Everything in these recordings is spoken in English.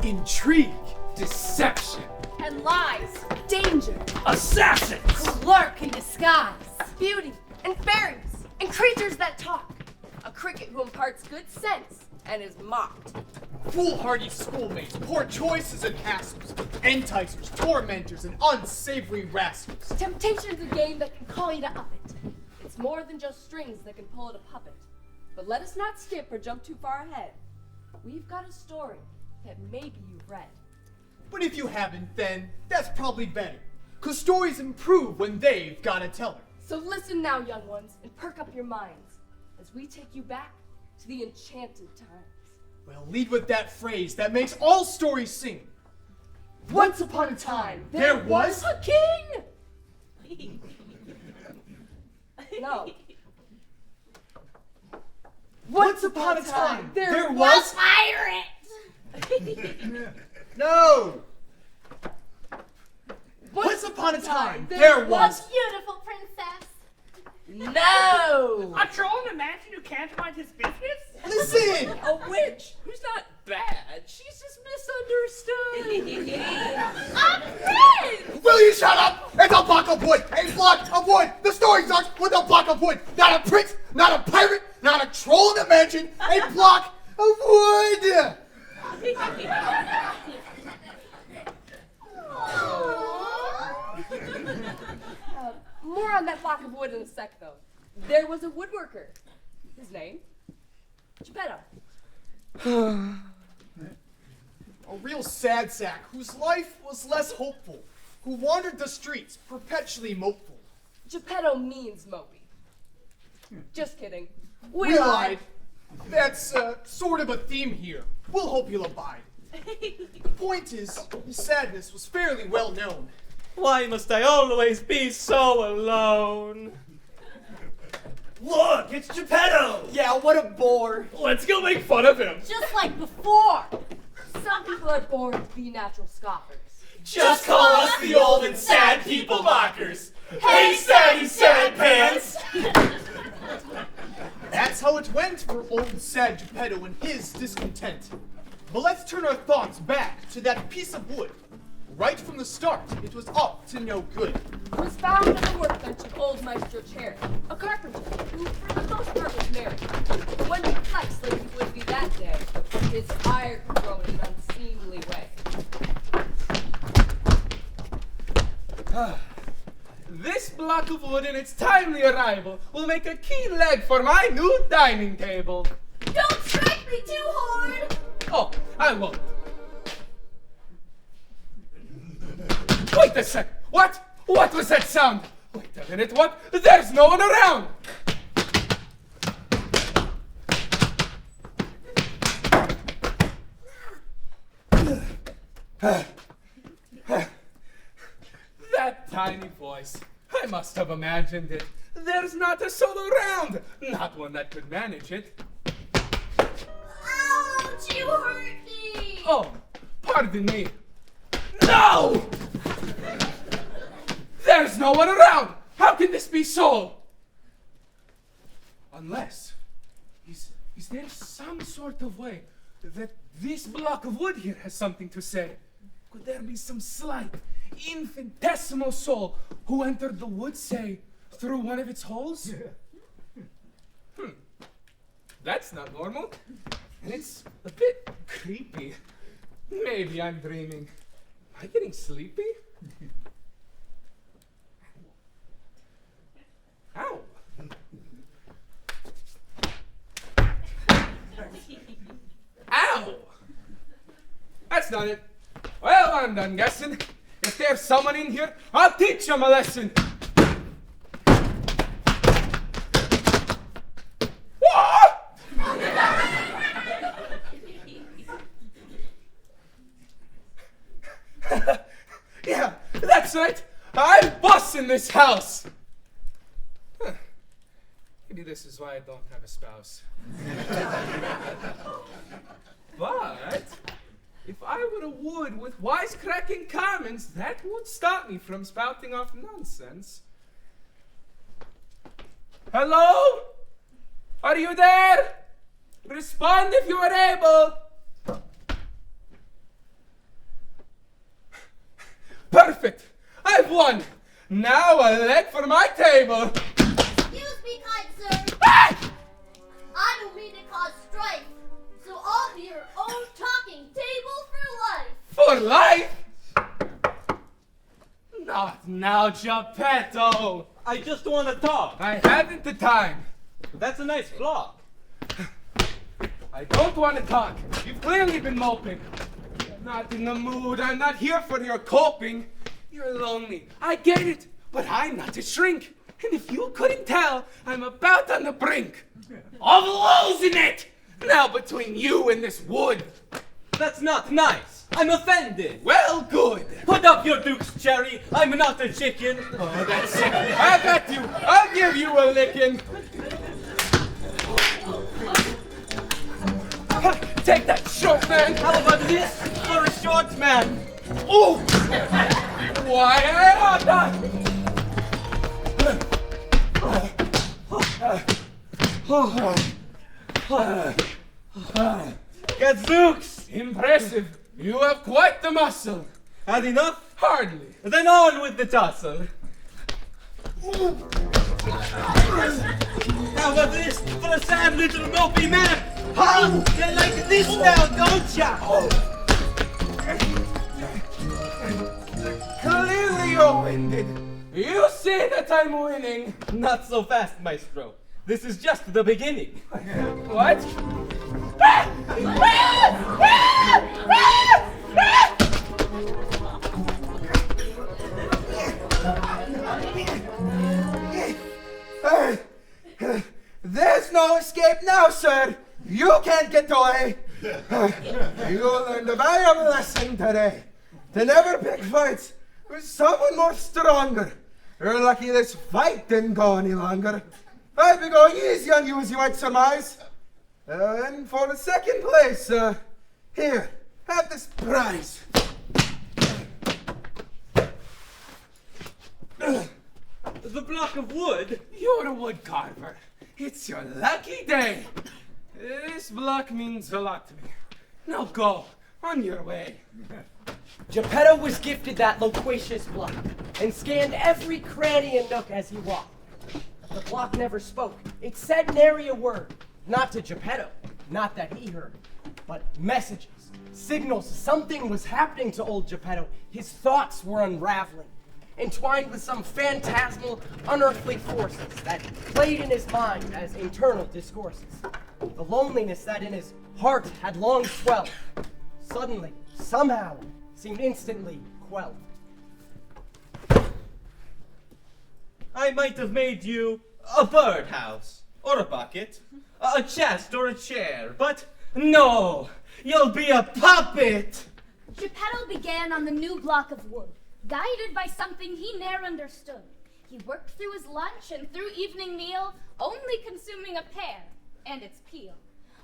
Intrigue, deception, and lies, danger, assassins, clerk in disguise, beauty, and fairies, and creatures that talk, a cricket who imparts good sense and is mocked, foolhardy schoolmates, poor choices and hassles, enticers, tormentors, and unsavory rascals. Temptation's a game that can call you to up it. It's more than just strings that can pull at a puppet. But let us not skip or jump too far ahead. We've got a story that maybe you've read. But if you haven't, then that's probably better. 'Cause stories improve when they've got a teller. So listen now, young ones, and perk up your minds as we take you back to the enchanted times. Well, lead with that phrase that makes all stories sing. Once upon a time, there was a king! No. Once upon a time, there was a pirate! No! Once upon a time, there was... beautiful princess! No! A troll in a mansion who can't mind his business? Listen! A witch who's not bad. She's just misunderstood. A prince! Will you shut up? It's a block of wood! A block of wood! The story starts with a block of wood! Not a prince, not a pirate, not a troll in a mansion, a block of wood! More on that block of wood in a sec, though. There was a woodworker. His name? Geppetto. A real sad sack whose life was less hopeful, who wandered the streets perpetually mopeful. Geppetto means mopey. Just kidding. We lied. That's sort of a theme here. We'll hope you'll abide. The point is, his sadness was fairly well known. Why must I always be so alone? Look, it's Geppetto! Yeah, what a bore. Let's go make fun of him. Just like before. Some people are born to be natural scoffers. Just call us the old and sad people mockers. Hey, saddy sad pants! That's how it went for old sad Geppetto and his discontent. But let's turn our thoughts back to that piece of wood. Right from the start, it was up to no good. It was found on the workbench of old Maestro Cherry, a carpenter who for the most part was married. But when he flexed like he would be that day, his ire could grow in an unseemly way. This block of wood and its timely arrival will make a key leg for my new dining table. Don't strike me too hard! Oh, I won't. Wait a sec. What? What was that sound? Wait a minute. What? There's no one around. That tiny voice. I must have imagined it. There's not a soul around. Not one that could manage it. Ouch! You hurt me! Oh, pardon me. No! There's no one around! How can this be so? Unless, is there some sort of way that this block of wood here has something to say? Could there be some slight, infinitesimal soul who entered the wood, say, through one of its holes? That's not normal. And it's a bit creepy. Maybe I'm dreaming. Am I getting sleepy? Ow. that's not it. Well, I'm done guessing. If there's someone in here, I'll teach them a lesson. What? Yeah, that's right. I'm boss in this house. Huh. Maybe this is why I don't have a spouse. But if I were a wood with wisecracking comments, that would stop me from spouting off nonsense. Hello? Are you there? Respond if you are able. Perfect! I've won! Now a leg for my table! Excuse me, kind sir. Ah! I don't mean to cause strife, so I'll be your own talking table for life. For life? Not now, Geppetto! I just want to talk. I haven't the time. That's a nice block. I don't want to talk. You've clearly been moping. I'm not in the mood. I'm not here for your coping. You're lonely. I get it. But I'm not a shrink. And if you couldn't tell, I'm about on the brink of losing it. Now between you and this wood. That's not nice. I'm offended. Well, good. Put up your Duke's cherry. I'm not a chicken. Oh, that's sick. I bet you. I'll give you a licking. Take that, short man. How about this for a short man? Ooh! Why, Gadzooks! impressive. You have quite the muscle. Had enough? Hardly. Then on with the tussle. How about this for a sad little mopey man? Huh? You like this now, don't ya? Clearly you're winded. You say that I'm winning. Not so fast, Maestro. This is just the beginning. What? There's no escape now, sir. You can't get away. You learned a valuable lesson today. To never pick fights with someone more stronger. You're lucky this fight didn't go any longer. I'd be going easy on you as you might surmise. And for the second place, here, have this prize. The block of wood? You're a wood carver. It's your lucky day. This block means a lot to me. Now go, on your way. Geppetto was gifted that loquacious block and scanned every cranny and nook as he walked. The block never spoke. It said nary a word. Not to Geppetto, not that he heard, but messages, signals. Something was happening to old Geppetto. His thoughts were unraveling, entwined with some phantasmal, unearthly forces that played in his mind as internal discourses. The loneliness that in his heart had long swelled, suddenly, somehow, seemed instantly quelled. I might have made you a birdhouse, or a bucket, a chest or a chair, but no, you'll be a puppet! Geppetto began on the new block of wood, guided by something he ne'er understood. He worked through his lunch and through evening meal, only consuming a pear and its peel.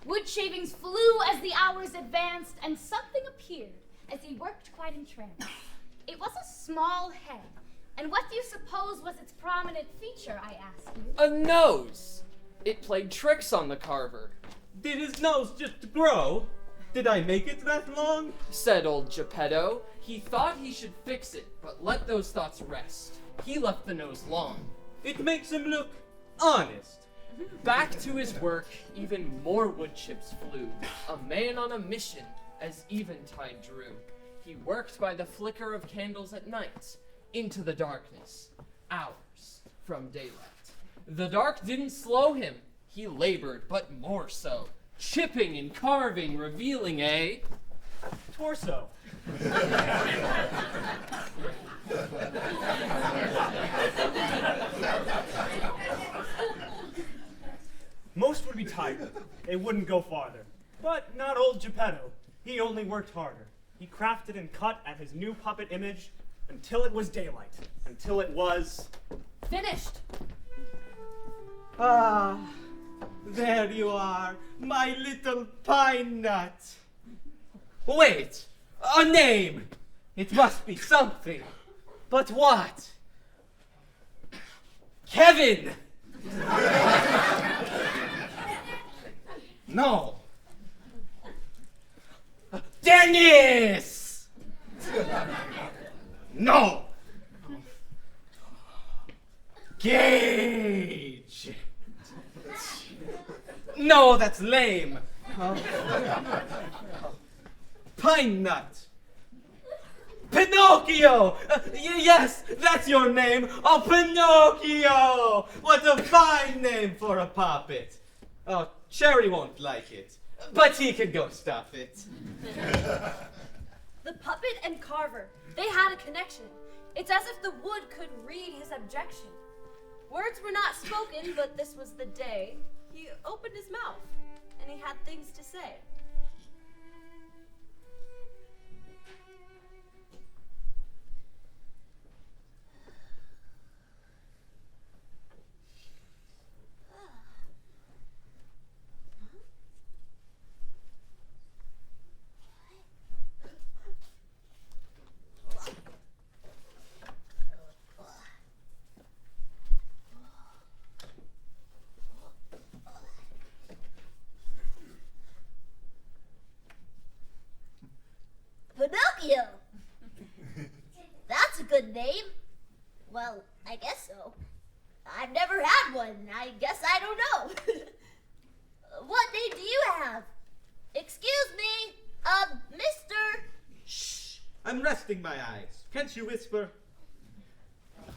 Wood shavings flew as the hours advanced, and something appeared as he worked quite entranced. It was a small head, and what do you suppose was its prominent feature, I ask you? A nose. It played tricks on the carver, Did his nose just grow? Did I make it that long? said old Geppetto. He thought he should fix it, but let those thoughts rest. He left the nose long. It makes him look honest. Back to his work, even more wood chips flew. A man on a mission, as eventide drew. He worked by the flicker of candles at night, into the darkness, hours from daylight. The dark didn't slow him. He labored, but more so, chipping and carving, revealing a torso. Most would be tired. They wouldn't go farther. But not old Geppetto. He only worked harder. He crafted and cut at his new puppet image until it was daylight. Until it was... Finished. Ah, there you are, my little pine nut. Wait, a name! It must be something. But what? Kevin! No. Dennis! No. Gage! No, that's lame. Pine nut. Pinocchio! Yes, that's your name. Oh, Pinocchio! What a fine name for a puppet. Oh, Cherry won't like it, but he can go stuff it. The puppet and carver, they had a connection. It's as if the wood could read his objection. Words were not spoken, but this was the day. He opened his mouth, and he had things to say. Pinocchio! That's a good name. Well, I guess so. I've never had one. I guess I don't know. What name do you have? Excuse me, Mr. Shh! I'm resting my eyes. Can't you whisper?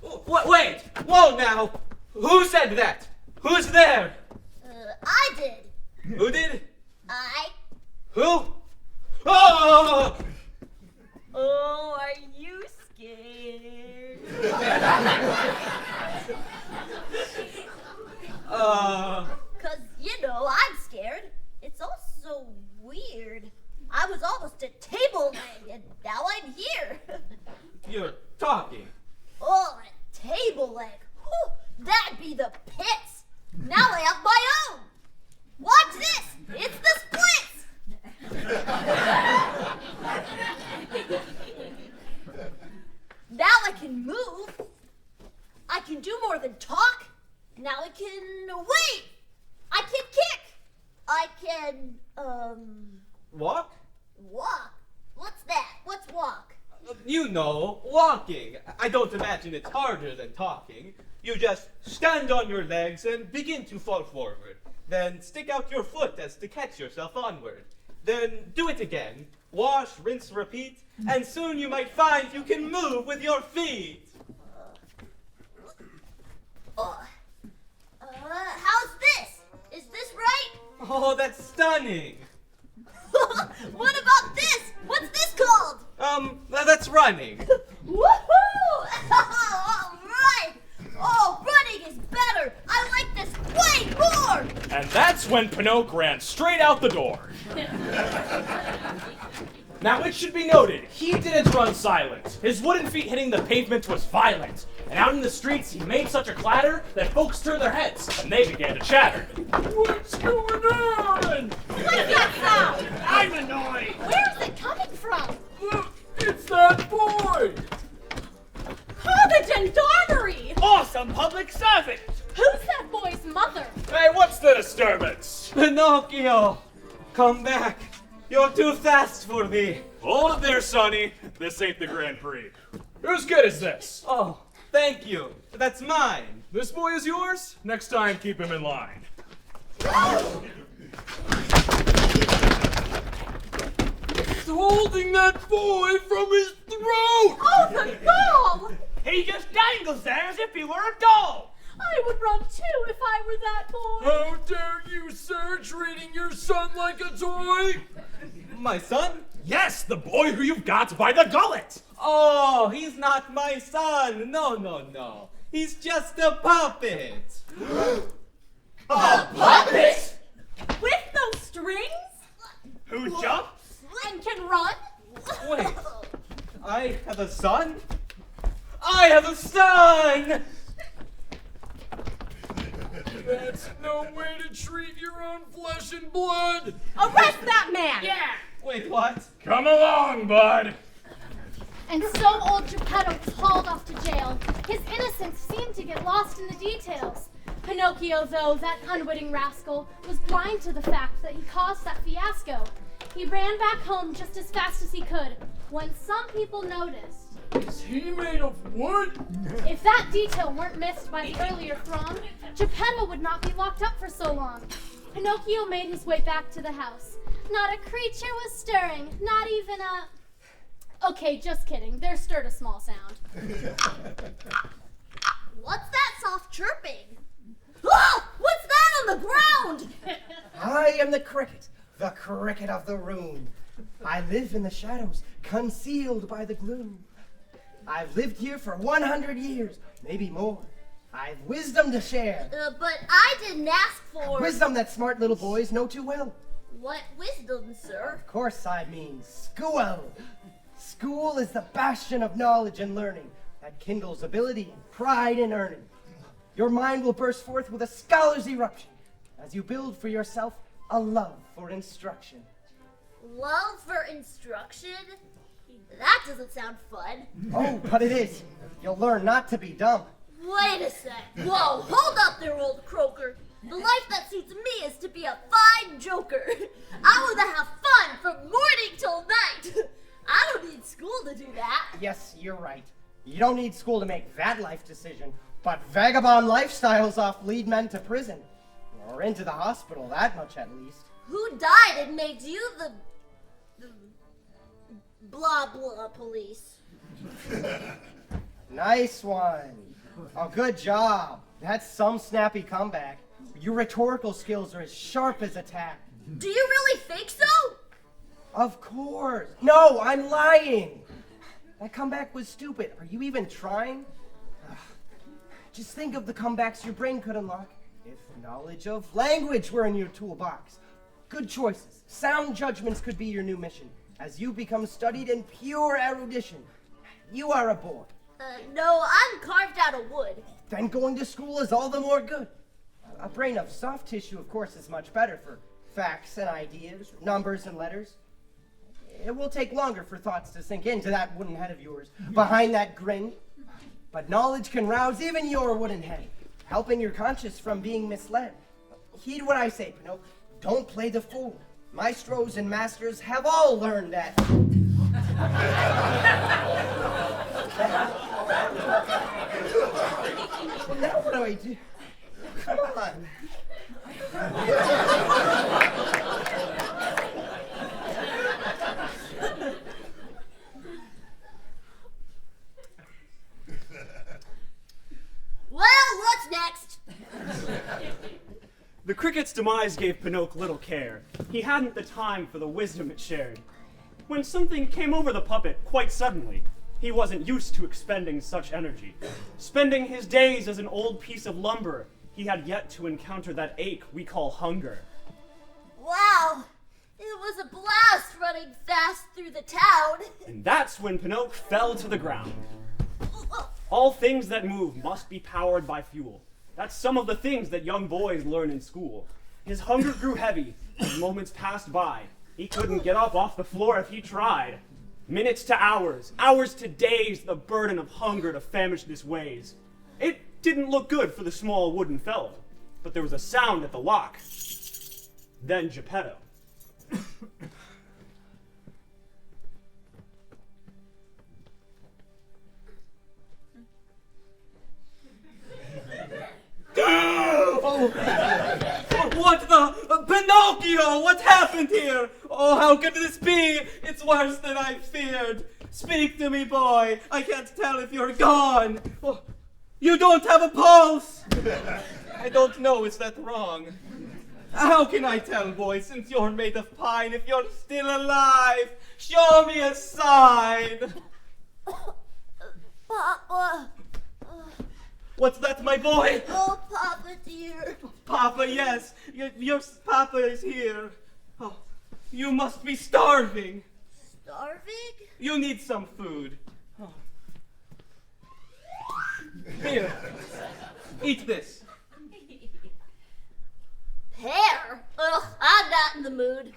Wait! Whoa now! Who said that? Who's there? I did. Who did? I. Who? Oh! Oh, are you scared? Cause, you know, I'm scared. It's all so weird. I was almost a table leg, and now I'm here. You're talking. Oh, a table leg. Whew, that'd be the pits. Now I have my own. Watch this. It's the splits. Now I can move. I can do more than talk. Now I can wait. I can kick. I can, Walk? walk. What's that? What's walk? You know, walking. I don't imagine it's harder than talking. You just stand on your legs and begin to fall forward. Then stick out your foot as to catch yourself onward. Then do it again. Wash, rinse, repeat, and soon you might find you can move with your feet. How's this? Is this right? Oh, that's stunning. What about this? What's this called? That's running. Woohoo! All right! Oh, running is better! I like this way more! And that's when Pinocchio ran straight out the door. Now it should be noted, he didn't run silent. His wooden feet hitting the pavement was violent. And out in the streets, he made such a clatter that folks turned their heads and they began to chatter. What's going on? What's that sound? I'm annoyed. Where's it coming from? Look, it's that boy! Oh, the gendarmerie! Awesome public service. Who's that boy's mother? Hey, what's the disturbance? Pinocchio, come back. You're too fast for me. Hold it there, Sonny. This ain't the Grand Prix. Whose kid is this? Oh, thank you. That's mine. This boy is yours? Next time, keep him in line. He's holding that boy from his throat! Oh, the doll! He just dangles there as if he were a doll. I would run too if I were that boy. How dare you, sir, treating your son like a toy? My son? Yes, the boy who you've got by the gullet. Oh, he's not my son. No. He's just a puppet. A puppet? With those strings? Who jumps? And can run? Wait, I have a son? I have a son! That's no way to treat your own flesh and blood. Arrest that man! Yeah! Wait, what? Come along, bud. And so old Geppetto was hauled off to jail. His innocence seemed to get lost in the details. Pinocchio, though, that unwitting rascal, was blind to the fact that he caused that fiasco. He ran back home just as fast as he could, when some people noticed. Is he made of wood? If that detail weren't missed by the earlier throng, Geppetto would not be locked up for so long. Pinocchio made his way back to the house. Not a creature was stirring, not even a... Okay, just kidding. There stirred a small sound. What's that soft chirping? Oh, what's that on the ground? I am the cricket of the room. I live in the shadows, concealed by the gloom. I've lived here for 100 years, maybe more. I've wisdom to share. But I didn't ask for... Wisdom that smart little boys know too well. What wisdom, sir? Of course I mean school. School is the bastion of knowledge and learning that kindles ability and pride in earning. Your mind will burst forth with a scholar's eruption as you build for yourself a love for instruction. Love for instruction? That doesn't sound fun. Oh, but it is. You'll learn not to be dumb. Wait a sec. Whoa, hold up there, old croaker. The life that suits me is to be a fine joker. I want to have fun from morning till night. I don't need school to do that. Yes, you're right. You don't need school to make that life decision, but vagabond lifestyles oft lead men to prison. Or into the hospital, that much at least. Who died and made you the blah blah police? Nice one. Oh, good job. That's some snappy comeback. Your rhetorical skills are as sharp as a tack. Do you really think so? Of course. No, I'm lying. That comeback was stupid. Are you even trying? Just think of the comebacks your brain could unlock if knowledge of language were in your toolbox. Good choices, sound judgments could be your new mission as you become studied in pure erudition. You are a boy. No, I'm carved out of wood. Then going to school is all the more good. A brain of soft tissue, of course, is much better for facts and ideas, numbers and letters. It will take longer for thoughts to sink into that wooden head of yours, behind that grin. But knowledge can rouse even your wooden head, helping your conscience from being misled. Heed what I say, Pinocchio. Don't play the fool. Maestros and masters have all learned that. Well, now what do I do? Come on. Well, what's next? The cricket's demise gave Pinocchio little care. He hadn't the time for the wisdom it shared. When something came over the puppet quite suddenly, he wasn't used to expending such energy. Spending his days as an old piece of lumber, he had yet to encounter that ache we call hunger. Wow, it was a blast running fast through the town. And that's when Pinocchio fell to the ground. All things that move must be powered by fuel. That's some of the things that young boys learn in school. His hunger grew heavy as moments passed by. He couldn't get up off the floor if he tried. Minutes to hours, hours to days, the burden of hunger to famishness weighs. It didn't look good for the small wooden fellow, but there was a sound at the lock. Then Geppetto. What the? Pinocchio! What happened here? Oh, how could this be? It's worse than I feared. Speak to me, boy. I can't tell if you're gone. Oh, you don't have a pulse. I don't know, is that wrong? How can I tell, boy, since you're made of pine, if you're still alive? Show me a sign! Papa. What's that, my boy? Oh, Papa dear. Papa, yes. Your Papa is here. Oh, you must be starving. Starving? You need some food. Oh. Here. Eat this. Pear? Ugh, I'm not in the mood.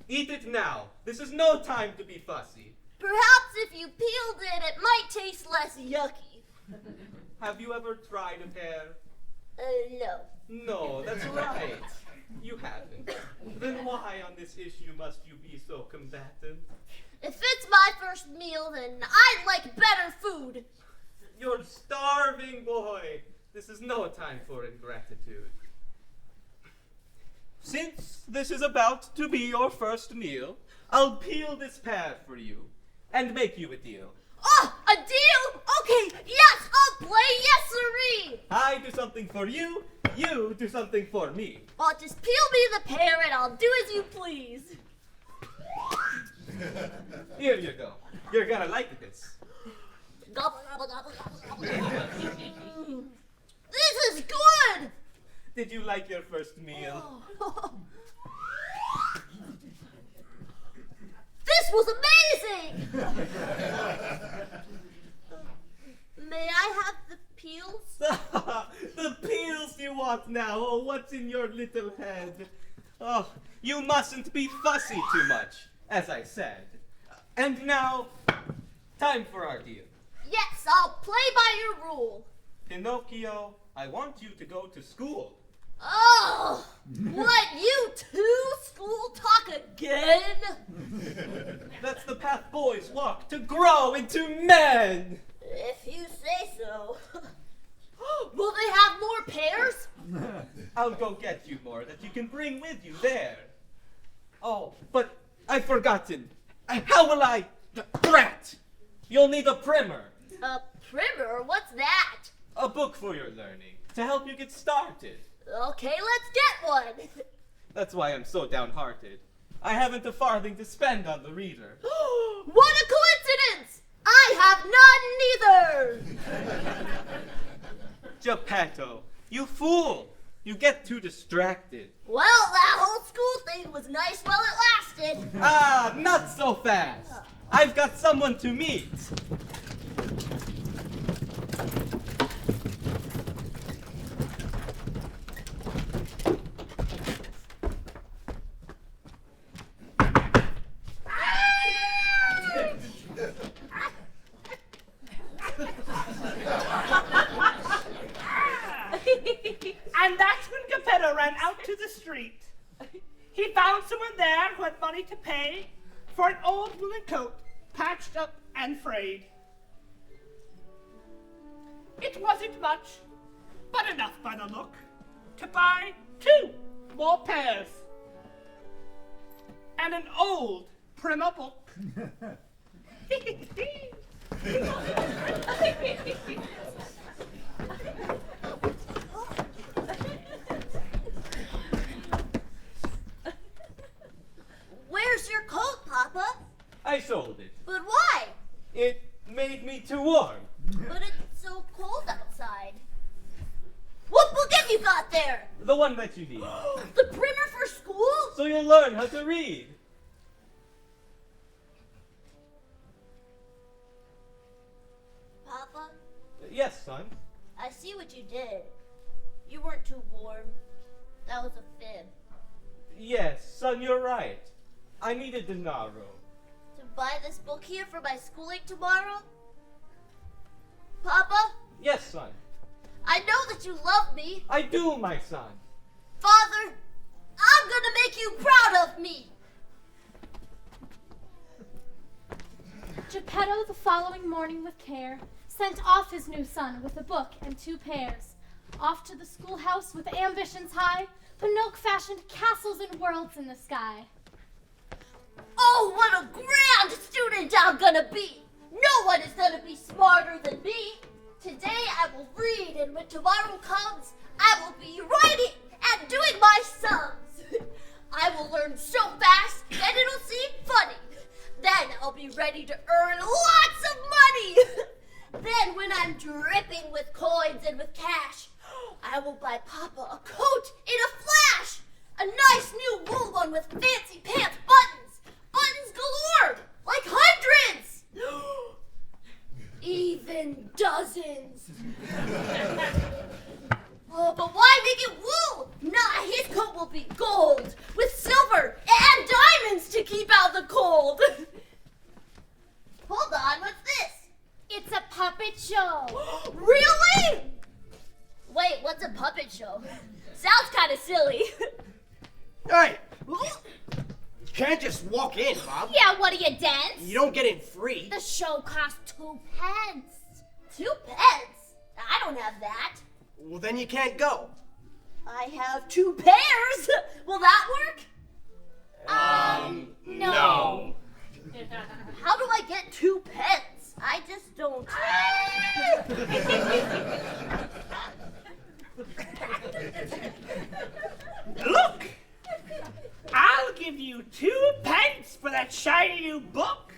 Eat it now. This is no time to be fussy. Perhaps if you peeled it might taste less yucky. Have you ever tried a pear? No. No, that's right. You haven't. Then why on this issue must you be so combatant? If it's my first meal, then I'd like better food. You're starving, boy. This is no time for ingratitude. Since this is about to be your first meal, I'll peel this pear for you and make you a deal. Oh, a deal? Okay, yes, I'll play, yes sirree. I do something for you, you do something for me. Well, just peel me the pear and I'll do as you please. Here you go. You're gonna like this. Gobble, gobble, gobble, gobble, gobble. This is good! Did you like your first meal? Oh. This was amazing! May I have the peels? The peels you want now? Oh, what's in your little head? Oh, you mustn't be fussy too much, as I said. And now, time for our deal. Yes, I'll play by your rule. Pinocchio, I want you to go to school. Oh, what, you two school talk again? That's the path boys walk to grow into men. If you say so. Will they have more pears? I'll go get you more that you can bring with you there. Oh, but I've forgotten. How will I? Brat! You'll need a primer. A primer? What's that? A book for your learning, to help you get started. Okay, let's get one. That's why I'm so downhearted. I haven't a farthing to spend on the reader. What a coincidence! I have none neither! Geppetto, you fool! You get too distracted. Well, that whole school thing was nice while it lasted. Ah, not so fast. I've got someone to meet. And that's when Geppetto ran out to the street. He found someone there who had money to pay for an old woolen coat, patched up and frayed. It wasn't much, but enough by the look, to buy 2 more pears. And an old primer book. Where's your coat, Papa? I sold it. But why? It made me too warm. But it's so cold outside. What book have you got there? The one that you need. The primer for school? So you'll learn how to read. Papa, Yes, son. I see what you did. You weren't too warm. That was a fib. Yes, son, you're right. I need a denaro. To buy this book here for my schooling tomorrow? Papa, Yes, son. I know that you love me. I do, my son. Father, I'm gonna make you proud of me. Geppetto, the following morning with care, sent off his new son with a book and 2 pears. Off to the schoolhouse with ambitions high, Pinocchio fashioned castles and worlds in the sky. Oh, what a grand student I'm gonna be! No one is gonna be smarter than me! Today I will read, and when tomorrow comes, I will be writing and doing my sums. I will learn so fast that it'll seem funny. Then I'll be ready to earn lots of money. Then when I'm dripping with coins and with cash, I will buy Papa a coat in a flash. A nice new wool one with fancy pants buttons. Buttons galore, like hundreds. Even dozens. Oh, but why make it wool? Nah, his coat will be gold, with silver and diamonds to keep out the cold. Hold on, what's this? It's a puppet show. Really? Wait, what's a puppet show? Sounds kind of silly. Hey! You can't just walk in, Bob. Yeah, what do you dance? You don't get in free. The show costs 2 pence. 2 pence? I don't have that. Well, then you can't go. I have 2 pairs. Will that work? No. How do I get 2 pence? I just don't. Look! I'll give you 2 pence for that shiny new book.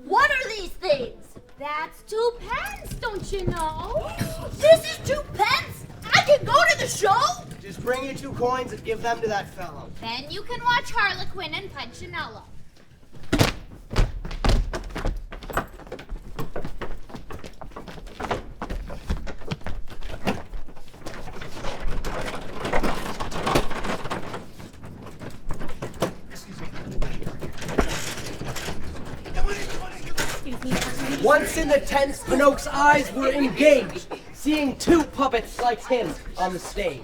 What are these things? That's 2 pence, don't you know? This is 2 pence? I can go to the show? Just bring your 2 coins and give them to that fellow. Then you can watch Harlequin and Punchinello. Once in the tent, Pinocchio's eyes were engaged, seeing 2 puppets like him on the stage.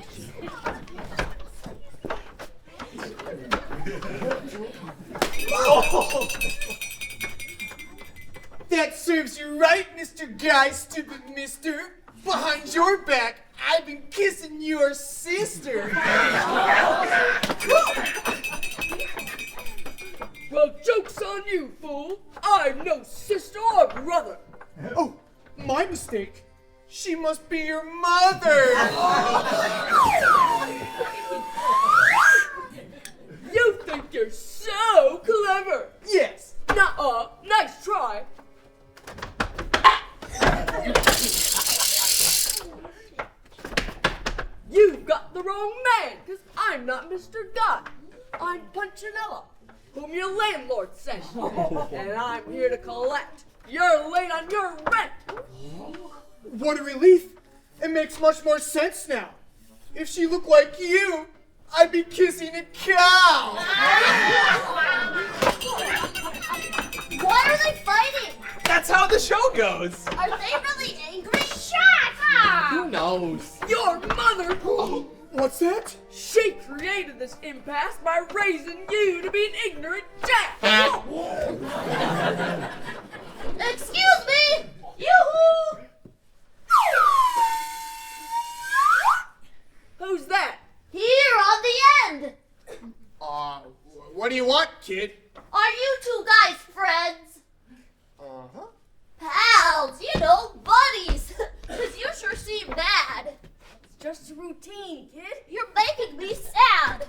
Oh. That serves you right, Mr. Guy, stupid mister. Behind your back, I've been kissing your sister. Well, joke's on you, fool. I'm no sister or brother. Oh, my mistake. She must be your mother. You think you're so clever. Yes. Nuh-uh. Nice try. You've got the wrong man, because I'm not Mr. Guy. I'm Punchinello, whom your landlord sent. And I'm here to collect. You're late on your rent. What a relief. It makes much more sense now. If she looked like you, I'd be kissing a cow. Why are they fighting? That's how the show goes. Are they really angry? Shut up! Who knows? Your mother, What's that? she created this impasse by raising you to be an ignorant jack. Excuse me! Yoo-hoo! Who's that? Here on the end! What do you want, kid? Are you 2 guys friends? Uh-huh. Pals, you know, buddies. 'Cause you sure seem mad. It's just a routine, kid. You're making me sad.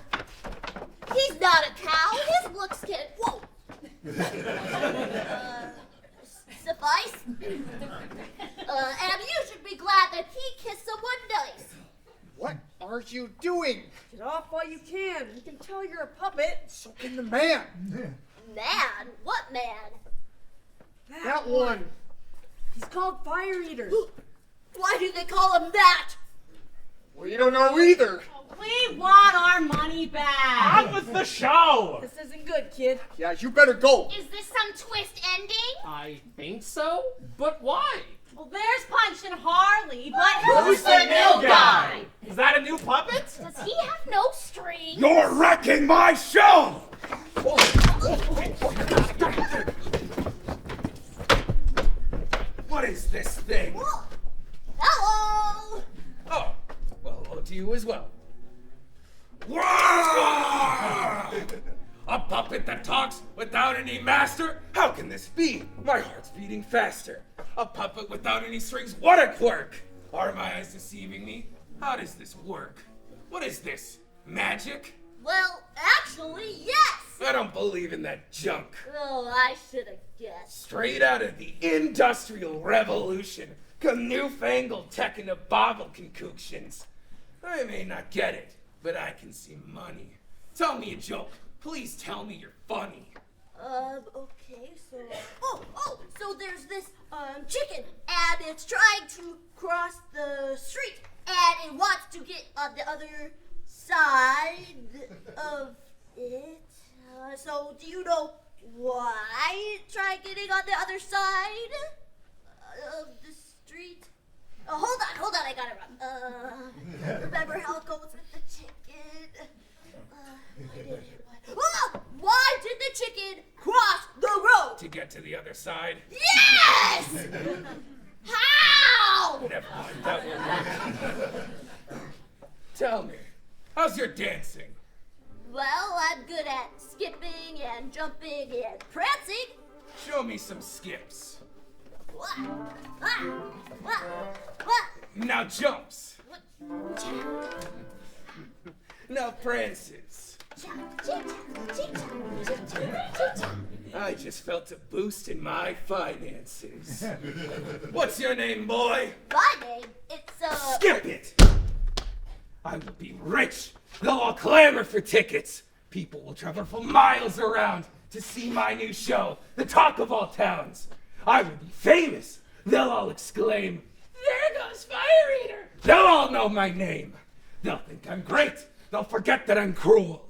He's not a cow. His looks can... Whoa! Suffice. And you should be glad that he kissed someone nice. What are you doing? Get off while you can. You can tell you're a puppet. So can the man. Man? What man? That one. He's called Fire Eater. Why do they call him that? Well, you don't know either. We want our money back. On with the show! This isn't good, kid. Yeah, you better go. Is this some twist ending? I think so, but why? Well, there's Punch and Harley, but Who's the new guy? Is that a new puppet? Does he have no strings? You're wrecking my show! What is this thing? Hello! Oh, well, to you as well. Wow! A puppet that talks without any master? How can this be? My heart's beating faster. A puppet without any strings? What a quirk! Are my eyes deceiving me? How does this work? What is this? Magic? Well, actually, yes! I don't believe in that junk. Oh, I should have guessed. Straight out of the Industrial Revolution. Come newfangled tech into bobble concoctions. I may not get it, but I can see money. Tell me a joke. Please tell me you're funny. Okay, so... so there's this, chicken, and it's trying to cross the street, and it wants to get on the other side of it. So do you know why it tried getting on the other side of the street? Hold on, I got it wrong. Remember how it goes with the chicken? Why did the chicken cross the road? To get to the other side? Yes! How? Never mind, that will work. Tell me, how's your dancing? Well, I'm good at skipping and jumping and prancing. Show me some skips. Now jumps. Now prances. I just felt a boost in my finances. What's your name, boy? My name, it's Skip it! I will be rich. They'll all clamor for tickets. People will travel for miles around to see my new show, the talk of all towns. I will be famous. They'll all exclaim, "There goes Fire Eater!" They'll all know my name. They'll think I'm great. They'll forget that I'm cruel.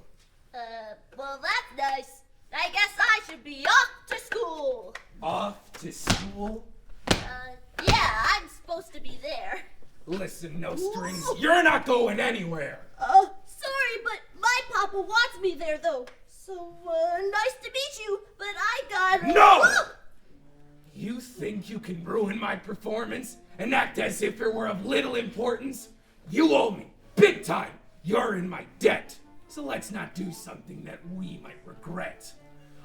Well, that's nice. I guess I should be off to school. Off to school? Yeah, I'm supposed to be there. Listen, no strings. You're not going anywhere. Sorry, but my papa wants me there, though. So, nice to meet you, but I got... No! You think you can ruin my performance and act as if it were of little importance? You owe me, big time. You're in my debt. So let's not do something that we might regret.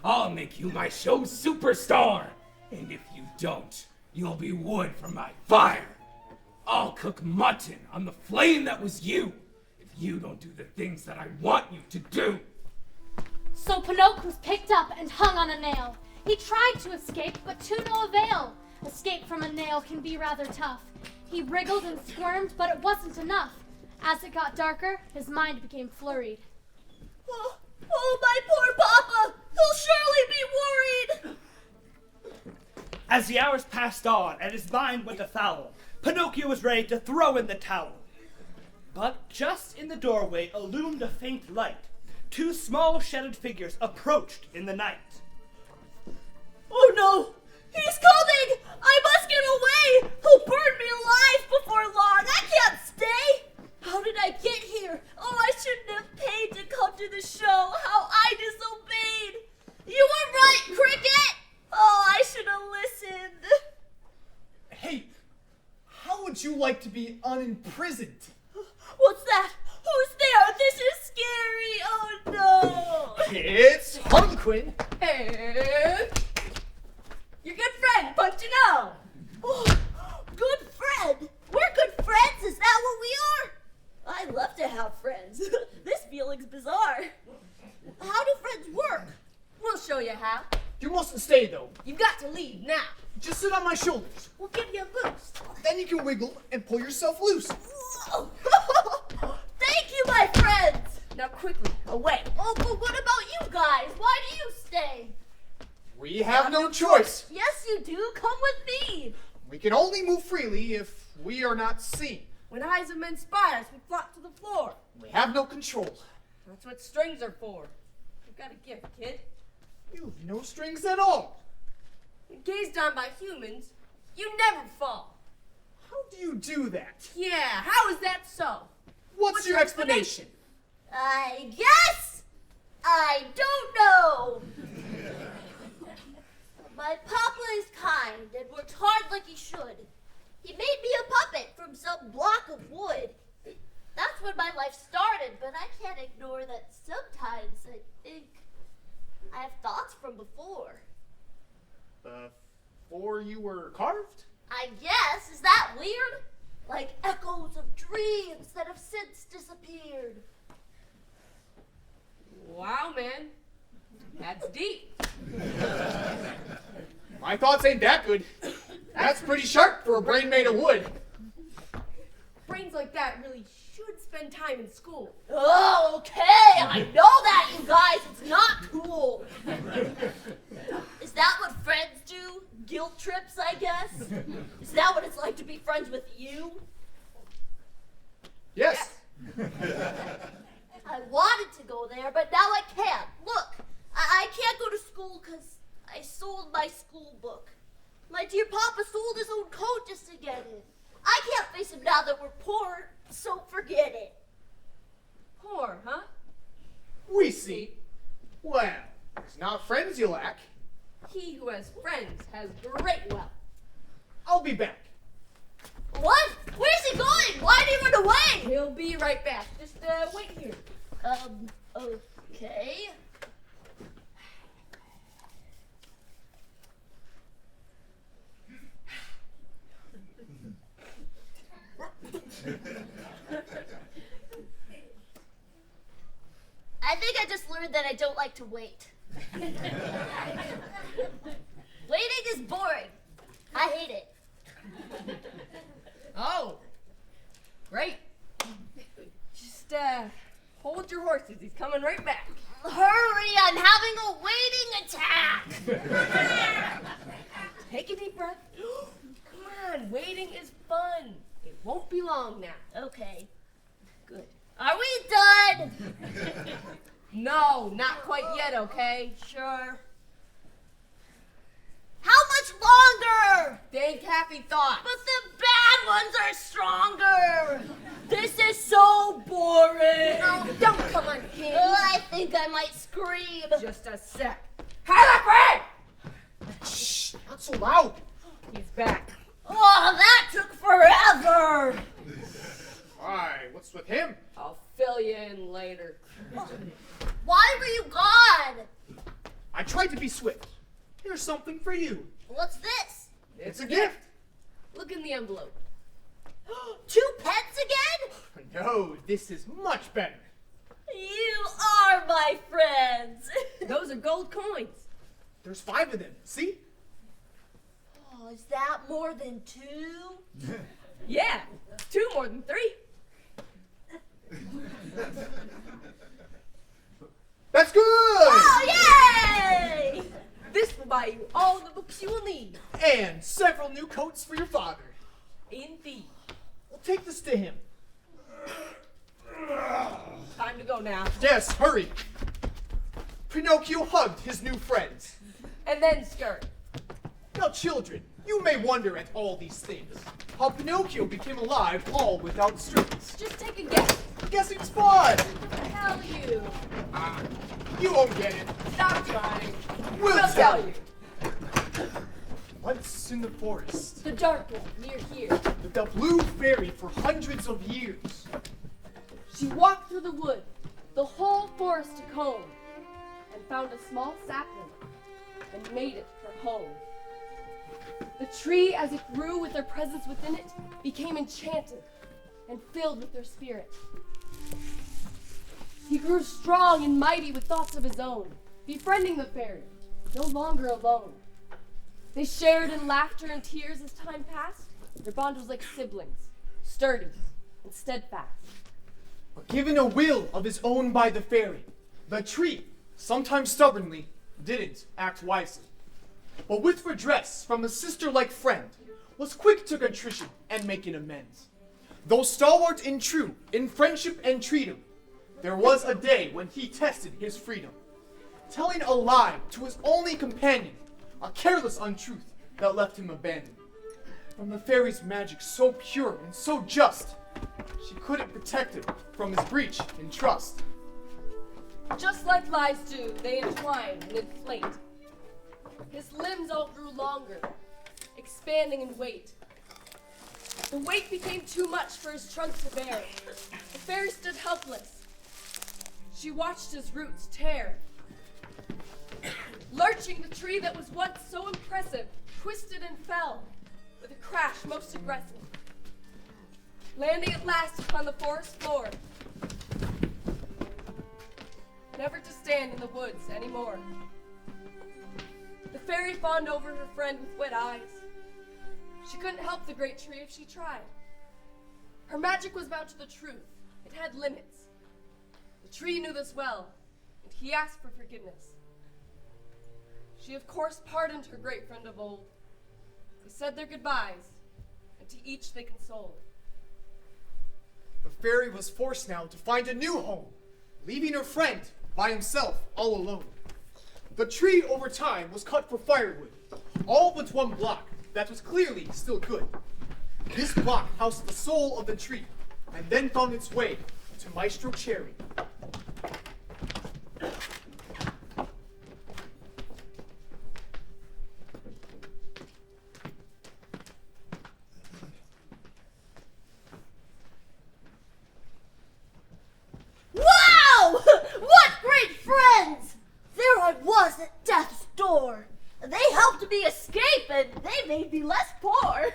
I'll make you my show's superstar. And if you don't, you'll be wood for my fire. I'll cook mutton on the flame that was you, if you don't do the things that I want you to do. So Pinocchio was picked up and hung on a nail. He tried to escape, but to no avail. Escape from a nail can be rather tough. He wriggled and squirmed, but it wasn't enough. As it got darker, his mind became flurried. Oh, my poor papa! He'll surely be worried! As the hours passed on and his mind went afoul, Pinocchio was ready to throw in the towel. But just in the doorway illumined a faint light. Two small shadowed figures approached in the night. Oh no! He's coming! I must get away! He'll burn me alive before long! I can't stay! How did I get here? Oh, I shouldn't have paid to come to the show! How I disobeyed! You were right, Cricket! Oh, I should have listened! Hey, how would you like to be unimprisoned? What's that? Who's there? This is scary! Oh no! It's Harlequin and your good friend, Punchinello! Oh, good friend! We're good friends, is that what we are? I love to have friends. This feeling's bizarre. How do friends work? We'll show you how. You mustn't stay, though. You've got to leave now. Just sit on my shoulders. We'll give you a boost. Then you can wiggle and pull yourself loose. Thank you, my friends! Now quickly, away. Oh, but what about you guys? Why do you stay? We have no choice. Yes, you do. Come with me. We can only move freely if we are not seen. When eyes of men spy us, we flop to the floor. We have no control. That's what strings are for. You've got a gift, kid. You've no strings at all. When gazed on by humans, you never fall. How do you do that? Yeah, how is that so? What's your explanation? I guess I don't know. My papa is kind and worked hard like he should. He made me a puppet from some block of wood. That's when my life started, but I can't ignore that sometimes I think I have thoughts from before. Before you were carved? I guess. Is that weird? Like echoes of dreams that have since disappeared. Wow, man. That's deep. My thoughts ain't that good. That's pretty sharp for a brain made of wood. Brains like that really should spend time in school. Oh, okay. I know that, you guys. It's not cool. Is that what friends do? Guilt trips, I guess? Is that what it's like to be friends with you? Yes. I wanted to go there, but now I can't. Look, I can't go to school because I sold my school book. My dear Papa sold his own coat just to get it. I can't face him now that we're poor, so forget it. Poor, huh? We see. Well, it's not friends you lack. He who has friends has great wealth. I'll be back. What? Where's he going? Why did he run away? He'll be right back. Just wait here. Okay. I think I just learned that I don't like to wait. Waiting is boring. I hate it. Oh, great. Just hold your horses. He's coming right back. Hurry, I'm having a waiting attack. Take a deep breath. Come on, waiting is fun. It won't be long now. Okay, good. Are we done? No, not quite yet, okay? Sure. How much longer? Think happy thoughts. But the bad ones are stronger. This is so boring. No, don't come on, kid. I think I might scream. Just a sec. Harlequin! Shh, not so loud. He's back. Oh, that took forever. Why, what's with him? I'll fill you in later. Why were you gone? I tried to be swift. Here's something for you. What's this? It's a gift. Look in the envelope. 2 pence again? No, this is much better. You are my friends. Those are gold coins. There's 5 of them, see? Oh, is that more than 2? Yeah, 2 more than 3. That's good! Oh, yay! This will buy you all the books you will need. And several new coats for your father. Indeed. We'll take this to him. Time to go now. Yes, hurry. Pinocchio hugged his new friends. And then skirt. Now, children, you may wonder at all these things. How Pinocchio became alive all without strings. Just take a guess. Guessing's fun! Tell you. You won't get it. Stop trying. We'll tell you. Once in the forest, The dark one, near here. lived a blue fairy for hundreds of years. She walked through the wood, the whole forest to comb, and found a small sapling, and made it her home. The tree, as it grew with her presence within it, became enchanted and filled with her spirit. He grew strong and mighty with thoughts of his own, befriending the fairy, no longer alone. They shared in laughter and tears as time passed. Their bond was like siblings, sturdy and steadfast. But given a will of his own by the fairy, the tree, sometimes stubbornly, didn't act wisely. But with redress from a sister-like friend, was quick to contrition and making amends. Though stalwart and true in friendship and treaty, there was a day when he tested his freedom, telling a lie to his only companion, a careless untruth that left him abandoned. From the fairy's magic so pure and so just, she couldn't protect him from his breach in trust. Just like lies do, they entwine and inflate. His limbs all grew longer, expanding in weight. The weight became too much for his trunk to bear. The fairy stood helpless. She watched his roots tear. Lurching, the tree that was once so impressive twisted and fell with a crash most aggressive, landing at last upon the forest floor, never to stand in the woods anymore. The fairy fawned over her friend with wet eyes. She couldn't help the great tree if she tried. Her magic was bound to the truth. It had limits. The tree knew this well, and he asked for forgiveness. She of course pardoned her great friend of old. They said their goodbyes, and to each they consoled. The fairy was forced now to find a new home, leaving her friend by himself all alone. The tree over time was cut for firewood, all but one block that was clearly still good. This block housed the soul of the tree, and then found its way to Maestro Cherry. Wow! What great friends! There I was at death's door. They helped me escape and they made me less poor.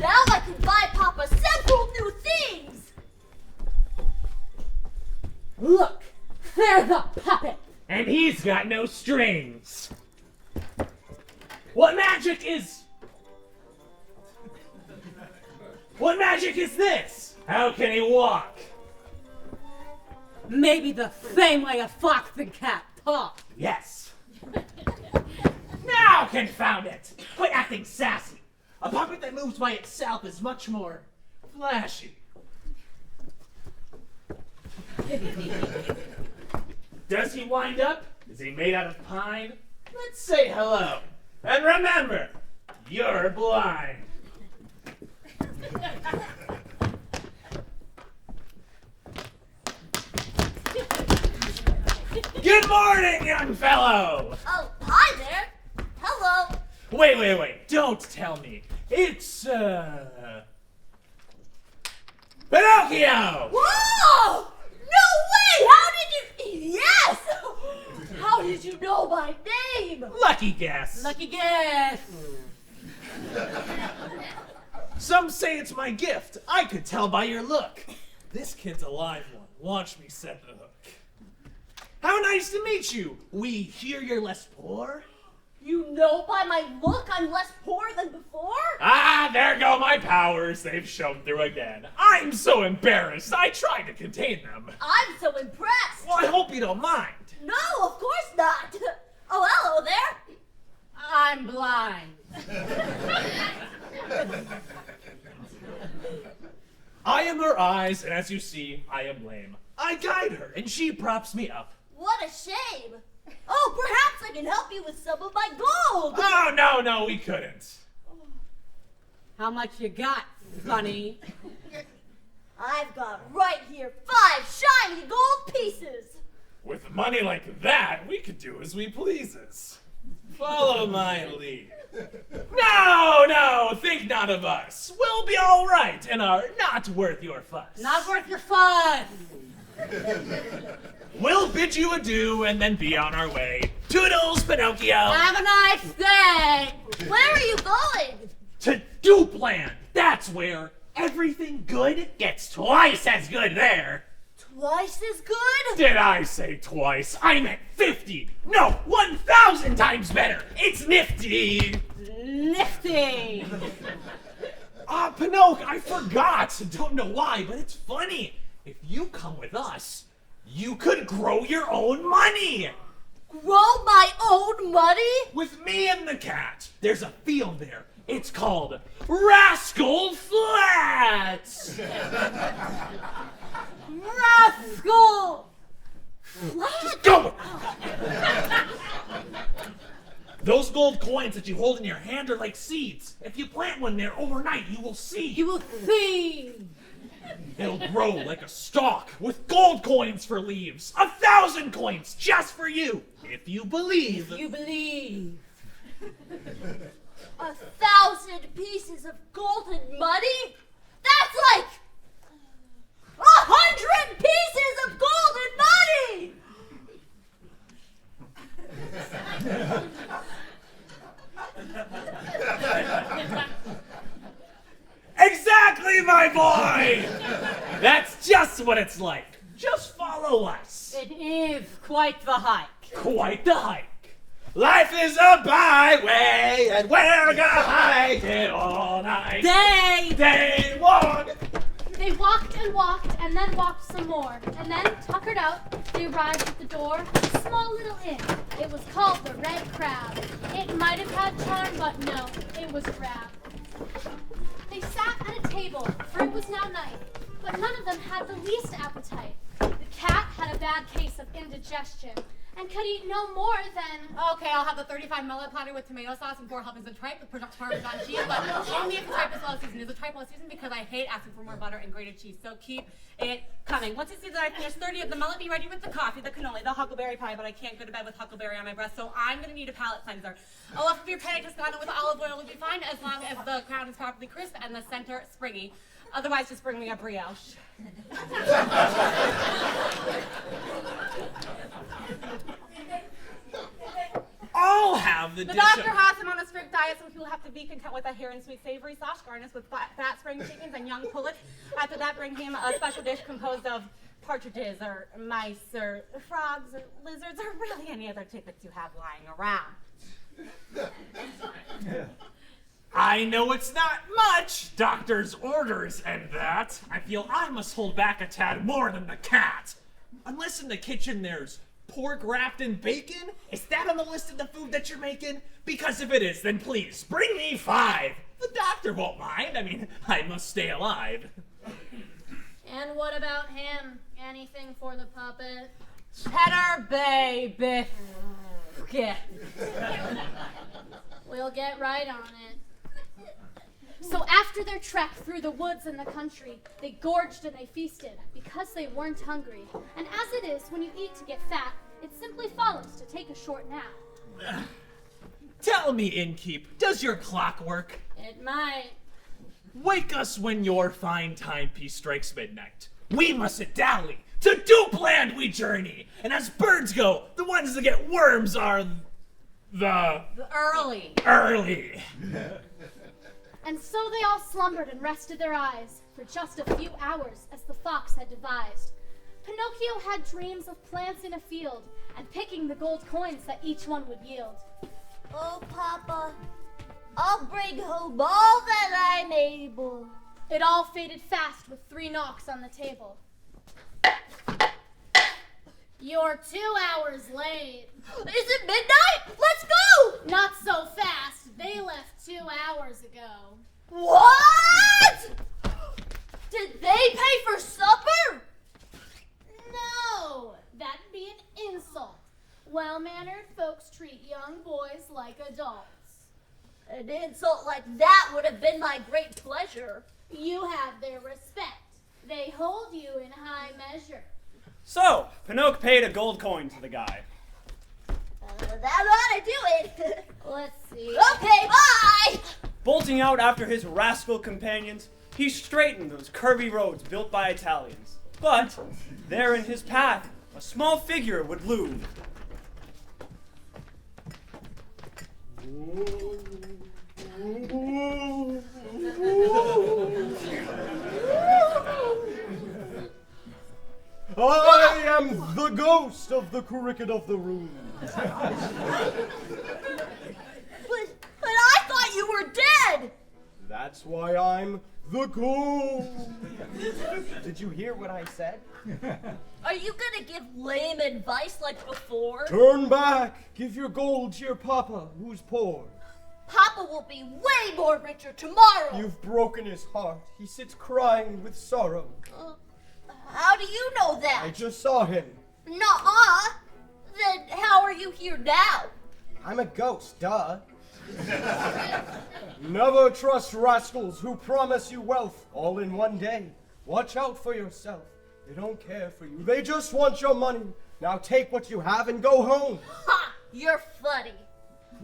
Now I can buy Papa several new things. Look, there's a puppet. And he's got no strings. What magic is this? How can he walk? Maybe the same way a fox and cat talk. Yes. Now, confound it! Quit acting sassy. A puppet that moves by itself is much more flashy. Does he wind up? Is he made out of pine? Let's say hello. And remember, you're blind. Good morning, young fellow! Oh, hi there. Hello. Wait, don't tell me. It's, Pinocchio! Whoa! No way! How did you... Yes! How did you know my name? Lucky guess. Lucky guess. Some say it's my gift. I could tell by your look. This kid's a live one. Watch me set the hook. How nice to meet you. We hear you're less poor? You know by my look I'm less poor than before? Ah, there go my powers. They've shown through again. I'm so embarrassed. I tried to contain them. I'm so impressed. Well, I hope you don't mind. No, of course not. Oh, hello there. I'm blind. I am her eyes, and as you see, I am lame. I guide her, and she props me up. What a shame. Oh, perhaps I can help you with some of my gold. Oh, no, we couldn't. How much you got, Sonny? I've got right here 5 shiny gold pieces. With money like that, we could do as we pleases. Follow my lead. No, think not of us. We'll be all right and are not worth your fuss. Not worth your fuss. We'll bid you adieu and then be on our way. Toodles, Pinocchio. Have a nice day. Where are you going? To Dupland. That's where everything good gets twice as good there. Twice as good? Did I say twice? I meant 50. No, 1,000 times better. It's nifty. Nifty. Pinocchio, I forgot. Don't know why, but it's funny. If you come with us, you could grow your own money. Grow my own money? With me and the cat. There's a field there. It's called Rascal Flats. Rascal! Just go! Those gold coins that you hold in your hand are like seeds. If you plant one there overnight, you will see. You will see. It'll grow like a stalk with gold coins for leaves. 1,000 coins just for you, if you believe. You believe. 1,000 pieces of golden money? That's like 100 pieces of golden money! Exactly, my boy! That's just what it's like. Just follow us. It is quite the hike. Quite the hike. Life is a byway, and we're gonna hike it all night. Day long. They walked and walked, and then walked some more, and then, tuckered out, they arrived at the door of a small little inn. It was called the Red Crab. It might have had charm, but no, it was drab. They sat at a table, for it was now night, but none of them had the least appetite. The cat had a bad case of indigestion, and could eat no more than... Okay, I'll have the 35 mullet platter with tomato sauce and 4 helpings of tripe with Parmesan cheese, but only if the tripe is well seasoned. Is the tripe well seasoned? Because I hate asking for more butter and grated cheese, so keep it coming. Once you see that I finished 30 of the mullet, be ready with the coffee, the cannoli, the huckleberry pie, but I can't go to bed with huckleberry on my breast, so I'm going to need a palate cleanser. A loaf of your penne toscano with olive oil will be fine, as long as the crown is properly crisp and the center springy. Otherwise, just bring me a brioche. I'll have the dish. The doctor has him on a strict diet, so he'll have to be content with a hair and sweet savory sauce garnished with fat spring chickens and young pullets. After that, bring him a special dish composed of partridges or mice or frogs or lizards or really any other tidbits you have lying around. I know it's not much, doctor's orders and that. I feel I must hold back a tad more than the cat. Unless in the kitchen there's pork wrapped in bacon? Is that on the list of the food that you're making? Because if it is, then please, bring me 5. The doctor won't mind. I mean, I must stay alive. And what about him? Anything for the puppet? Cheddar Bay biscuit. We'll get right on it. So after their trek through the woods and the country, they gorged and they feasted because they weren't hungry. And as it is when you eat to get fat, it simply follows to take a short nap. Tell me, innkeep, does your clock work? It might. Wake us when your fine timepiece strikes midnight. We mustn't dally. To Dupeland we journey. And as birds go, the ones that get worms are the early. And so they all slumbered and rested their eyes for just a few hours as the fox had devised. Pinocchio had dreams of plants in a field and picking the gold coins that each one would yield. Oh, Papa, I'll bring home all that I'm able. It all faded fast with 3 knocks on the table. You're 2 hours late. Is it midnight? Let's go! Not so fast. They left 2 hours ago. What? Did they pay for supper? No, that'd be an insult. Well-mannered folks treat young boys like adults. An insult like that would have been my great pleasure. You have their respect. They hold you in high measure. So, Pinocchio paid a gold coin to the guy. That ought to do it. Let's see. Okay, bye! Bolting out after his rascal companions, he straightened those curvy roads built by Italians. But, there in his path, a small figure would loom. I am the ghost of the cricket of the room. But I thought you were dead! That's why I'm the ghost. Did you hear what I said? Are you gonna give lame advice like before? Turn back. Give your gold to your papa, who's poor. Papa will be way more richer tomorrow! You've broken his heart. He sits crying with sorrow. How do you know that? I just saw him. Nuh-uh. Then how are you here now? I'm a ghost, duh. Never trust rascals who promise you wealth all in one day. Watch out for yourself. They don't care for you. They just want your money. Now take what you have and go home. Ha! You're funny.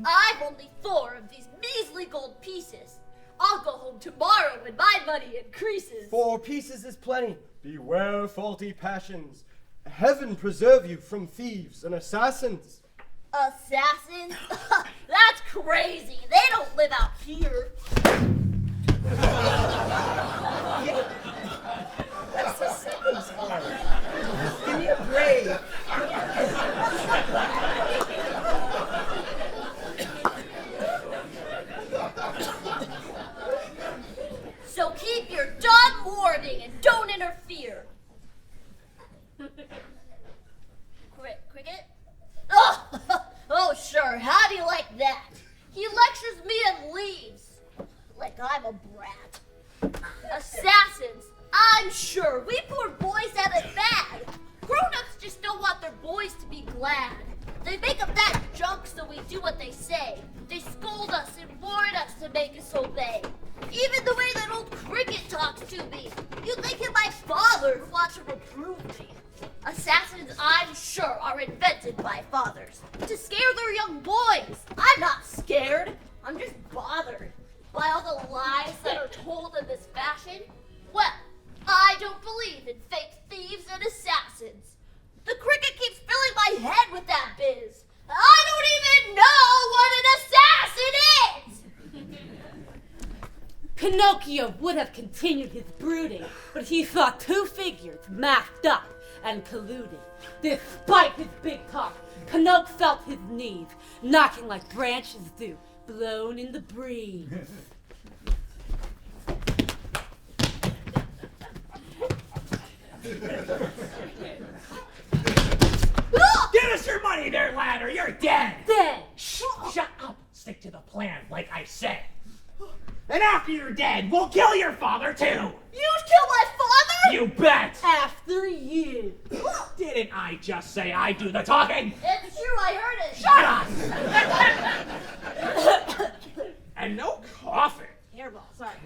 I've only 4 of these measly gold pieces. I'll go home tomorrow when my money increases. 4 pieces is plenty. Beware faulty passions. Heaven preserve you from thieves and assassins. Assassins? That's crazy. They don't live out here. That's the sentence part. Give me a break. So keep your dog warning and don't interfere. Cricket? Oh, sure. How do you like that? He lectures me and leaves. Like I'm a brat. Assassins? I'm sure. We poor boys have it bad. Grown-ups just don't want their boys to be glad. They make up that junk so we do what they say. They scold us and warn us to make us obey. Even the way that old Cricket talks to me. You'd think him my father who wants to reprove me. Assassins, I'm sure, are invented by fathers to scare their young boys. I'm not scared. I'm just bothered by all the lies that are told in this fashion. Well, I don't believe in fake thieves and assassins. The Cricket keeps filling my head with that biz. I don't even know what an assassin is! Pinocchio would have continued his brooding, but he saw 2 figures masked up and colluding. Despite his big talk, Pinocchio felt his knees knocking like branches do, blown in the breeze. Give us your money there, lad, or you're dead! Dead! Shut up! Stick to the plan, like I said. And after you're dead, we'll kill your father, too! You'd kill my father? You bet! After you! Didn't I just say I do the talking? It's true, I Shut up! And no coughing. Hairball, sorry.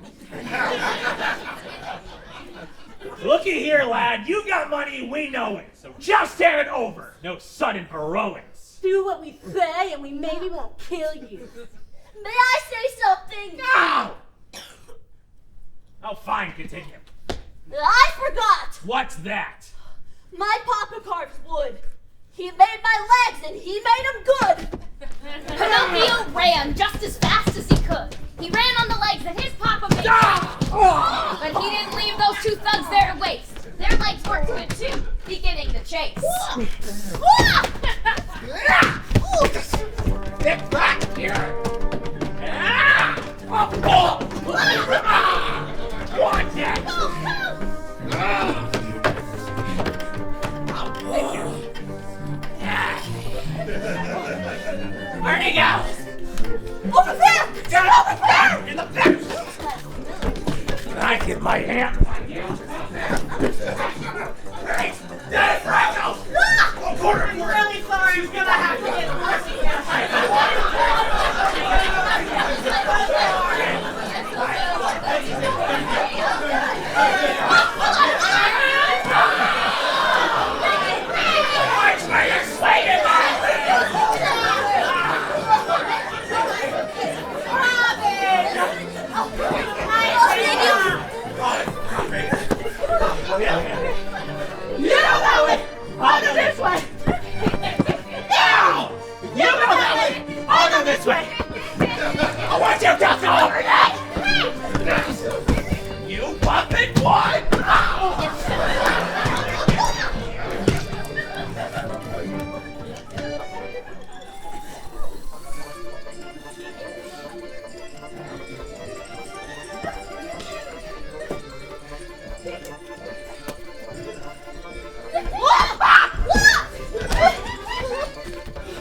Looky here, lad, you got money, we know it, so just hand it over. No sudden heroics. Do what we say and we maybe won't kill you. May I say something? No! Oh, fine, continue. I forgot! What's that? My papa carves wood. He made my legs and he made them good. Pinocchio ran just as fast as he could. He ran on the legs that his papa made. But he didn't leave those 2 thugs there to waste. Their legs worked good too, beginning the chase. Get back here! Watch it! Where'd he go? Over there! Get over there! In the back! I get my hand on you. Hey, Daddy Franco! I'm really sorry, he's gonna have to get lucky I'll go this way! No! You go that way! I'll go this way! I want you to go over that! You puppet boy!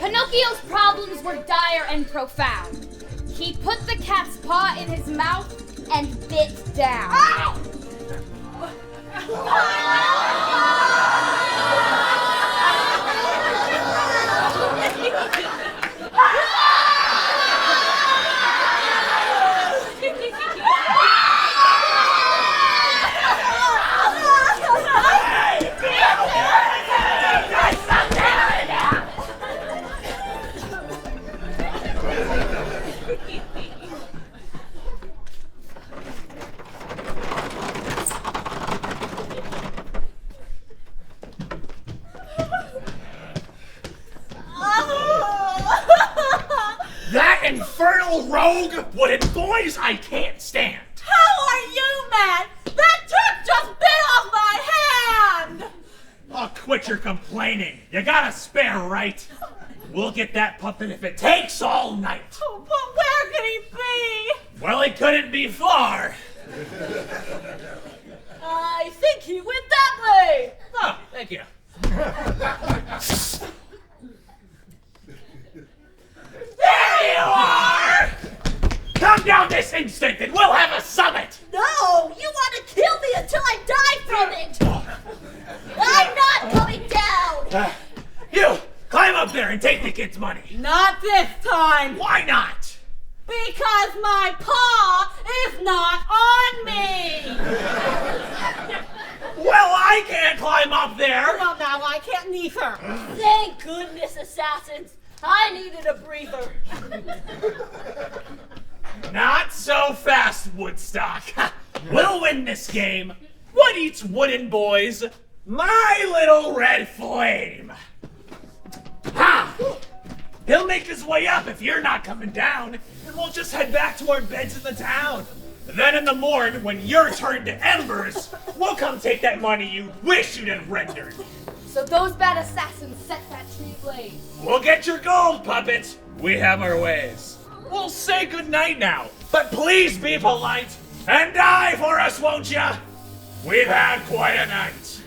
Pinocchio's problems were dire and profound. He put the cat's paw in his mouth and bit down. little rogue! Wooden boys I can't stand! How are you mad? That trick just bit off my hand! Oh, quit your complaining. You got a spare, right? We'll get that puppet if it takes all night. Oh, but where could he be? Well, he couldn't be far. I think he went that way. Oh, thank you. There you are! Come down this instant and we'll have a summit! No, you want to kill me until I die from it. I'm not coming down. You, climb up there and take the kid's money. Not this time. Why not? Because my paw is not on me. Well, I can't climb up there. Well, now I can't neither. Thank goodness, assassins. I needed a breather. Not so fast, Woodstock. We'll win this game. What eats wooden boys? My little red flame. Ha! He'll make his way up if you're not coming down, and we'll just head back to our beds in the town. Then in the morn, when you're turned to embers, we'll come take that money you wish you'd have rendered. So those bad assassins set that tree ablaze. We'll get your gold, puppet. We have our ways. We'll say goodnight now, but please be polite and die for us, won't ya? We've had quite a night.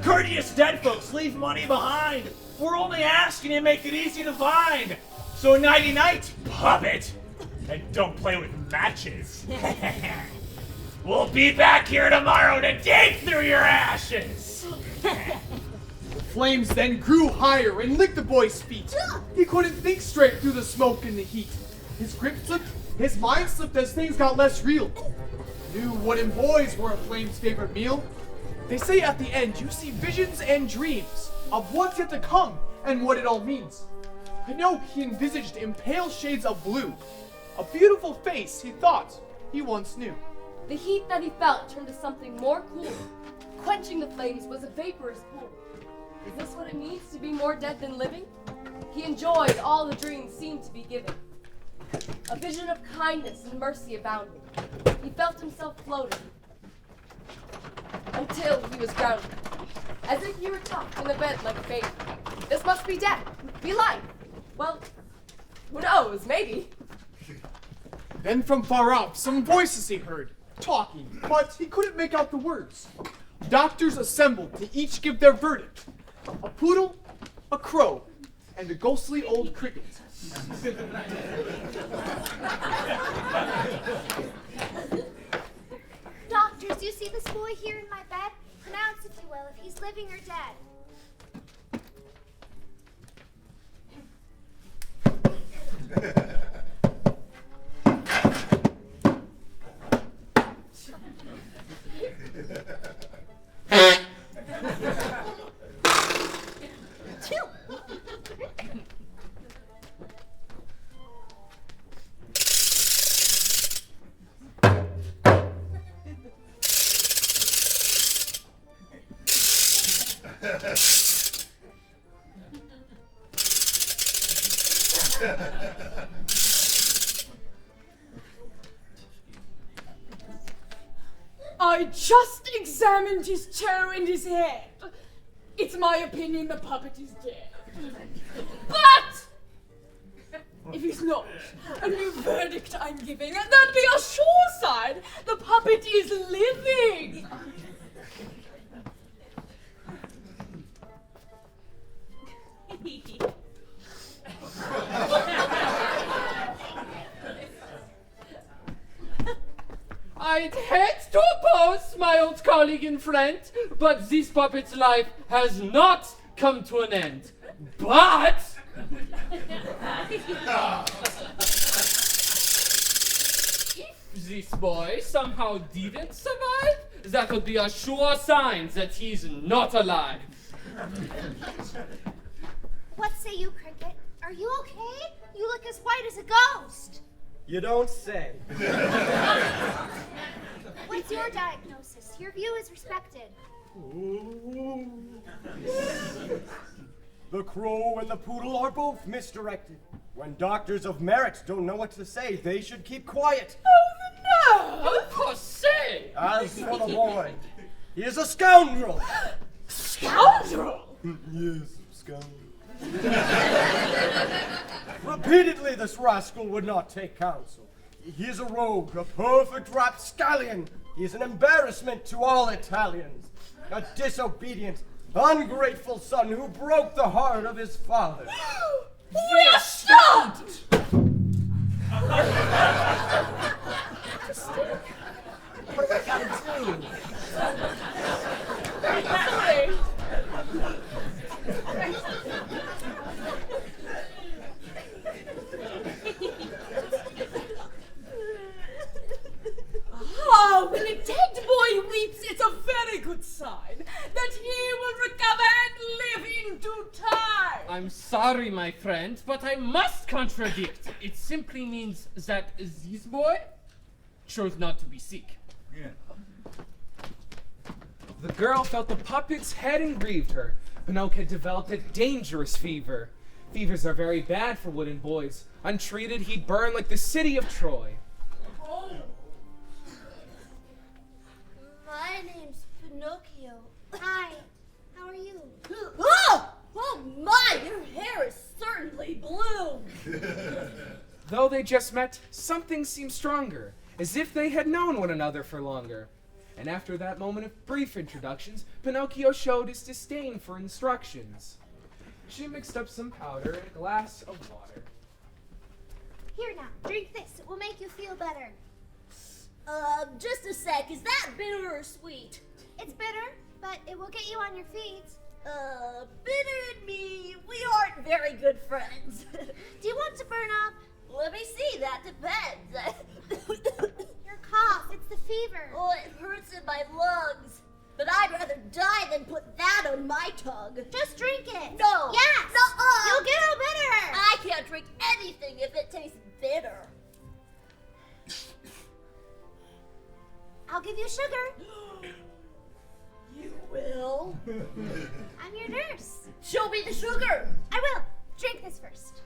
Courteous dead folks leave money behind. We're only asking you to make it easy to find. So nighty-night, puppet. And don't play with matches. We'll be back here tomorrow to dig through your ashes. The flames then grew higher and licked the boy's feet. He couldn't think straight through the smoke and the heat. His grip slipped, his mind slipped as things got less real. New wooden boys were a flame's favorite meal. They say at the end you see visions and dreams of what's yet to come and what it all means. I know he envisaged in pale shades of blue, a beautiful face he thought he once knew. The heat that he felt turned to something more cool. Quenching the flames was a vaporous pool. Is this what it means to be more dead than living? He enjoyed all the dreams seemed to be given. A vision of kindness and mercy abounding. He felt himself floating. Until he was grounded. As if he were tucked in a bed like a baby. This must be death. Be life. Well, who knows, maybe. Then from far off, some voices he heard, talking, but he couldn't make out the words. Doctors assembled to each give their verdict. A poodle, a crow, and a ghostly old cricket. Doctors, you see this boy here in my bed? Pronounce, if you will, if he's living or dead. I just examined his chair and his head. It's my opinion the puppet is dead. But if he's not, a new verdict I'm giving, and that'd be a sure sign the puppet is living. I'd hate to oppose my old colleague and friend, but this puppet's life has not come to an end. But if this boy somehow didn't survive, that would be a sure sign that he's not alive. What say you, Cricket? Are you okay? You look as white as a ghost. You don't say. What's your diagnosis? Your view is respected. The crow and the poodle are both misdirected. When doctors of merit don't know what to say, they should keep quiet. Oh, Jose! As for the boy, he is a scoundrel. Scoundrel? Yes, scoundrel. Repeatedly, this rascal would not take counsel. He is a rogue, a perfect rapscallion. He is an embarrassment to all Italians. A disobedient, ungrateful son who broke the heart of his father. We are stumped! What have I gotta do? Oh, when a dead boy weeps, it's a very good sign that he will recover and live in due time. I'm sorry, my friend, but I must contradict. It simply means that this boy chose not to be sick. The girl felt the puppet's head and grieved her. Pinocchio had developed a dangerous fever. Fevers are very bad for wooden boys. Untreated, he'd burn like the city of Troy. My name's Pinocchio. Hi, how are you? Oh! Oh my, your hair is certainly blue. Though they just met, something seemed stronger, as if they had known one another for longer. And after that moment of brief introductions, Pinocchio showed his disdain for instructions. She mixed up some powder in a glass of water. Here now, drink this. It will make you feel better. Just a sec. Is that bitter or sweet? It's bitter, but it will get you on your feet. Bitter and me, we aren't very good friends. Do you want to burn up? Let me see, that depends. Your cough, it's the fever. Oh, it hurts in my lungs. But I'd rather die than put that on my tongue. Just drink it. No. Yes. No. You'll get all better. I can't drink anything if it tastes bitter. I'll give you sugar. You will? I'm your nurse. Show me the sugar. I will. Drink this first.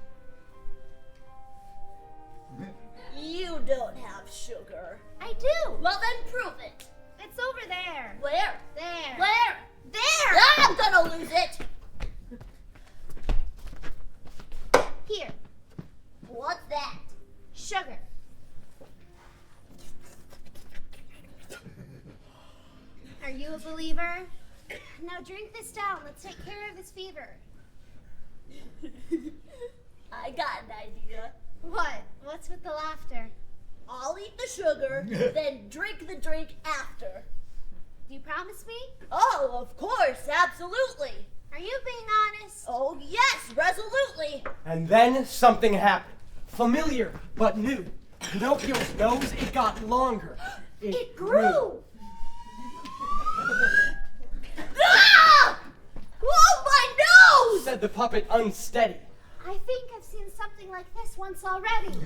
You don't have sugar. I do. Well, then prove it. It's over there. Where? There. Where? There. I'm gonna lose it. Here. What's that? Sugar. Are you a believer? Now drink this down. Let's take care of this fever. I got an idea. What? What's with the laughter? I'll eat the sugar, then drink the drink after. Do you promise me? Oh, of course, absolutely. Are you being honest? Oh, yes, resolutely. And then something happened. Familiar, but new. Pinocchio's nose, it got longer. It grew. Ah! Oh, my nose! Said the puppet unsteady. I think I've seen something like this once already.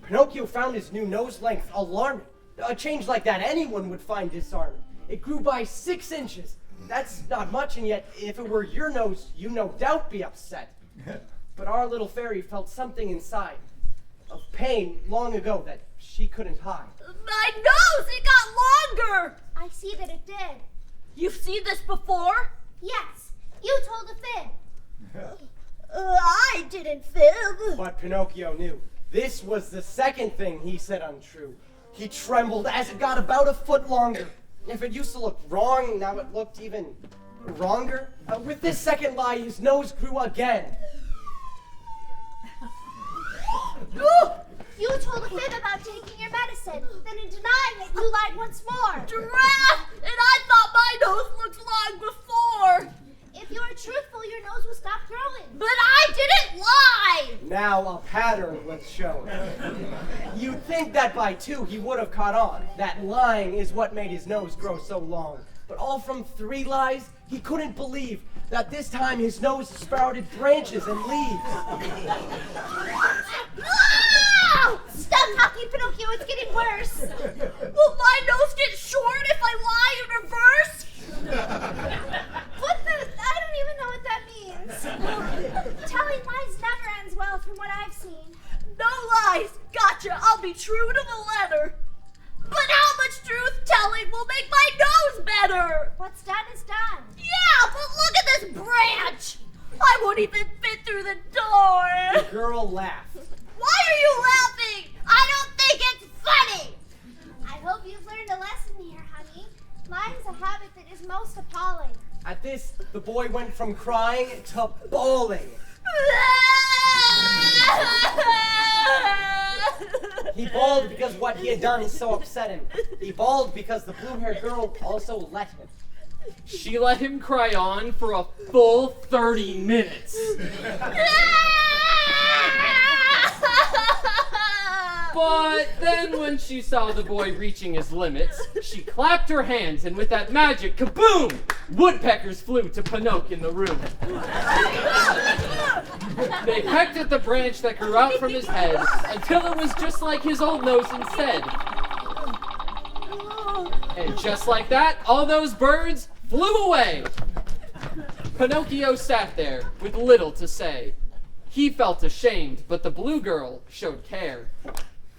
Pinocchio found his new nose length alarming. A change like that anyone would find disarming. It grew by 6 inches. That's not much, and yet if it were your nose, you'd no doubt be upset. But our little fairy felt something inside of pain long ago that she couldn't hide. My nose, it got longer. I see that it did. You've seen this before? Yes, you told a fib. I didn't fib. But Pinocchio knew. This was the second thing he said untrue. He trembled as it got about a foot longer. If it used to look wrong, now it looked even wronger. With this second lie, his nose grew again. You told a fib about taking your medicine. Then in denying it, you lied once more. Giraffe! And I thought my nose looked long before. If you are truthful, your nose will stop growing. But I didn't lie! Now a pattern was shown. You'd think that by 2 he would have caught on. That lying is what made his nose grow so long. But all from 3 lies, he couldn't believe that this time his nose sprouted branches and leaves. Ah! Stop talking, Pinocchio. It's getting worse. Will my nose get short if I lie in reverse? What the? I don't even know what that means. Telling lies never ends well from what I've seen. true to the letter. But how much truth-telling will make my nose better? What's done is done. Yeah, but look at this branch. I won't even fit through the door. The girl laughed. Why are you laughing? I don't think it's funny. I hope you've learned a lesson here, honey. Mine's a habit that is most appalling. At this, the boy went from crying to bawling. He bawled because what he had done is so upsetting. He bawled because the blue-haired girl also let him. She let him cry on for a full 30 minutes. But then when she saw the boy reaching his limits, she clapped her hands, and with that magic kaboom, woodpeckers flew to Pinocchio in the room. They pecked at the branch that grew out from his head until it was just like his old nose instead. And just like that, all those birds flew away. Pinocchio sat there with little to say. He felt ashamed, but the blue girl showed care.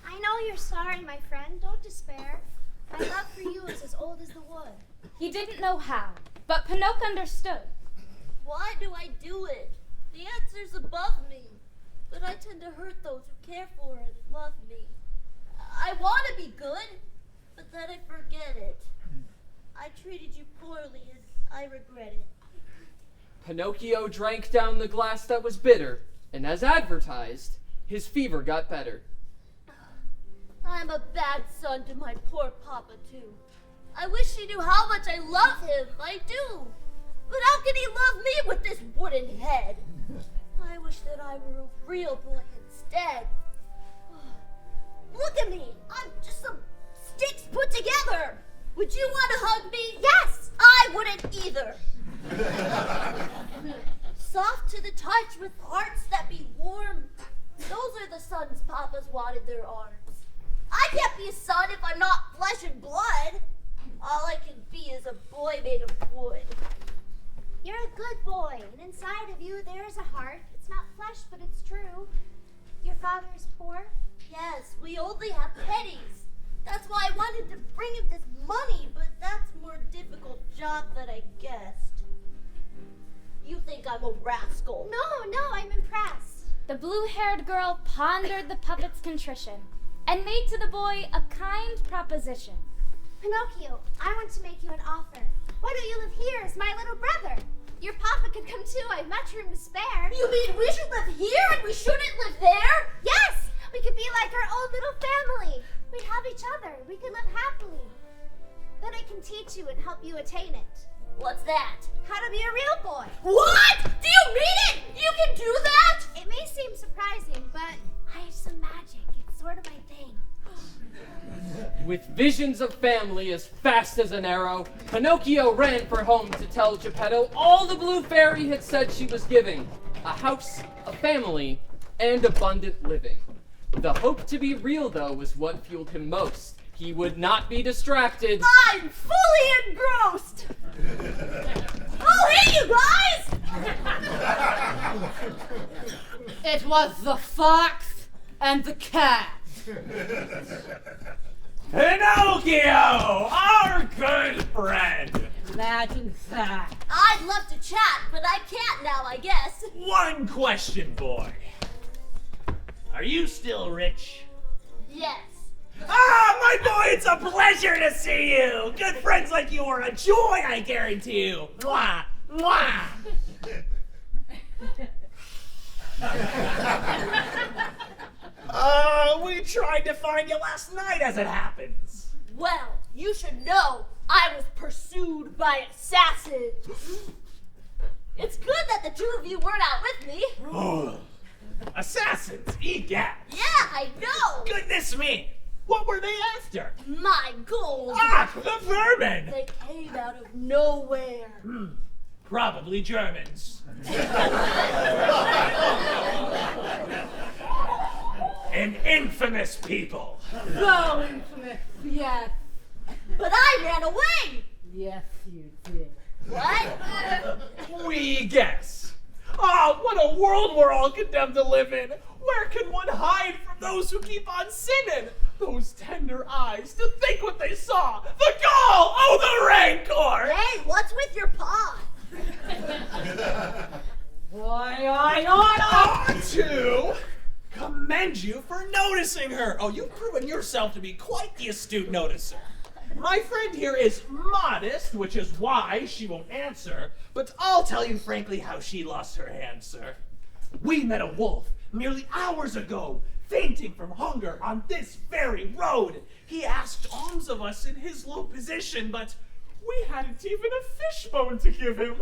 I know you're sorry, my friend. Don't despair. My love for you is as old as the wood. He didn't know how, but Pinocchio understood. Why do I do it? The answer's above me. But I tend to hurt those who care for and love me. I want to be good, but then I forget it. I treated you poorly and I regret it. Pinocchio drank down the glass that was bitter, and as advertised, his fever got better. I'm a bad son to my poor papa, too. I wish he knew how much I love him. I do. But how can he love me with this wooden head? I wish that I were a real boy instead. Look at me. I'm just some sticks put together. Would you want to hug me? Yes. I wouldn't either. Soft to the touch with hearts that be warm. Those are the sons papas want in their arms. I can't be a son if I'm not flesh and blood. All I can be is a boy made of wood. You're a good boy, and inside of you there is a heart. It's not flesh, but it's true. Your father is poor? Yes, we only have pennies. That's why I wanted to bring him this money, but that's a more difficult job than I guessed. You think I'm a rascal? No, I'm impressed. The blue-haired girl pondered the puppet's contrition and made to the boy a kind proposition. Pinocchio, I want to make you an offer. Why don't you live here as my little brother? Your papa could come too. I've much room to spare. You mean we should live here and we shouldn't live there? Yes! We could be like our old little family. We'd have each other. We could live happily. Then I can teach you and help you attain it. What's that? How to be a real boy. What? Do you mean it? You can do that? It may seem surprising, but I have some magic. It's sort of my thing. With visions of family as fast as an arrow, Pinocchio ran for home to tell Geppetto all the blue fairy had said she was giving. A house, a family, and abundant living. The hope to be real, though, was what fueled him most. He would not be distracted. I'm fully engrossed! Oh, hey, you guys! It was the fox and the cat. Pinocchio, our good friend. Imagine that. I'd love to chat, but I can't now, I guess. One question, boy. Are you still rich? Yes. Ah, my boy, it's a pleasure to see you. Good friends like you are a joy, I guarantee you. Mwah, mwah. We tried to find you last night, as it happens. Well, you should know I was pursued by assassins. It's good that the two of you weren't out with me. Oh, assassins, egad. Yeah, I know. Goodness me. What were they after? My gold. Ah, the vermin. They came out of nowhere. Probably Germans. An infamous people. So infamous, yes. But I ran away. Yes, you did. What? We guess. Oh, what a world we're all condemned to live in. Where can one hide from those who keep on sinning? Those tender eyes, to think what they saw! The gall! Oh, the rancor! Hey, what's with your paw? Why, I ought to commend you for noticing her. Oh, you've proven yourself to be quite the astute noticer. My friend here is modest, which is why she won't answer, but I'll tell you frankly how she lost her hand, sir. We met a wolf merely hours ago, fainting from hunger on this very road. He asked alms of us in his low position, but we hadn't even a fishbone to give him.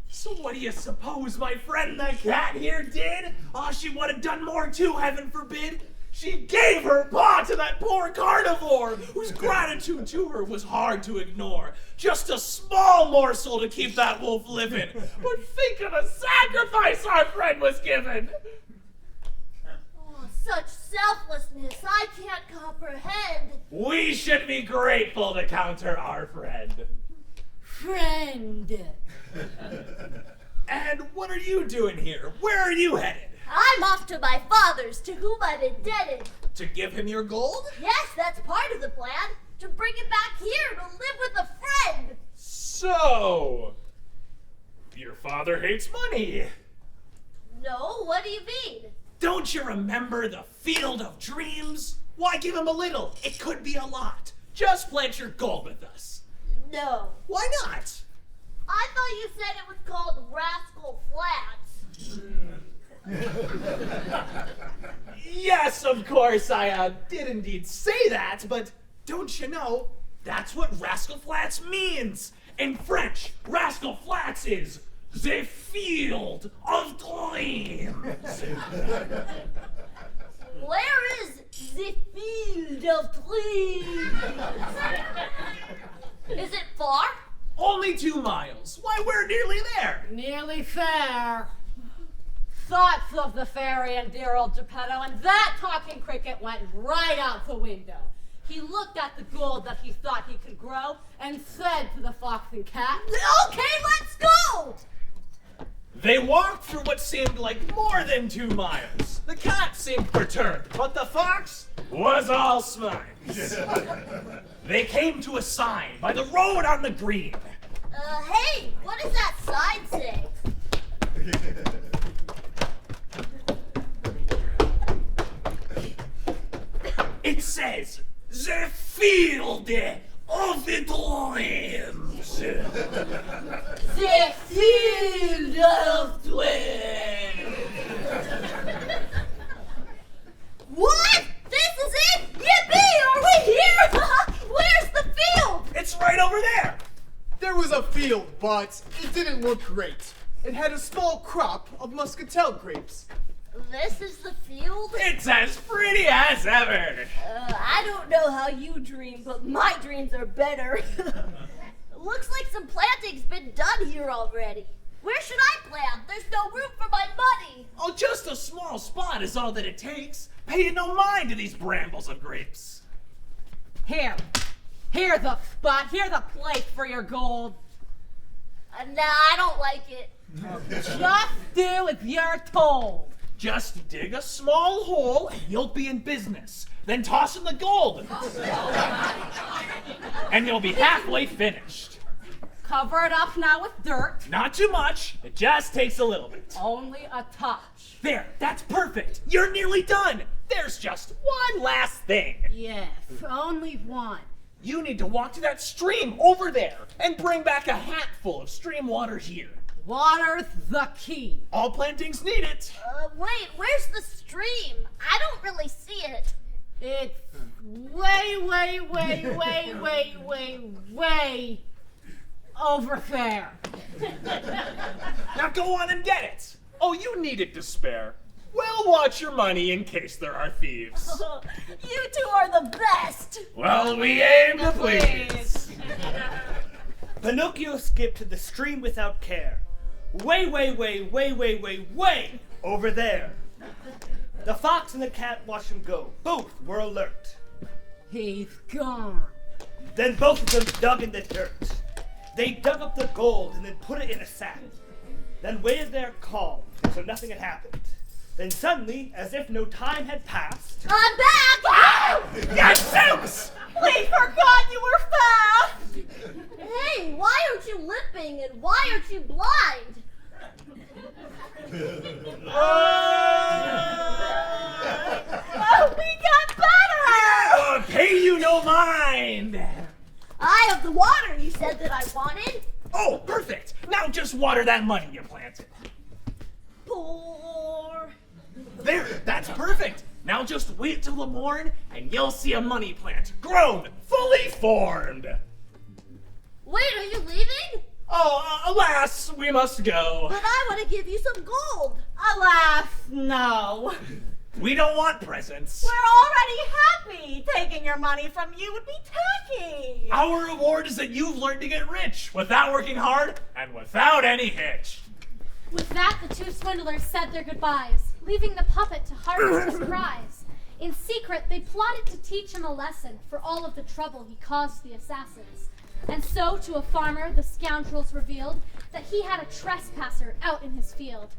So what do you suppose my friend the cat here did? Oh, she would have done more too, heaven forbid. She gave her paw to that poor carnivore, whose gratitude to her was hard to ignore. Just a small morsel to keep that wolf living. But think of the sacrifice our friend was given. Oh, such selflessness I can't comprehend. We should be grateful to counter our friend. Friend. And what are you doing here? Where are you headed? I'm off to my father's, to whom I'm indebted. To give him your gold? Yes, that's part of the plan. To bring him back here to live with a friend. So, your father hates money. No, what do you mean? Don't you remember the field of dreams? Why give him a little? It could be a lot. Just plant your gold with us. No. Why not? I thought you said it was called Rascal Flats. Yes, of course, I did indeed say that, but don't you know, that's what Rascal Flats means. In French, Rascal Flats is the field of dreams. Where is the field of dreams? Is it far? Only 2 miles. Why, we're nearly there. Nearly fair. Thoughts of the fairy and dear old Geppetto, and that talking cricket went right out the window. He looked at the gold that he thought he could grow and said to the fox and cat, Okay, let's go! They walked through what seemed like more than 2 miles. The cat seemed perturbed, but the fox was all smiles. They came to a sign by the road on the green. Hey, what does that sign say? It says, the field of the dreams. The field of dreams. What? This is it? Yippee! Are we here? Where's the field? It's right over there. There was a field, but it didn't look great. It had a small crop of muscatel grapes. This is the field? It's as pretty as ever. I don't know how you dream, but my dreams are better. Looks like some planting's been done here already. Where should I plant? There's no room for my money. Oh, just a small spot is all that it takes. Pay no mind to these brambles of grapes. Here's a spot, here's a place for your gold. Nah, I don't like it. Just do as you're told. Just dig a small hole and you'll be in business. Then toss in the gold. And you'll be halfway finished. Cover it up now with dirt. Not too much. It just takes a little bit. Only a touch. There, that's perfect. You're nearly done. There's just one last thing. Yes, only one. You need to walk to that stream over there and bring back a hatful of stream water here. Water's the key. All plantings need it. Wait, where's the stream? I don't really see it. It's way over there. Now go on and get it. Oh, you need it to spare. We'll watch your money in case there are thieves. You two are the best. Well, we aim to please. Pinocchio skipped to the stream without care. Way over there. The fox and the cat watched him go. Both were alert. He's gone. Then both of them dug in the dirt. They dug up the gold and then put it in a sack. Then waited there calm, so nothing had happened. Then suddenly, as if no time had passed... I'm back! Yes, Zeus! We forgot you were fast! Hey, why aren't you limping and why aren't you blind? Oh, we got better! Pay you no mind! I have the water you said that I wanted. Oh, perfect! Now just water that money you planted. Pour. There, that's perfect! Now just wait till the morn, and you'll see a money plant grown, fully formed! Wait, are you leaving? Oh, alas, we must go. But I want to give you some gold. Alas, no. We don't want presents. We're already happy. Taking your money from you would be tacky. Our reward is that you've learned to get rich without working hard and without any hitch. With that, the two swindlers said their goodbyes, leaving the puppet to harvest his prize. In secret, they plotted to teach him a lesson for all of the trouble he caused the assassins. And so, to a farmer, the scoundrels revealed that he had a trespasser out in his field.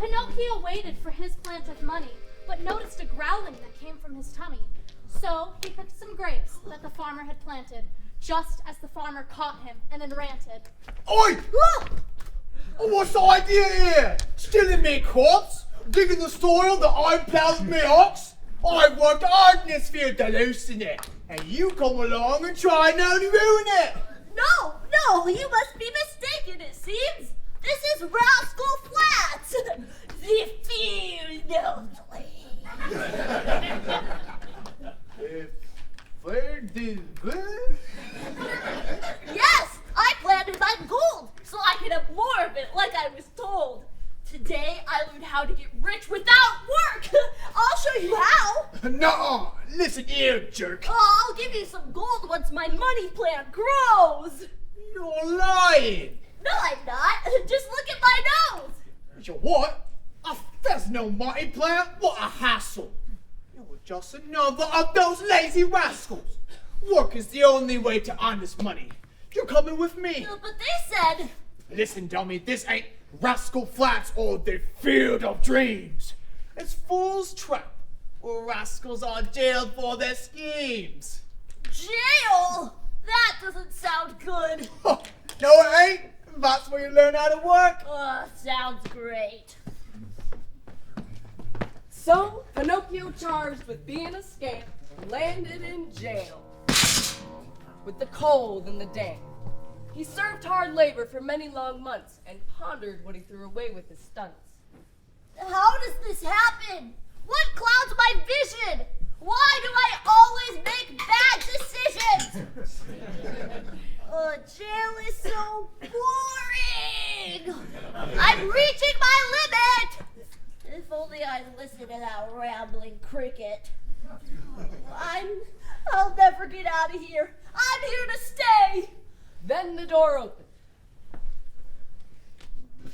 Pinocchio waited for his plant of money, but noticed a growling that came from his tummy. So, he picked some grapes that the farmer had planted, just as the farmer caught him and then ranted. Oi! What's the idea here? Stealing me crops? Digging the soil that I plowed with me ox? I've worked hard in this field to loosen it, and you come along and try now to ruin it! No, you must be mistaken, it seems. This is Rascal Flats, the field of Where did good? Yes, I planted my gold, so I could have more of it like I was told. Today, I learned how to get rich without work. I'll show you how. No, listen here, jerk. Oh, I'll give you some gold once my money plant grows. You're lying. No, I'm not. Just look at my nose. You what? There's no money plant? What a hassle. You're just another of those lazy rascals. Work is the only way to honest money. You're coming with me. But they said... Listen, dummy, this ain't Rascal Flats or the Field of Dreams. It's Fool's Trap, where rascals are jailed for their schemes. Jail? That doesn't sound good. No, it ain't. That's where you learn how to work. Sounds great. So, Pinocchio, charged with being a scamp, landed in jail. With the cold and the damp. He served hard labor for many long months and pondered what he threw away with his stunts. How does this happen? What clouds my vision? Why do I always make bad decisions? Jail is so boring. I'm reaching my limit. If only I'd listened to that rambling cricket. I'll never get out of here. I'm here to stay. Then the door opened.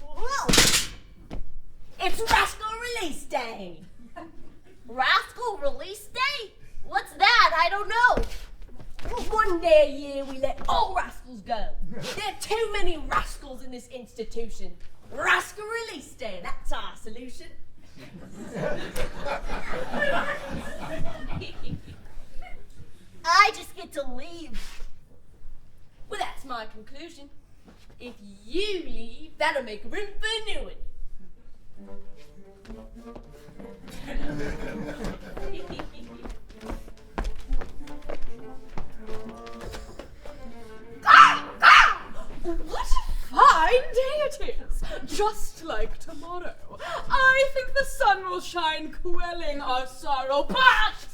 Whoa! It's Rascal Release Day. Rascal Release Day? What's that? I don't know. One day a year we let all rascals go. There are too many rascals in this institution. Rascal Release Day, that's our solution. I just get to leave. Well, that's my conclusion. If you leave, that'll make room for a new one. What a fine day it is! Just like tomorrow. I think the sun will shine, quelling our sorrow, but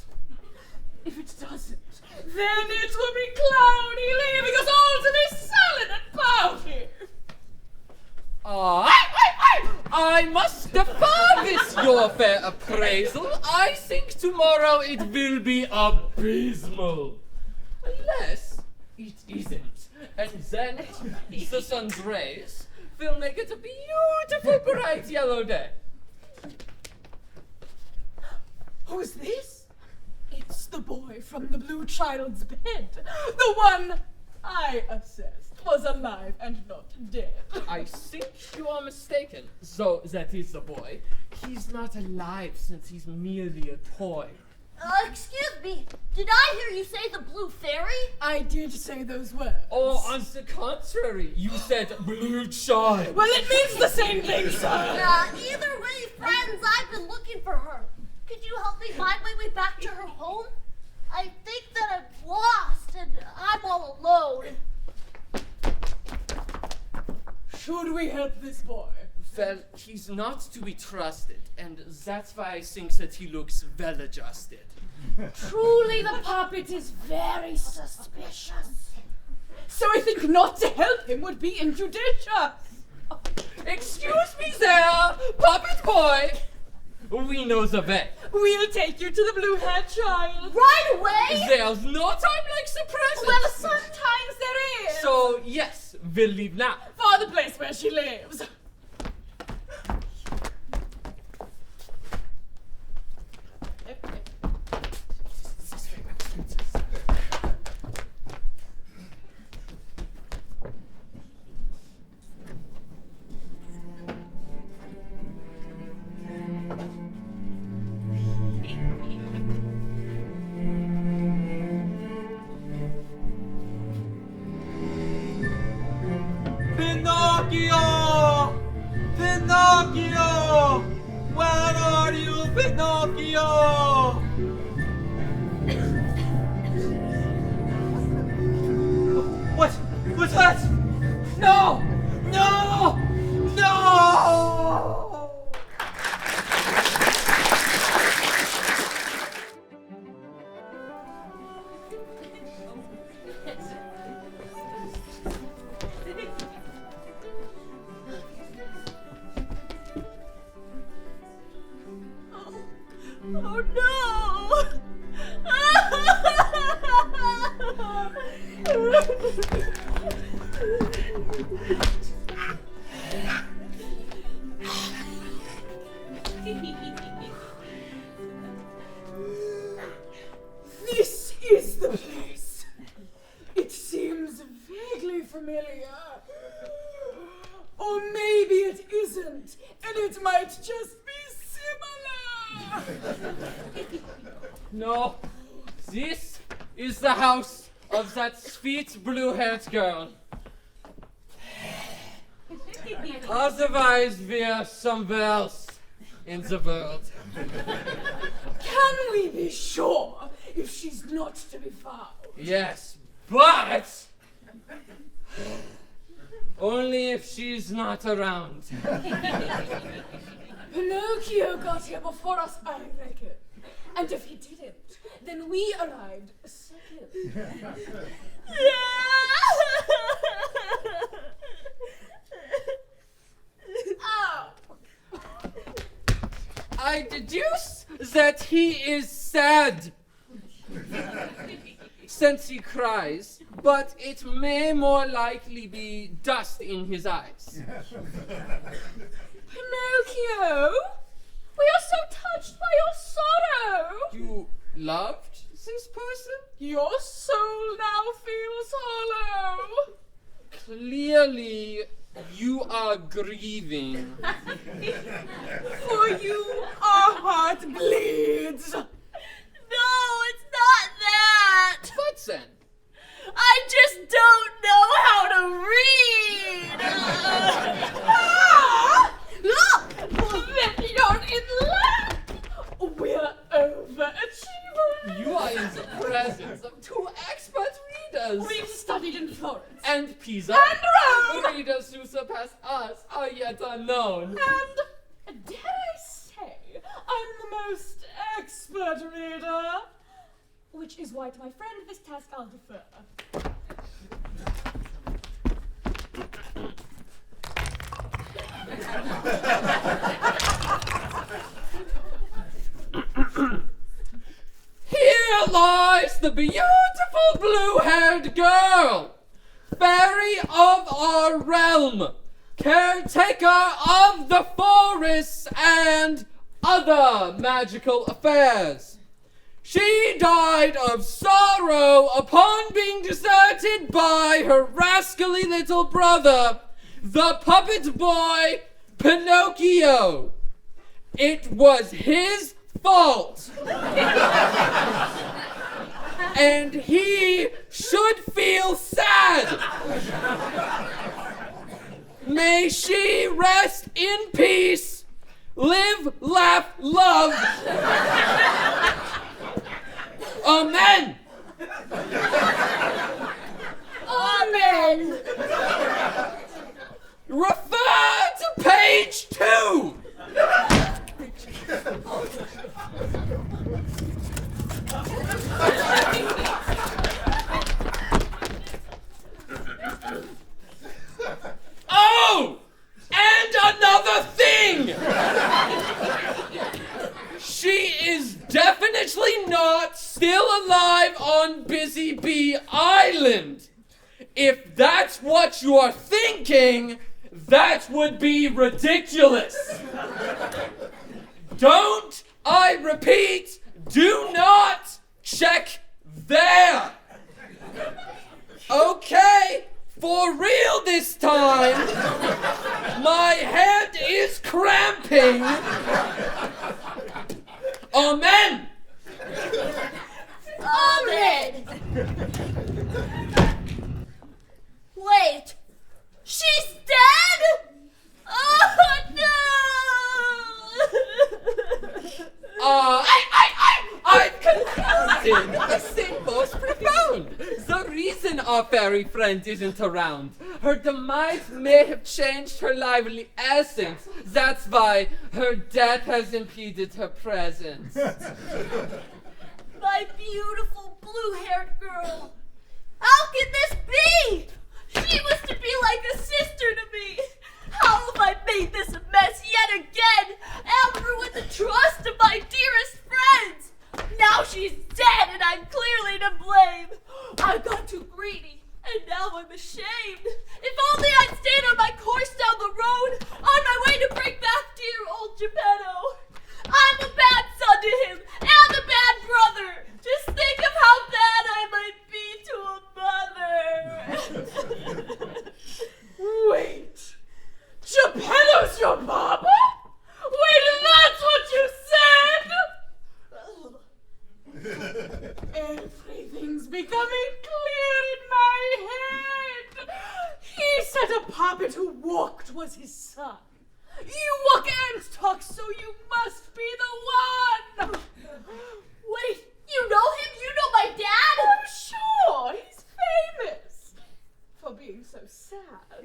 if it doesn't, then it will be cloudy, leaving us all to be sullen and pouty. I must defer this your fair appraisal. I think tomorrow it will be abysmal. Unless it isn't. And then the sun's rays will make it a beautiful bright yellow day. Who's this? It's the boy from the blue child's bed. The one I assessed. was alive and not dead. I think you are mistaken. So that is the boy. He's not alive since he's merely a toy. Excuse me, did I hear you say the blue fairy? I did say those words. Or on the contrary, you said blue shine. Well, it means the same thing, sir. Either way, friends, I've been looking for her. Could you help me find my way back to her home? I think that I'm lost and I'm all alone. Should we help this boy? Well, he's not to be trusted, and that's why I think that he looks well adjusted. Truly, the puppet is very suspicious. So I think not to help him would be injudicious. Excuse me there, puppet boy. We know the way. We'll take you to the blue-haired child. Right away? There's no time like the present. Well, sometimes there is. So, yes, we'll leave now. For the place where she lives. Pinocchio! Pinocchio! Where are you, Pinocchio? What's that? No! No! No! Oh no! This is the place. It seems vaguely familiar. Or maybe it isn't, and it might just be similar. No, this is the house of that sweet blue-haired girl. Otherwise, we're somewhere else in the world. Can we be sure if she's not to be found? Yes, but only if she's not around. Pinocchio got here before us, I reckon. And if he didn't, then we arrived second. Oh. I deduce that he is sad since he cries, but it may more likely be dust in his eyes. Pinocchio, we are so touched by your sorrow. You loved this person? Your soul now feels hollow. Clearly, you are grieving. For you, our heart bleeds. No, it's not that. What then? I just don't know how to read. Then you're in luck. We're overachievers. You are in the presence of two expert readers. We've studied in Florence. And Pisa. And Rome. Readers who surpass us are yet unknown. And, dare I say, I'm the most expert reader. Which is why to my friend this task I'll defer. Here lies the beautiful blue-haired girl, fairy of our realm, caretaker of the forests and other magical affairs. She died of sorrow upon being deserted by her rascally little brother, the puppet boy, Pinocchio. It was his fault. And he should feel sad. May she rest in peace, live, laugh, love. Amen. Amen. Refer to page 2. Oh! And another thing! She is definitely not still alive on Busy Bee Island. If that's what you are thinking, that would be ridiculous. Don't, I repeat, do not check there. Okay, for real this time. My head is cramping. Amen. Amen. Wait, she's dead? Oh no! I'm confused. I seem most profound. The reason our fairy friend isn't around, her demise may have changed her lively essence. That's why her death has impeded her presence. My beautiful blue-haired girl. How can this be? She was to be like a sister to me. How have I made this a mess yet again and ruined the trust of my dearest friends? Now she's dead and I'm clearly to blame. I got too greedy and now I'm ashamed. If only I'd stayed on my course down the road on my way to bring back dear old Geppetto. I'm a bad son to him and a bad brother. Just think of how bad I might be to a mother. Wait, Geppetto's your papa? Wait, that's what you said? Everything's becoming clear in my head. He said a puppet who walked was his son. You walk and talk, so you must be the one. Wait, you know him? You know my dad? I'm sure, he's famous for being so sad.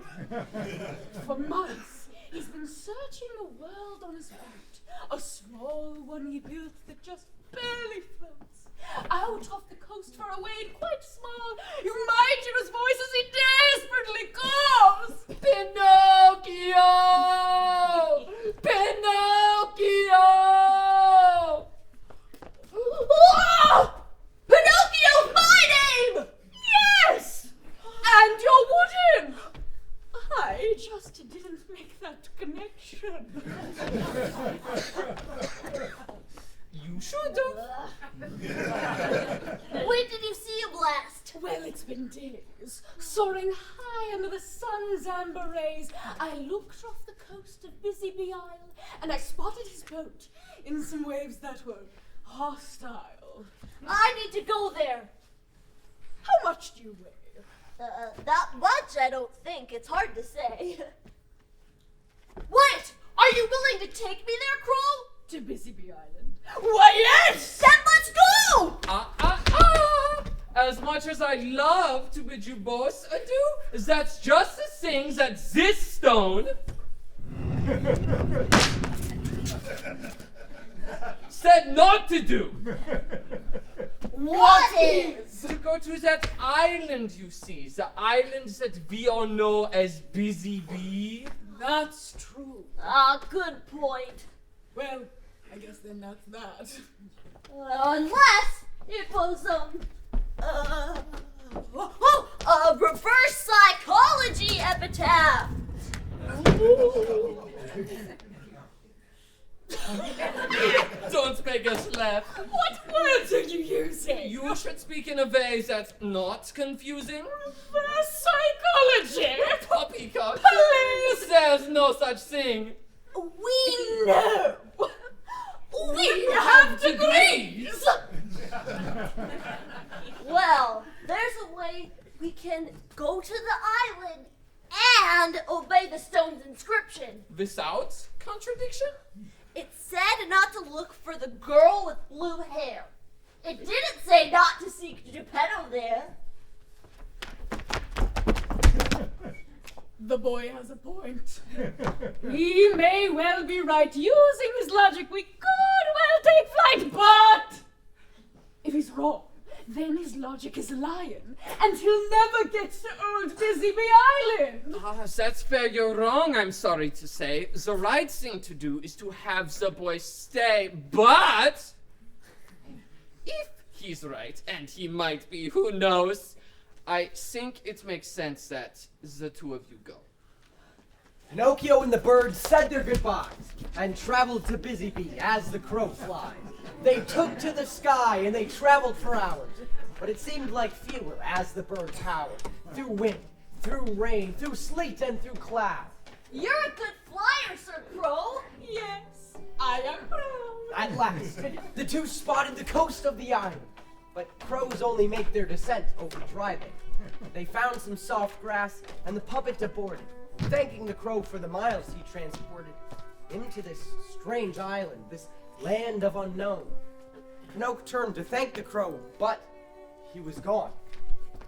For months, he's been searching the world on his boat, a small one he built that just barely floats. Out off the coast far away and quite small, you might hear his voice as he desperately calls. Pinocchio! Pinocchio! Oh! Pinocchio's my name! Yes! And you're wooden! I just didn't make that connection. You should have. When did you see him last? Well, it's been days. Soaring high under the sun's amber rays, I looked off the coast of Busy Bee Isle, and I spotted his boat in some waves that were hostile. I need to go there. How much do you weigh? Not much, I don't think. It's hard to say. Wait! Are you willing to take me there, Kroll? To Busy Bee Island? Why, yes! Then let's go! As much as I love to bid you both adieu, that's just the thing that this stone said not to do. What is? To go to that island you see, the island that we all know as Busy Bee. That's true. Good point. Well, I guess then that's that. Unless it was, a reverse psychology epitaph. Don't don't make us laugh. What words are you using? You should speak in a way that's not confusing. Reverse psychology! Poppycock. Please! There's no such thing. We know. We have degrees! Well, there's a way we can go to the island and obey the stone's inscription. Without contradiction? It said not to look for the girl with blue hair. It didn't say not to seek Geppetto there. The boy has a point. He may well be right. Using his logic, we could well take flight, but if he's wrong, then his logic is a lion, and he'll never get to old Busy Bee Island. That's where you're wrong, I'm sorry to say. The right thing to do is to have the boy stay, but if he's right, and he might be, who knows, I think it makes sense that the two of you go. Pinocchio and the bird said their goodbyes and traveled to Busy Bee as the crow flies. They took to the sky and they traveled for hours, but it seemed like fewer as the bird powered through wind, through rain, through sleet, and through cloud. You're a good flyer, Sir Crow. Yes, I am proud. At last, the two spotted the coast of the island, but crows only make their descent over dry land. They found some soft grass and the puppet deported, thanking the crow for the miles he transported into this strange island, this land of unknown. Pinocchio turned to thank the crow, but he was gone.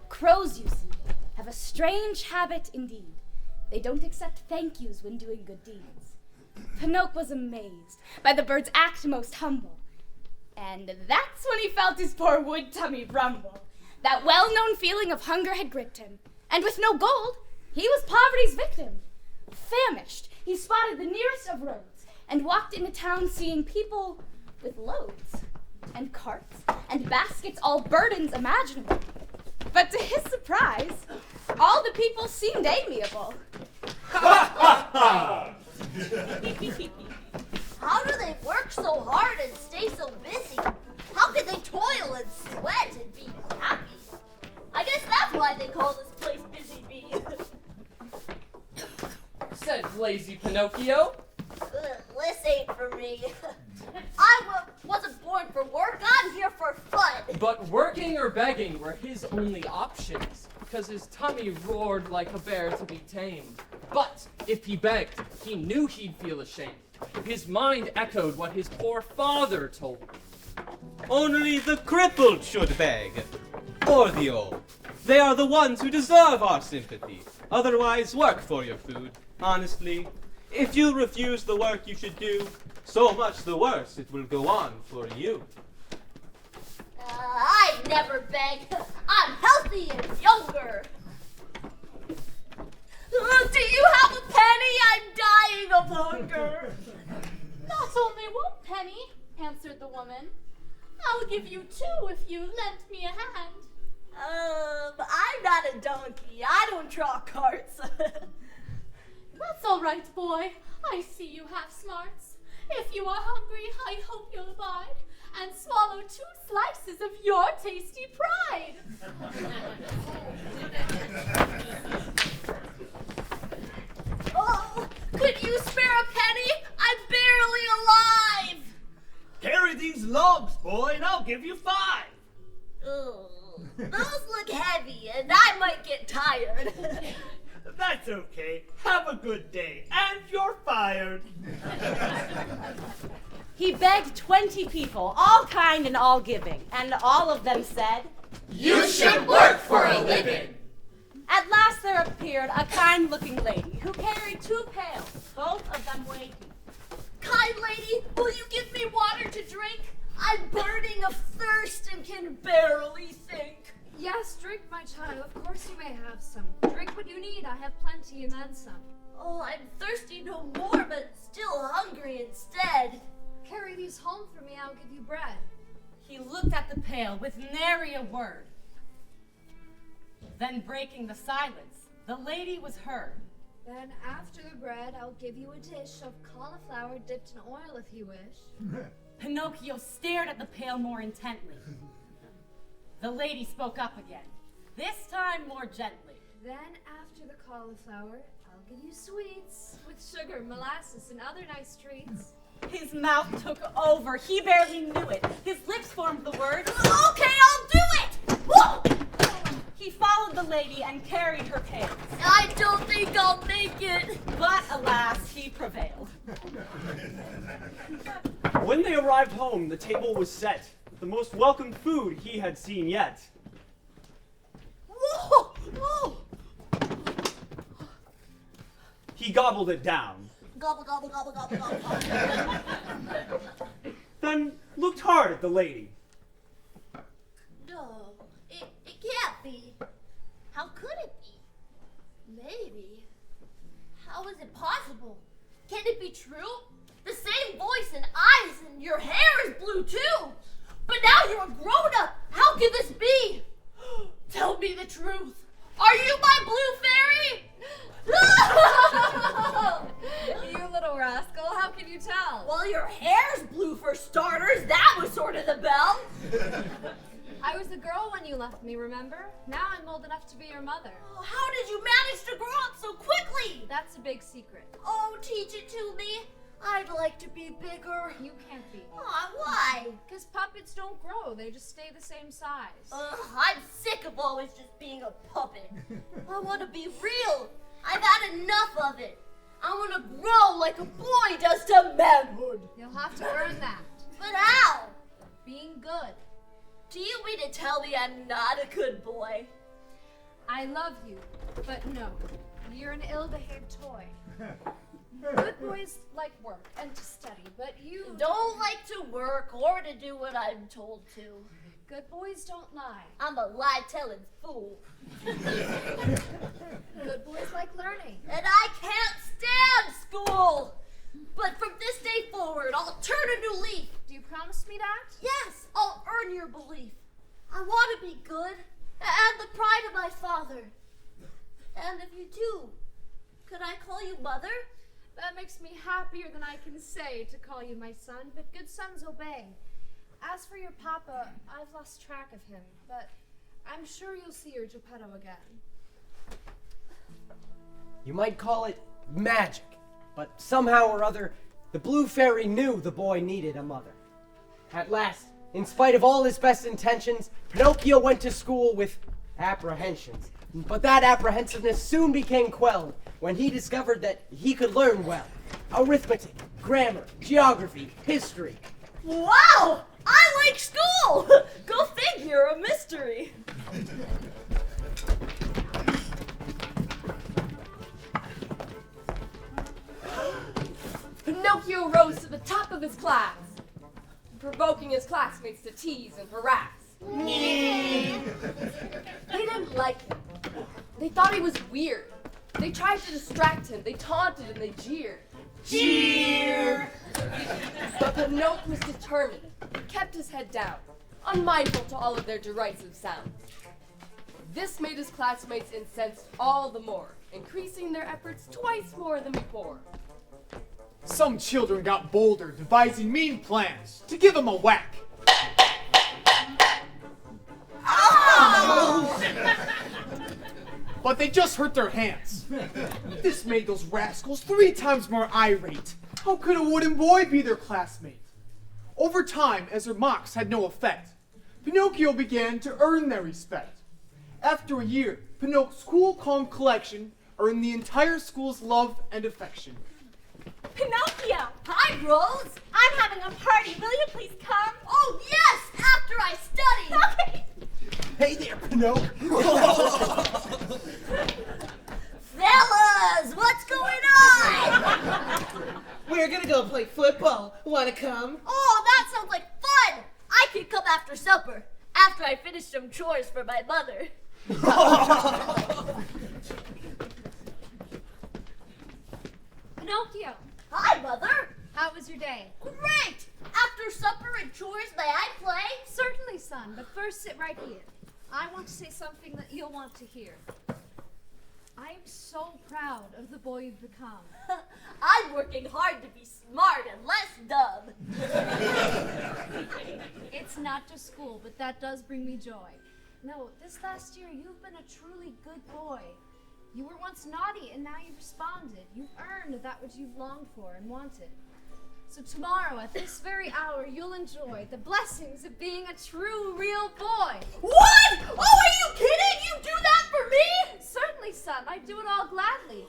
Crows, you see, have a strange habit indeed. They don't accept thank yous when doing good deeds. Pinocchio was amazed by the bird's act most humble. And that's when he felt his poor wood tummy rumble. That well-known feeling of hunger had gripped him. And with no gold, he was poverty's victim. Famished, he spotted the nearest of roads and walked into town seeing people with loads and carts and baskets, all burdens imaginable. But to his surprise, all the people seemed amiable. How do they work so hard and stay so busy? How can they toil and sweat and be happy? I guess that's why they call this place Busy Bee. Said lazy Pinocchio. This ain't for me. I wasn't born for work. I'm here for fun. But working or begging were his only options, because his tummy roared like a bear to be tamed. But if he begged, he knew he'd feel ashamed. His mind echoed what his poor father told him. Only the crippled should beg, or the old. They are the ones who deserve our sympathy. Otherwise, work for your food. Honestly, if you refuse the work you should do, so much the worse it will go on for you. I never beg. I'm healthy and younger. Do you have a penny? I'm dying of hunger. Not only one penny, answered the woman. I'll give you two if you lend me a hand. I'm not a donkey. I don't draw carts. That's all right, boy. I see you have smarts. If you are hungry, I hope you'll abide and swallow 2 slices of your tasty pride. Oh, could you spare a penny? I'm barely alive. Carry these logs, boy, and I'll give you 5. Ugh, those look heavy, and I might get tired. That's okay. Have a good day, and you're fired. He begged 20 people, all kind and all giving, and all of them said, "You should work for a living." At last there appeared a kind-looking lady who carried 2 pails, both of them waiting. Kind lady, will you give me water to drink? I'm burning of thirst and can barely think. Yes, drink, my child. Of course you may have some. Drink what you need. I have plenty and then some. Oh, I'm thirsty no more, but still hungry instead. Carry these home for me. I'll give you bread. He looked at the pail with nary a word. Then, breaking the silence, the lady was heard. Then after the bread, I'll give you a dish of cauliflower dipped in oil if you wish. Pinocchio stared at the pail more intently. The lady spoke up again, this time more gently. Then after the cauliflower, I'll give you sweets with sugar, molasses, and other nice treats. His mouth took over. He barely knew it. His lips formed the words, Okay, I'll do it! Whoa! He followed the lady and carried her pails. I don't think I'll make it. But alas, he prevailed. When they arrived home, the table was set, with the most welcome food he had seen yet. Whoa! Whoa! He gobbled it down, Gobble, gobble, gobble, gobble, gobble, gobble. then looked hard at the lady. No, it can't be. How could it be? Maybe. How is it possible? Can it be true? The same voice and eyes and your hair is blue too. But now you're a grown-up. How can this be? Tell me the truth. Are you my blue fairy? You little rascal, how can you tell? Well, your hair's blue for starters. That was sort of the bell. I was a girl when you left me, remember? Now I'm old enough to be your mother. Oh, how did you manage to grow up so quickly? That's a big secret. Oh, teach it to me. I'd like to be bigger. You can't be. Aw, why? Because puppets don't grow, they just stay the same size. I'm sick of always just being a puppet. I want to be real. I've had enough of it. I want to grow like a boy does to manhood. You'll have to earn that. But how? Being good. Do you mean to tell me I'm not a good boy? I love you, but no. You're an ill-behaved toy. Good boys like work and to study, but you don't like to work or to do what I'm told to. Good boys don't lie. I'm a lie-telling fool. Good boys like learning. And I can't stand school. But from this day forward, I'll turn a new leaf. Do you promise me that? Yes, I'll earn your belief. I want to be good and the pride of my father. And if you do, could I call you mother? That makes me happier than I can say to call you my son, but good sons obey. As for your papa, I've lost track of him, but I'm sure you'll see your Geppetto again. You might call it magic, but somehow or other, the Blue Fairy knew the boy needed a mother. At last, in spite of all his best intentions, Pinocchio went to school with apprehensions. But that apprehensiveness soon became quelled when he discovered that he could learn well. Arithmetic, grammar, geography, history. Wow! I like school! Go figure, a mystery. Pinocchio rose to the top of his class, provoking his classmates to tease and harass. They didn't like him. They thought he was weird. They tried to distract him. They taunted and they jeered. Cheer! But Pinocchio was determined. He kept his head down, unmindful to all of their derisive sounds. This made his classmates incensed all the more, increasing their efforts twice more than before. Some children got bolder, devising mean plans to give him a whack. But they just hurt their hands. This made those rascals 3 times more irate. How could a wooden boy be their classmate? Over time, as their mocks had no effect, Pinocchio began to earn their respect. After a year, Pinocchio's cool, calm collection earned the entire school's love and affection. Pinocchio! Hi, Rose! I'm having a party. Will you please come? Oh, yes! After I study! Okay. Hey there, Pinocchio! Fellas, what's going on? We're gonna go play football. Wanna come? Oh, that sounds like fun! I can come after supper, after I finish some chores for my mother. Pinocchio! Hi, Mother! How was your day? Great! After supper and chores, may I play? Certainly, son, but first sit right here. I want to say something that you'll want to hear. I am so proud of the boy you've become. I'm working hard to be smart and less dumb. It's not just school, but that does bring me joy. No, this last year you've been a truly good boy. You were once naughty and now you've responded. You've earned that which you've longed for and wanted. So tomorrow, at this very hour, you'll enjoy the blessings of being a true, real boy. What? Oh, are you kidding? You do that for me? Certainly, son. I do it all gladly.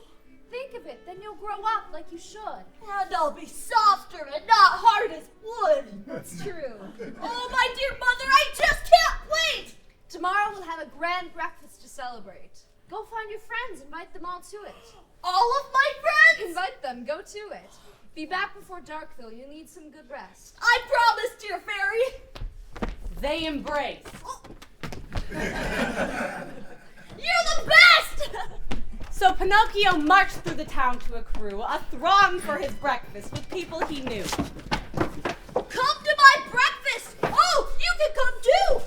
Think of it, then you'll grow up like you should. And I'll be softer and not hard as wood. That's true. Oh, my dear mother, I just can't wait! Tomorrow we'll have a grand breakfast to celebrate. Go find your friends, invite them all to it. All of my friends? Invite them, go to it. Be back before dark, though. You need some good rest. I promise, dear fairy. They embrace. You're the best! So Pinocchio marched through the town to a crew, a throng for his breakfast with people he knew. Come to my breakfast! Oh, you can come too!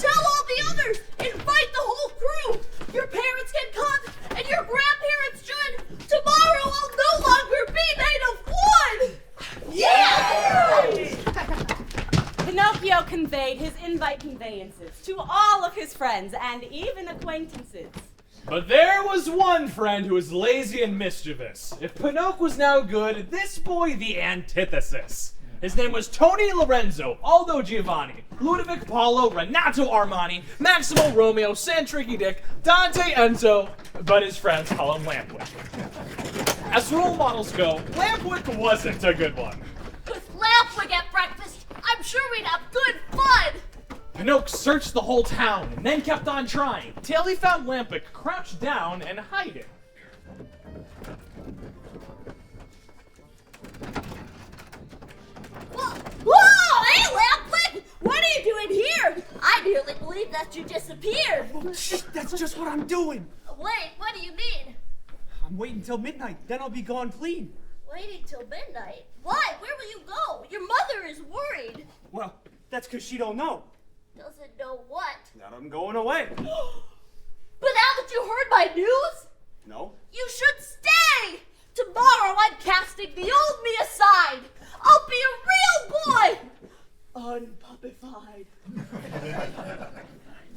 Tell all the others! Invite the whole crew! Your parents can come, and your grandparents should! Tomorrow I'll no longer be made of wood! Yeah! Pinocchio conveyed his invite conveyances to all of his friends and even acquaintances. But there was one friend who was lazy and mischievous. If Pinocchio was now good, this boy the antithesis. His name was Tony Lorenzo, Aldo Giovanni, Ludovic Paolo, Renato Armani, Maximo Romeo, Santricky Dick, Dante Enzo, but his friends call him Lampwick. As role models go, Lampwick wasn't a good one. With Lampwick at breakfast, I'm sure we'd have good fun! Pinocchio searched the whole town and then kept on trying, till he found Lampwick crouched down and hiding. Whoa! Hey, Lampwick! What are you doing here? I nearly believed that you disappeared. Shh, that's just what I'm doing. Wait, what do you mean? I'm waiting till midnight, then I'll be gone clean. Waiting till midnight? Why? Where will you go? Your mother is worried. Well, that's because she don't know. Doesn't know what? That I'm going away. But now that you heard my news, No? you should stay! Tomorrow I'm casting the old me aside. I'll be a real boy! Unpuppified.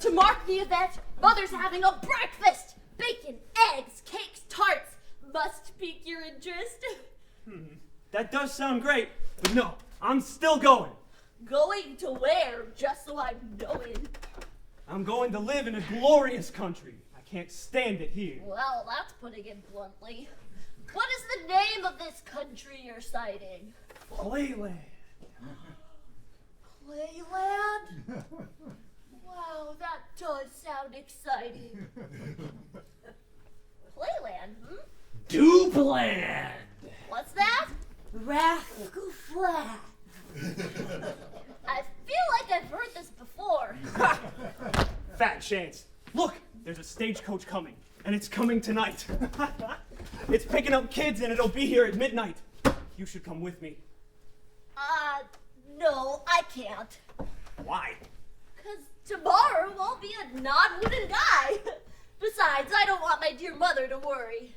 To mark the event, Mother's having a breakfast. Bacon, eggs, cakes, tarts. Must pique your interest. That does sound great, but no, I'm still going. Going to where? Just so I'm knowing. I'm going to live in a glorious country. I can't stand it here. Well, that's putting it bluntly. What is the name of this country you're citing? Playland. Playland? Wow, that does sound exciting. Playland, Dupland! What's that? Rascal Flat. I feel like I've heard this before. Fat chance. Look, there's a stagecoach coming, and it's coming tonight. It's picking up kids, and it'll be here at midnight. You should come with me. No, I can't. Why? 'Cause tomorrow I'll be a non-wooden guy. Besides, I don't want my dear mother to worry.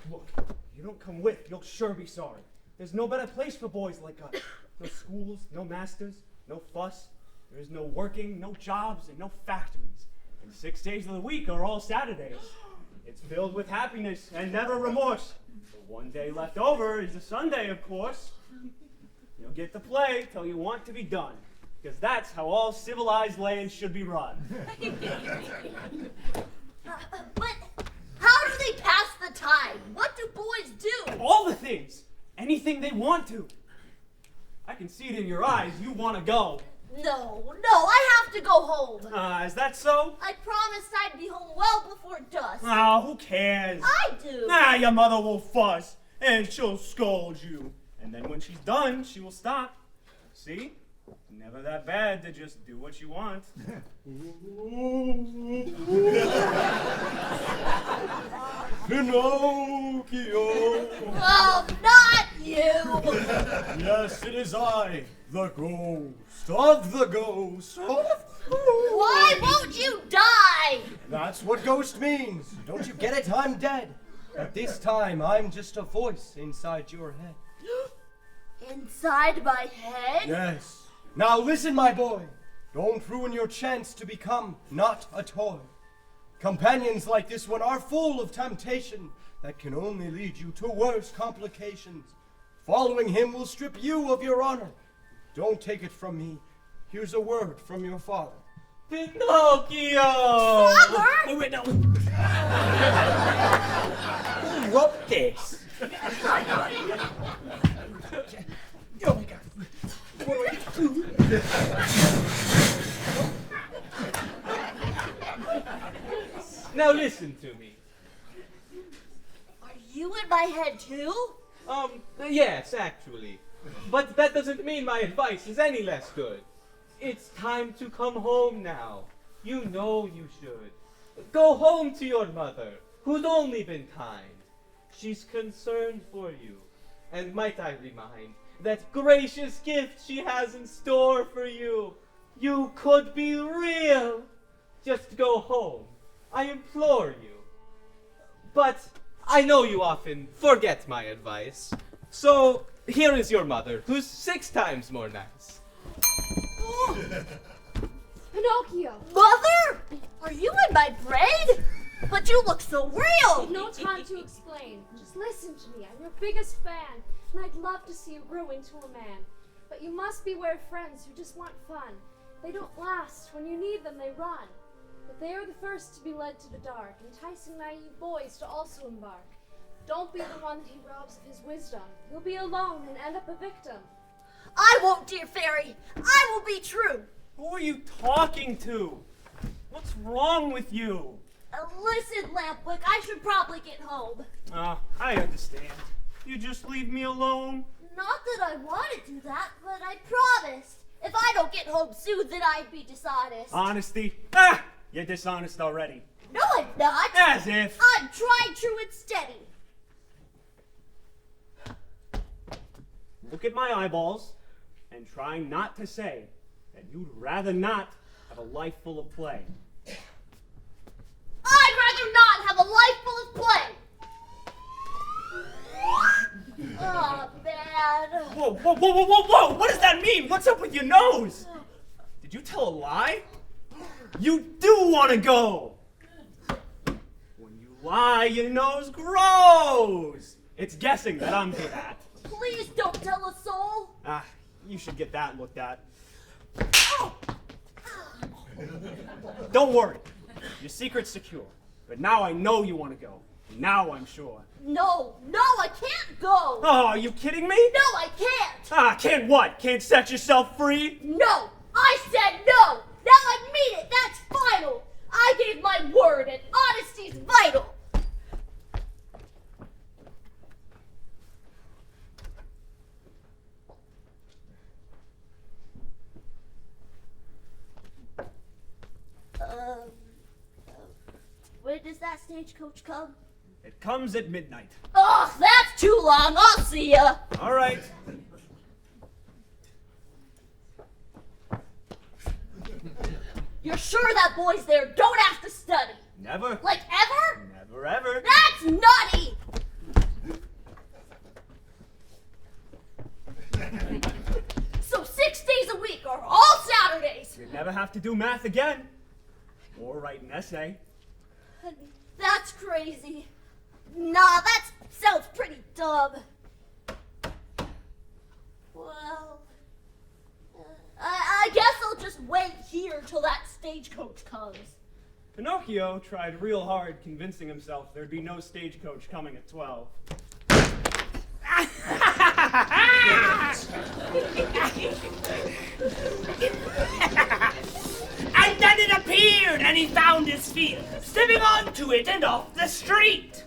Look, if you don't come with, you'll sure be sorry. There's no better place for boys like us. No schools, no masters, no fuss. There is no working, no jobs, and no factories. And 6 days of the week are all Saturdays. It's filled with happiness and never remorse. The one day left over is a Sunday, of course. You'll get to play till you want to be done, because that's how all civilized lands should be run. But how do they pass the time? What do boys do? All the things. Anything they want to. I can see it in your eyes. You want to go. No, I have to go home. Is that so? I promised I'd be home well before dusk. Oh, who cares? I do. Your mother will fuss, and she'll scold you. And then when she's done, she will stop. See? Never that bad to just do what you want. Pinocchio! Oh, not you! Yes, it is I, the ghost of the ghost. Why won't you die? That's what ghost means. Don't you get it? I'm dead. But this time, I'm just a voice inside your head. Inside my head? Yes. Now listen, my boy. Don't ruin your chance to become not a toy. Companions like this one are full of temptation that can only lead you to worse complications. Following him will strip you of your honor. Don't take it from me. Here's a word from your father. Pinocchio! Father? Wait, no. Who wrote this? Oh my God. What do I do? Now listen to me. Are you in my head too? Yes, actually. But that doesn't mean my advice is any less good. It's time to come home now. You know you should. Go home to your mother, who's only been kind. She's concerned for you. And might I remind, that gracious gift she has in store for you. You could be real. Just go home. I implore you. But I know you often forget my advice. So here is your mother, who's 6 times more nice. Pinocchio! Mother? Are you in my brain? But you look so real! No time to explain. Just listen to me. I'm your biggest fan, and I'd love to see you grow into a man. But you must beware friends who just want fun. They don't last. When you need them, they run. But they are the first to be led to the dark, enticing naive boys to also embark. Don't be the one that he robs of his wisdom. You'll be alone and end up a victim. I won't, dear fairy. I will be true. Who are you talking to? What's wrong with you? Listen, Lampwick, I should probably get home. I understand. You just leave me alone? Not that I want to do that, but I promised. If I don't get home soon, then I'd be dishonest. Honesty? You're dishonest already. No, I'm not. As if. I'm tried, true, and steady. Look at my eyeballs and try not to say that you'd rather not have a life full of play. I'd rather not have a life full of play. Oh, man. Whoa, whoa, whoa, whoa, whoa, whoa! What does that mean? What's up with your nose? Did you tell a lie? You do want to go! When you lie, your nose grows! It's guessing that I'm good at. Please don't tell a soul. You should get that looked at. Don't worry. Your secret's secure. But now I know you want to go. Now I'm sure. No, I can't go. Oh, are you kidding me? No, I can't. Can't what? Can't set yourself free? No, I said no. Now I mean it. That's final. I gave my word, and honesty's vital. When does that stagecoach come? It comes at midnight. Oh, that's too long. I'll see ya. All right. You're sure that boy's there? Don't have to study. Never. Like ever? Never ever. That's nutty. So 6 days a week are all Saturdays. You'd never have to do math again. Or write an essay. That's crazy. Nah, that sounds pretty dumb. Well, I guess I'll just wait here till that stagecoach comes. Pinocchio tried real hard convincing himself there'd be no stagecoach coming at 12. And then it appeared, and he found his feet, stepping onto it and off the street.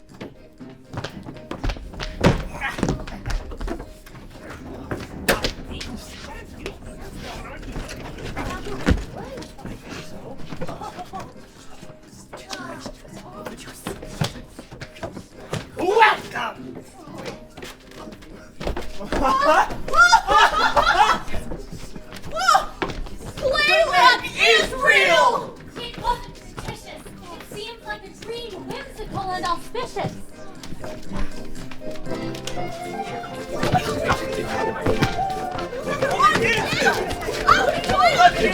Welcome! Playland is real! It wasn't fictitious. It seemed like a dream, whimsical and auspicious. No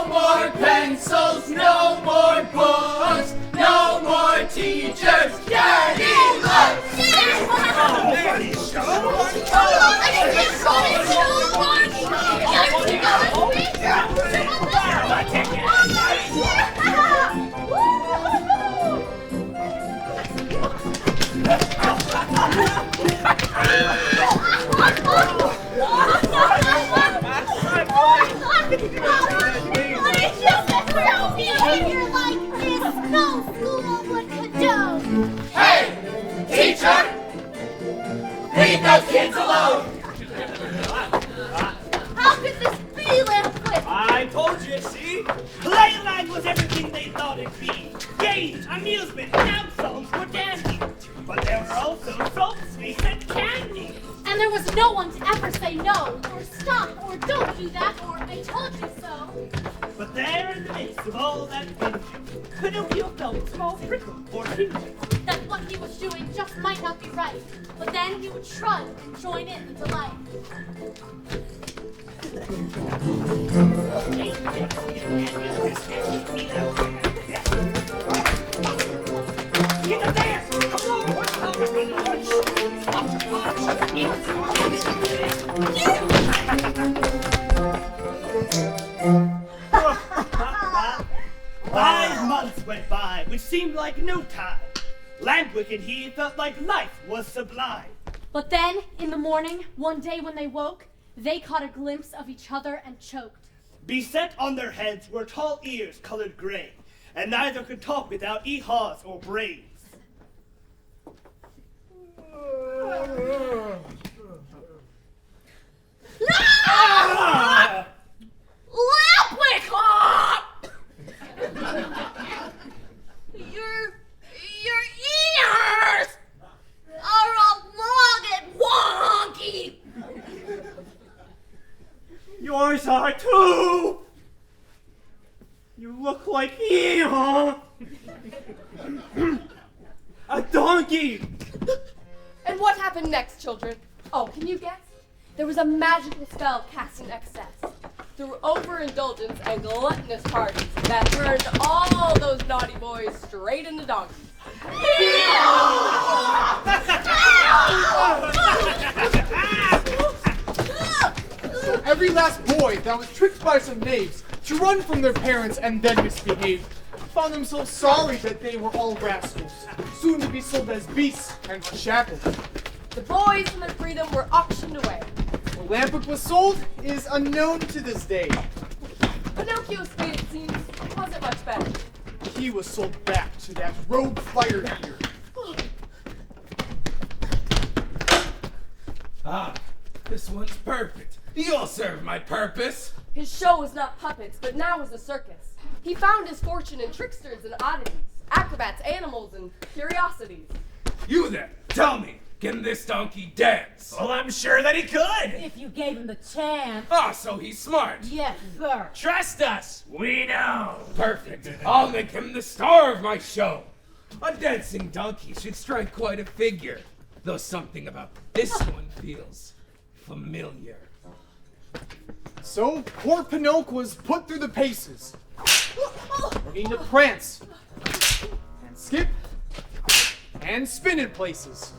more pencils, no more books, no more teachers, dirty looks! Hey, teacher! Leave those kids alone! How could this be, Lippert? I told you, see? Playland was everything they thought it'd be. Games, amusement, outsoles were dandy. But there were also soap, sweets, and candy. And there was no one to ever say no, or stop, or don't do that, or I told you so. But there in the midst of all that Benji, Pinocchio felt a small prickle or tinge. That what he was doing just might not be right. But then he would shrug and join in the delight. Five months went by, which seemed like no time. Lambwick and he felt like life was sublime. But then, in the morning, one day when they woke, they caught a glimpse of each other and choked. Beset on their heads were tall ears colored gray, and neither could talk without haws or brains. Ah! Lambwick! Your ears are all long and wonky. Yours are too! You look like Eeyore! A donkey! And what happened next, children? Oh, can you guess? There was a magical spell cast in excess through overindulgence and gluttonous parties that turned all those naughty boys straight into donkeys. So every last boy that was tricked by some knaves to run from their parents and then misbehave found themselves sorry that they were all rascals, soon to be sold as beasts and shackled. The boys and their freedom were auctioned away. Where Lambwick was sold is unknown to this day. Pinocchio's fate, it seems, wasn't much better. He was sold back to that rogue fire eater. Ah, this one's perfect. You'll serve my purpose. His show was not puppets, but now was a circus. He found his fortune in tricksters and oddities, acrobats, animals, and curiosities. You then, tell me, can this donkey dance? Well, I'm sure that he could. If you gave him the chance. Ah, so he's smart. Yes, sir. Trust us. We know. Perfect. I'll make him the star of my show. A dancing donkey should strike quite a figure, though something about this one feels familiar. So poor Pinocchio was put through the paces, learning to prance and skip and spin in places.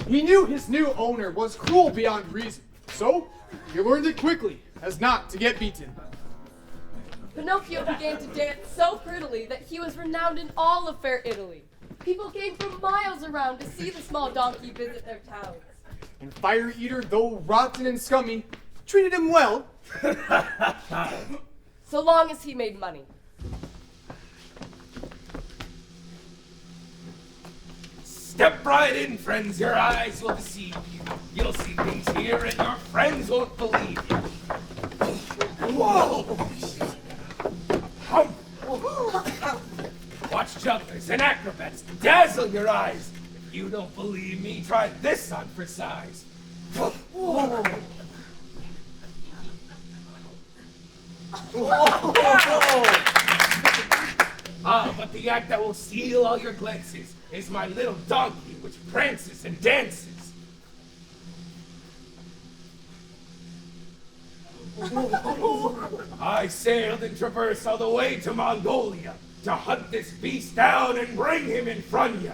He knew his new owner was cruel beyond reason, so he learned it quickly as not to get beaten. Pinocchio began to dance so prettily that he was renowned in all of fair Italy. People came from miles around to see the small donkey visit their towns. And Fire Eater, though rotten and scummy, treated him well. So long as he made money. Step right in, friends. Your eyes will deceive you. You'll see things here and your friends won't believe you. Whoa! Watch jugglers and acrobats dazzle your eyes. If you don't believe me, try this on for size. Whoa. Ah, but the act that will steal all your glances is my little donkey which prances and dances. I sailed and traversed all the way to Mongolia to hunt this beast down and bring him in front of you.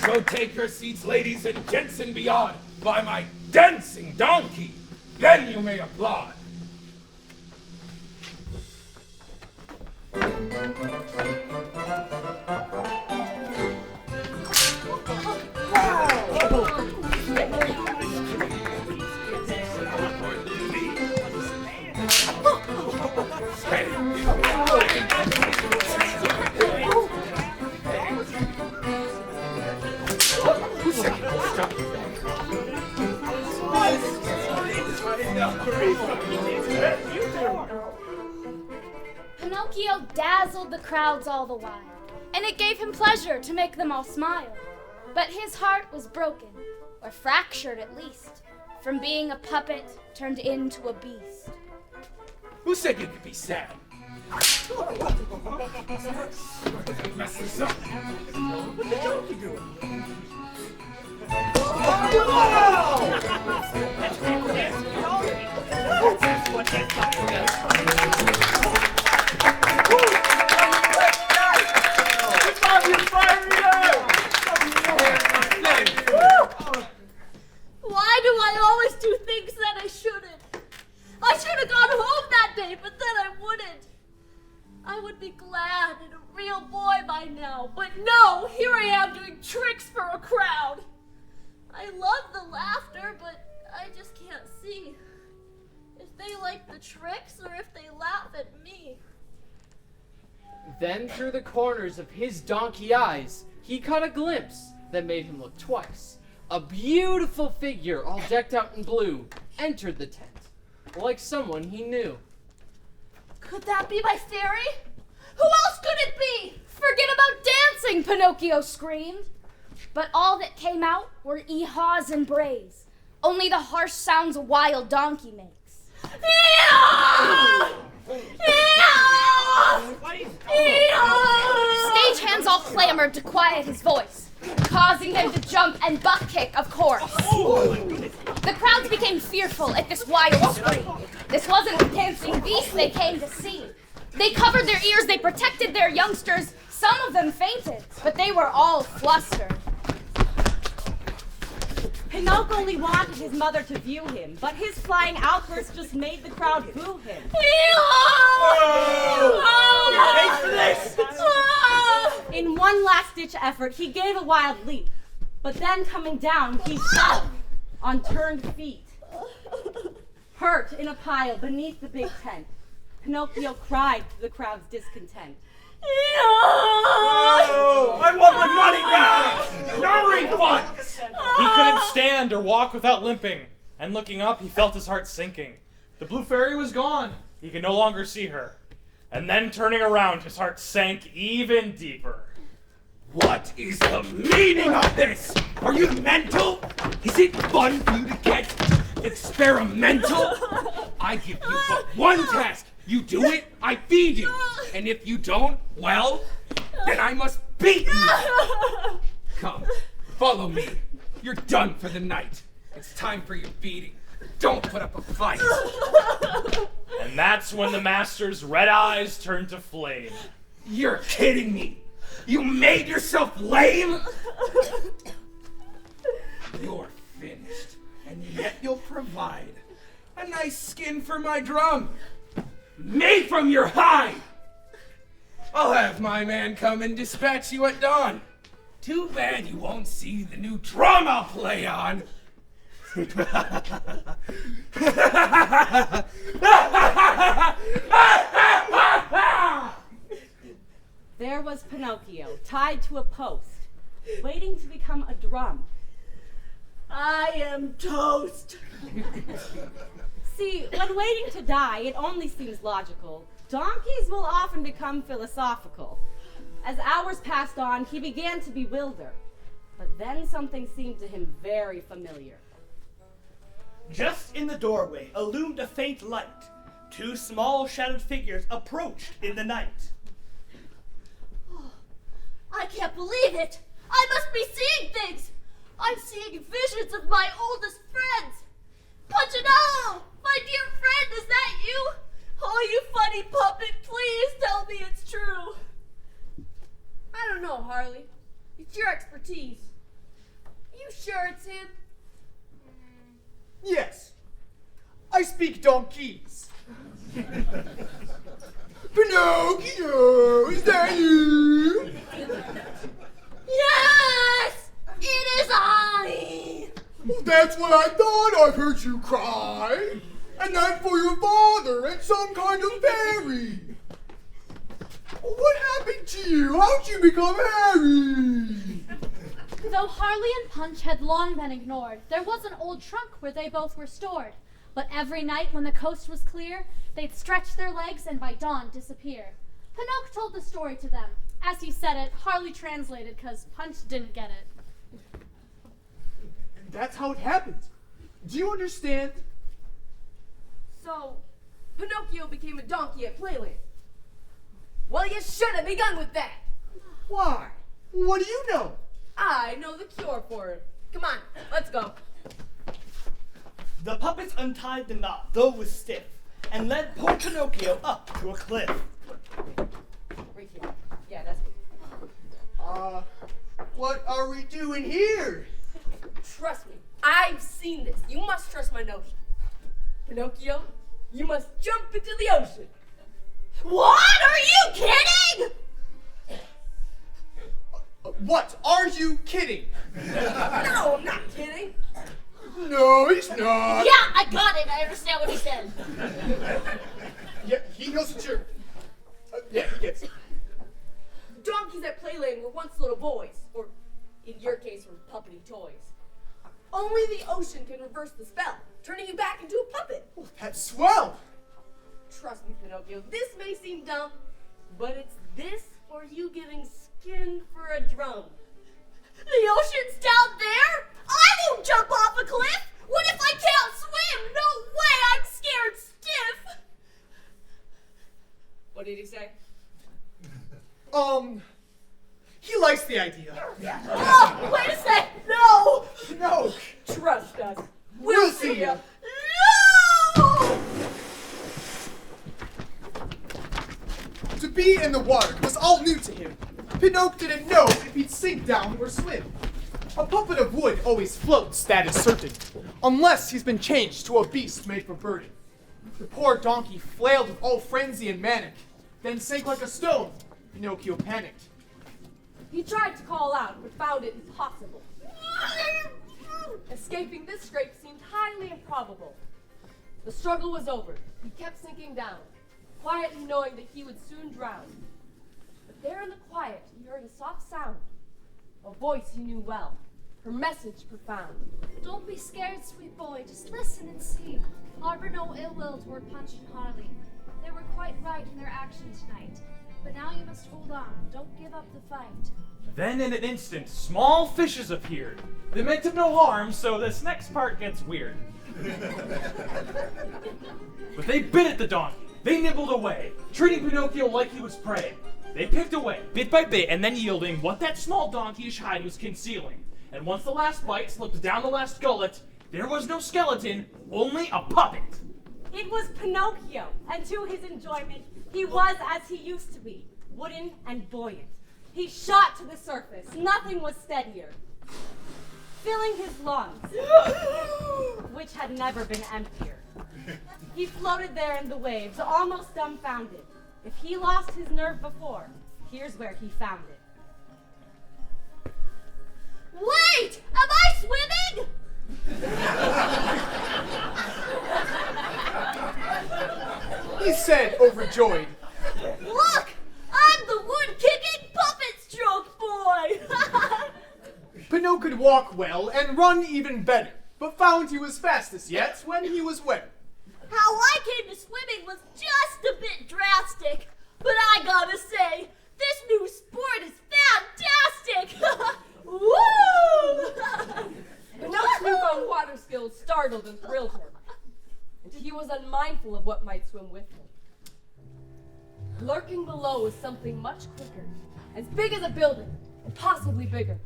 So take your seats, ladies and gents, and beyond, by my dancing donkey. Then you may applaud. Pinocchio dazzled the crowds all the while, and it gave him pleasure to make them all smile. But his heart was broken, or fractured at least, from being a puppet turned into a beast. Who said you could be sad? Mess this up. What the hell are you doing? Why do I always do things that I shouldn't? I should have gone home that day, but then I wouldn't. I would be glad and a real boy by now, but no, here I am doing tricks for a crowd. I love the laughter, but I just can't see if they like the tricks or if they laugh at me. Then through the corners of his donkey eyes, he caught a glimpse that made him look twice. A beautiful figure, all decked out in blue, entered the tent, like someone he knew. Could that be my fairy? Who else could it be? Forget about dancing, Pinocchio screamed. But all that came out were ee-haws and brays, only the harsh sounds a wild donkey makes. Stagehands all clamored to quiet his voice, causing them to jump and butt kick, of course. The crowds became fearful at this wild scream. This wasn't the dancing beast they came to see. They covered their ears, they protected their youngsters. Some of them fainted, but they were all flustered. Pinocchio only wanted his mother to view him, but his flying outbursts just made the crowd boo him. In one last-ditch effort, he gave a wild leap, but then coming down, he fell on turned feet. Hurt in a pile beneath the big tent, Pinocchio cried to the crowd's discontent. I want my money back! No refunds! He couldn't stand or walk without limping, and looking up, he felt his heart sinking. The blue fairy was gone. He could no longer see her. And then turning around, his heart sank even deeper. What is the meaning of this? Are you mental? Is it fun for you to get experimental? I give you but one task. You do it, I feed you. And if you don't, well, then I must beat you. Come, follow me. You're done for the night. It's time for your beating. Don't put up a fight. And that's when the master's red eyes turned to flame. You're kidding me. You made yourself lame? You're finished, and yet you'll provide a nice skin for my drum. Made from your hide! I'll have my man come and dispatch you at dawn. Too bad you won't see the new drum I'll play on. There was Pinocchio, tied to a post, waiting to become a drum. I am toast. See, when waiting to die, it only seems logical. Donkeys will often become philosophical. As hours passed on, he began to bewilder. But then something seemed to him very familiar. Just in the doorway illumined a faint light. Two small shadowed figures approached in the night. I can't believe it! I must be seeing things! I'm seeing visions of my oldest friends! Punchinello! My dear friend, is that you? Oh, you funny puppet, please tell me it's true! I don't know, Harley. It's your expertise. You sure it's him? Yes. I speak donkeys. Pinocchio, is that you? Yes! It is I! That's what I thought. I've heard you cry. And that's for your father and some kind of fairy. What happened to you? How'd you become Harry? Though Harley and Punch had long been ignored, there was an old trunk where they both were stored. But every night when the coast was clear, they'd stretch their legs and by dawn disappear. Pinocchio told the story to them. As he said it, Harley translated because Punch didn't get it. And that's how it happened. Do you understand? So, Pinocchio became a donkey at Playland. Well, you should have begun with that. Why? What do you know? I know the cure for it. Come on, let's go. The puppets untied the knot, though it was stiff, and led poor Pinocchio up to a cliff. Right here. Yeah, that's good. What are we doing here? Trust me, I've seen this. You must trust my notion. Pinocchio, you must jump into the ocean. What? Are you kidding? What? Are you kidding? No, I'm not kidding. No, he's not. Yeah, I got it. I understand what he said. Yeah, he knows the truth. Yeah, he gets it. Donkeys at Playland were once little boys, or in your case, were puppety toys. Only the ocean can reverse the spell, turning you back into a puppet. Oh, that's swell. Trust me, Pinocchio, this may seem dumb, but it's this or you getting skinned for a drum. The ocean's down there? I won't jump off a cliff! What if I can't swim? No way! I'm scared stiff! What did he say? He likes the idea. Oh, wait a sec! No! No! Trust us. We'll see you. No! To be in the water was all new to him. Pinocchio didn't know if he'd sink down or swim. A puppet of wood always floats, that is certain, unless he's been changed to a beast made for burden. The poor donkey flailed with all frenzy and manic, then sank like a stone. Pinocchio panicked. He tried to call out, but found it impossible. Escaping this scrape seemed highly improbable. The struggle was over. He kept sinking down, quietly knowing that he would soon drown. But there in the quiet, he heard a soft sound. A voice he knew well, her message profound. Don't be scared, sweet boy. Just listen and see. Harbor no ill will toward Punch and Harley. They were quite right in their action tonight. But now you must hold on. Don't give up the fight. Then in an instant, small fishes appeared. They meant him no harm, so this next part gets weird. But they bit at the donkey. They nibbled away, treating Pinocchio like he was prey. They picked away, bit by bit, and then yielding what that small donkeyish hide was concealing. And once the last bite slipped down the last gullet, there was no skeleton, only a puppet. It was Pinocchio, and to his enjoyment, he was as he used to be, wooden and buoyant. He shot to the surface. Nothing was steadier. Filling his lungs, which had never been emptier. He floated there in the waves, almost dumbfounded. If he lost his nerve before, here's where he found it. Wait! Am I swimming? He said, overjoyed. Look! I'm the wood-kicking puppet stroke boy! Pinocchio could walk well and run even better, but found he was fastest yet when he was wet. How I came to swimming was just a bit drastic, but I gotta say, this new sport is fantastic! Woo! Pinocchio's newfound water skills startled and thrilled him. And to he was unmindful of what might swim with him. Lurking below was something much quicker, as big as a building, and possibly bigger.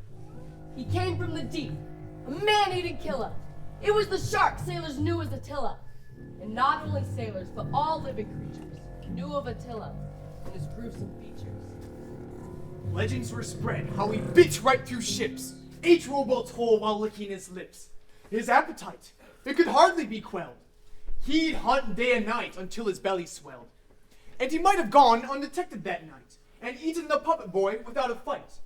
He came from the deep, a man-eating killer. It was the shark sailors knew as Attila. And not only sailors, but all living creatures knew of Attila and his gruesome features. Legends were spread how he bit right through ships, ate rowboats whole while licking his lips. His appetite, it could hardly be quelled. He'd hunt day and night until his belly swelled. And he might have gone undetected that night, and eaten the puppet boy without a fight,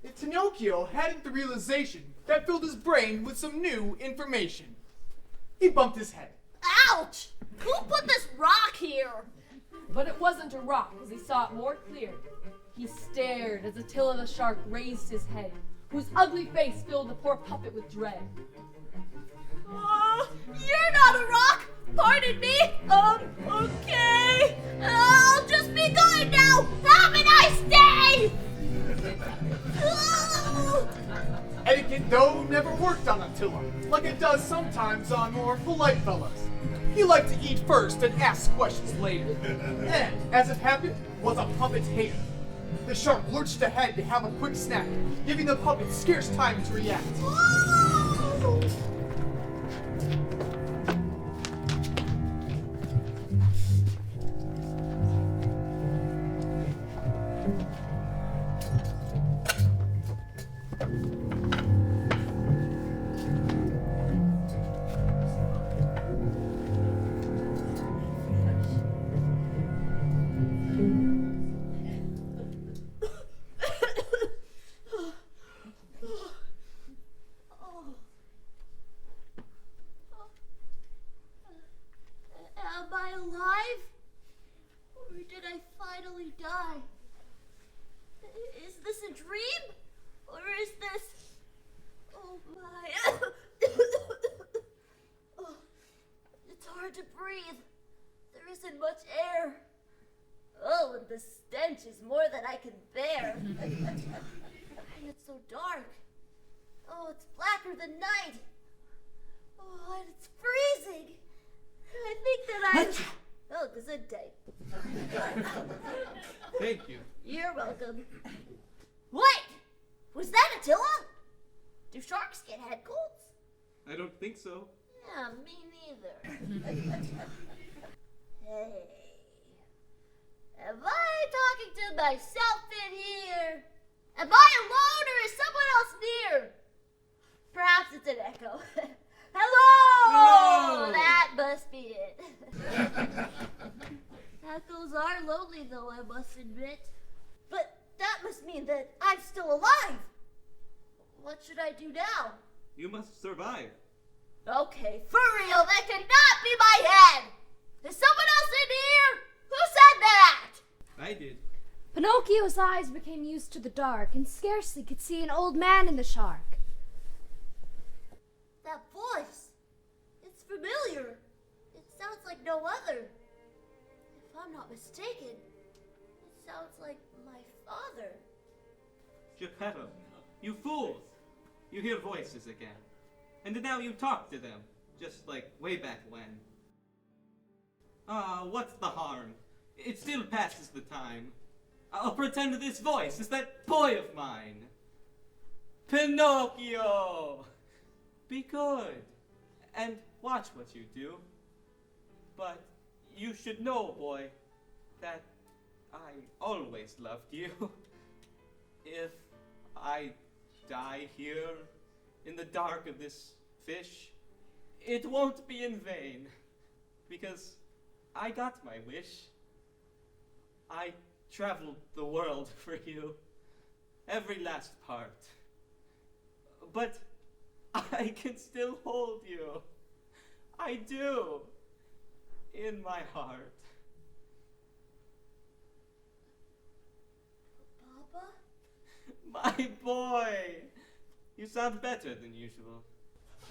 if Pinocchio hadn't the realization that filled his brain with some new information. He bumped his head. Ouch! Who put this rock here? But it wasn't a rock, as he saw it more clear. He stared as Attila the shark raised his head, whose ugly face filled the poor puppet with dread. You're not a rock! Pardon me! Okay! I'll just be going now! Have a nice day! Etiquette, though, never worked on Attila, like it does sometimes on more polite fellows. He liked to eat first and ask questions later. And, as it happened, was a puppet hater. The shark lurched ahead to have a quick snack, giving the puppet scarce time to react. Am I alive? Or did I finally die? Is this a dream? Or is this... Oh my... Oh, it's hard to breathe. There isn't much air. Oh, and the stench is more than I can bear. And it's so dark. Oh, it's blacker than night. Oh, and it's freezing. I think that I... Oh, gesundheit. Thank you. You're welcome. Wait! Was that Attila? Do sharks get head colds? I don't think so. Yeah, me neither. Hey. Am I talking to myself in here? Am I alone or is someone else near? Perhaps it's an echo. Hello! Hello! That must be it. Echoes are lonely though, I must admit. But that must mean that I'm still alive. What should I do now? You must survive. Okay, for real, that cannot be my head! Is someone else in here? Who said that? I did. Pinocchio's eyes became used to the dark and scarcely could see an old man in the shark. That voice. It's familiar. It sounds like no other. If I'm not mistaken, it sounds like my father. Geppetto, you fools! You hear voices again. And now you talk to them, just like way back when. What's the harm? It still passes the time. I'll pretend this voice is that boy of mine. Pinocchio! Be good, and watch what you do. But you should know, boy, that I always loved you. If I die here in the dark of this fish, it won't be in vain, because I got my wish. I traveled the world for you, every last part. But I can still hold you. I do. In my heart. Papa? My boy! You sound better than usual.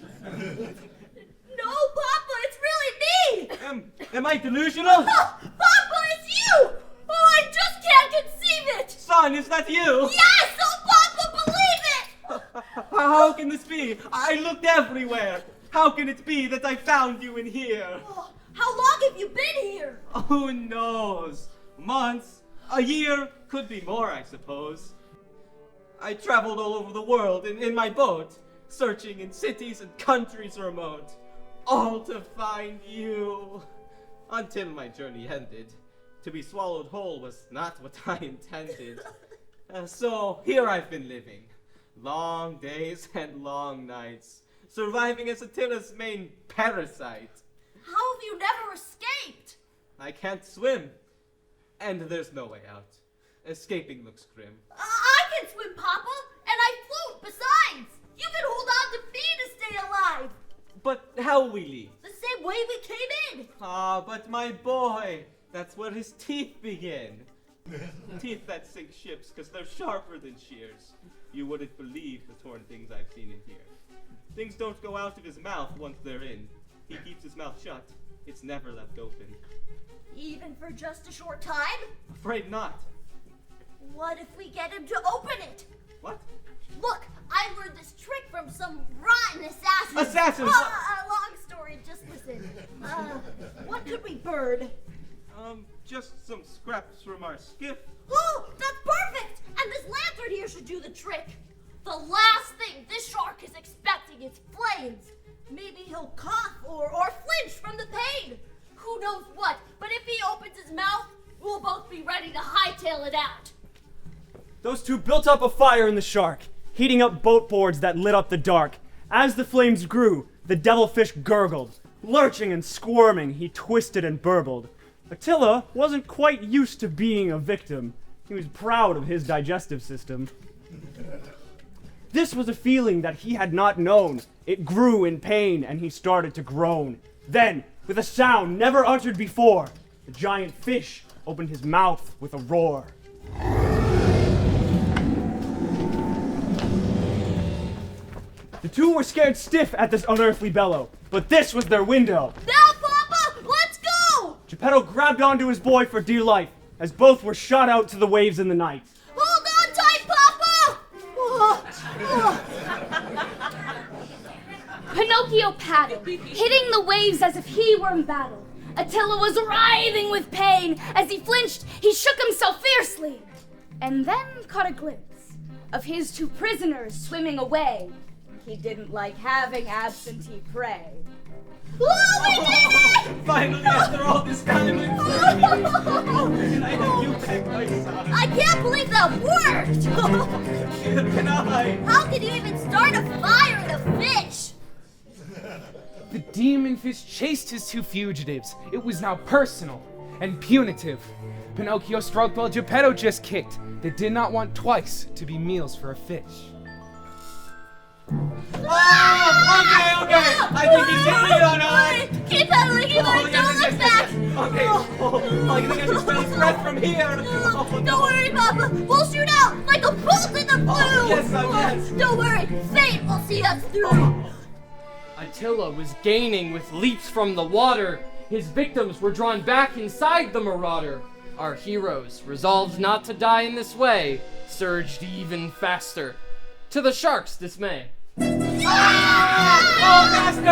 No, Papa, it's really me! Am I delusional? Oh, Papa, it's you! Oh, I just can't conceive it! Son, is that you? Yes! Oh, Papa, believe it! How can this be? I looked everywhere. How can it be that I found you in here? Oh, how Who knows? Months, a year, could be more, I suppose. I traveled all over the world in my boat, searching in cities and countries remote, all to find you. Until my journey ended. To be swallowed whole was not what I intended. So here I've been living. Long days and long nights, surviving as Attila's main parasite. How have you never escaped? I can't swim, and there's no way out. Escaping looks grim. I can swim, Papa, and I float besides. You can hold on to me to stay alive. But how will we leave? The same way we came in. Ah, but my boy, that's where his teeth begin. Teeth that sink ships, because they're sharper than shears. You wouldn't believe the torn things I've seen in here. Things don't go out of his mouth once they're in. He keeps his mouth shut. It's never left open. Even for just a short time? Afraid not. What if we get him to open it? What? Look, I learned this trick from some rotten assassin. Assassins? Long story, just listen. What could we burn? Just some scraps from our skiff. Oh, that's perfect! And this lantern here should do the trick. The last thing this shark is expecting is flames. Maybe he'll cough or flinch from the pain. Who knows what, but if he opens his mouth, we'll both be ready to hightail it out. Those two built up a fire in the shark, heating up boat boards that lit up the dark. As the flames grew, the devilfish gurgled. Lurching and squirming, he twisted and burbled. Attila wasn't quite used to being a victim. He was proud of his digestive system. This was a feeling that he had not known. It grew in pain, and he started to groan. Then, with a sound never uttered before, the giant fish opened his mouth with a roar. The two were scared stiff at this unearthly bellow, but this was their window. Now, Papa, let's go! Geppetto grabbed onto his boy for dear life, as both were shot out to the waves in the night. Hold on tight, Papa! Pinocchio paddled, hitting the waves as if he were in battle. Attila was writhing with pain. As he flinched, he shook himself fiercely, and then caught a glimpse of his two prisoners swimming away. He didn't like having absentee prey. Oh, we did it! Finally, after all this time, I'm free. And I have you back, my son. I can't believe that worked! Neither can I. How could you even start a fire in a fish? The demon fish chased his two fugitives. It was now personal and punitive. Pinocchio stroked while Geppetto just kicked. They did not want twice to be meals for a fish. Okay. I think he's getting it on us. Keep pedaling, don't look back. Okay. I think I can smell his breath from here. Don't worry, Papa. We'll shoot out like a bolt in the blue. Yes. Don't worry. Fate will see us through. Attila was gaining with leaps from the water. His victims were drawn back inside the marauder. Our heroes, resolved not to die in this way, surged even faster, to the shark's dismay. Oh, Master! I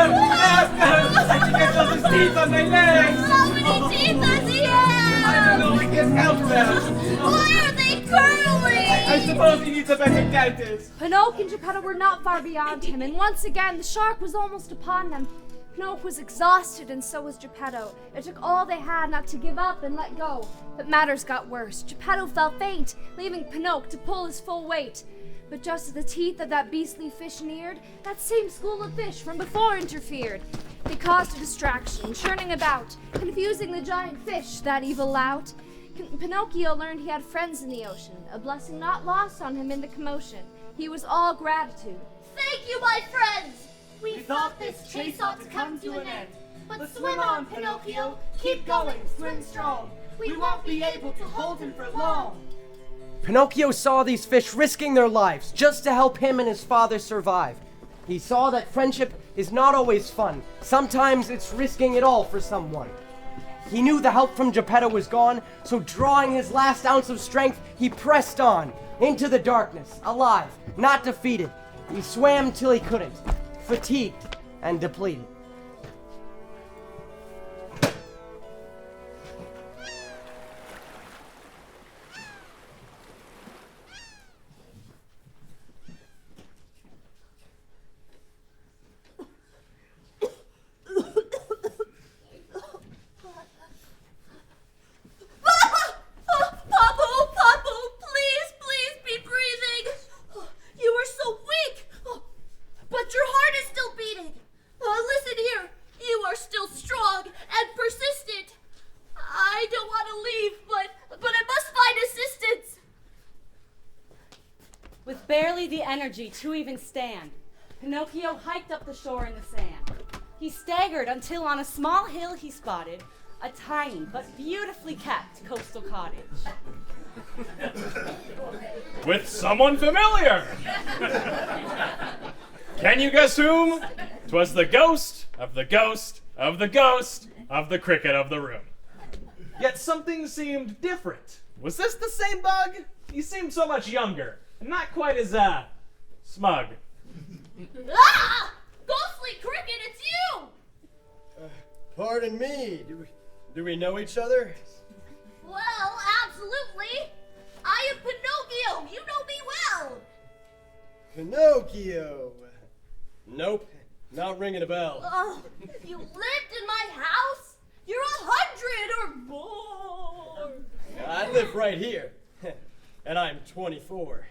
think I felt his teeth on my legs! How many teeth does he have? I don't know, I can't help them! Why are they curly? I suppose he needs a better dentist. Pinocchio and Geppetto were not far beyond him, and once again the shark was almost upon them. Pinocchio was exhausted, and so was Geppetto. It took all they had not to give up and let go. But matters got worse. Geppetto fell faint, leaving Pinocchio to pull his full weight. But just as the teeth of that beastly fish neared, that same school of fish from before interfered. They caused a distraction, churning about, confusing the giant fish, that evil lout. Pinocchio learned he had friends in the ocean, a blessing not lost on him in the commotion. He was all gratitude. Thank you, my friends! We thought this chase ought to come to an end. But swim on, Pinocchio, keep going, swim strong. We won't be able to hold him for long. Pinocchio saw these fish risking their lives just to help him and his father survive. He saw that friendship is not always fun. Sometimes it's risking it all for someone. He knew the help from Geppetto was gone, so drawing his last ounce of strength, he pressed on, into the darkness, alive, not defeated. He swam till he couldn't, fatigued and depleted. barely the energy to even stand. Pinocchio hiked up the shore in the sand. He staggered until on a small hill he spotted a tiny but beautifully kept coastal cottage. With someone familiar! Can you guess whom? 'Twas the ghost of the ghost of the ghost of the cricket of the room. Yet something seemed different. Was this the same bug? He seemed so much younger, and not quite as, smug. Ah! Ghostly cricket, it's you! Pardon me, do we know each other? Well, absolutely. I am Pinocchio. You know me well. Pinocchio. Nope, not ringing a bell. Oh, you lived in my house? You're 100 or more. I live right here, and I'm 24.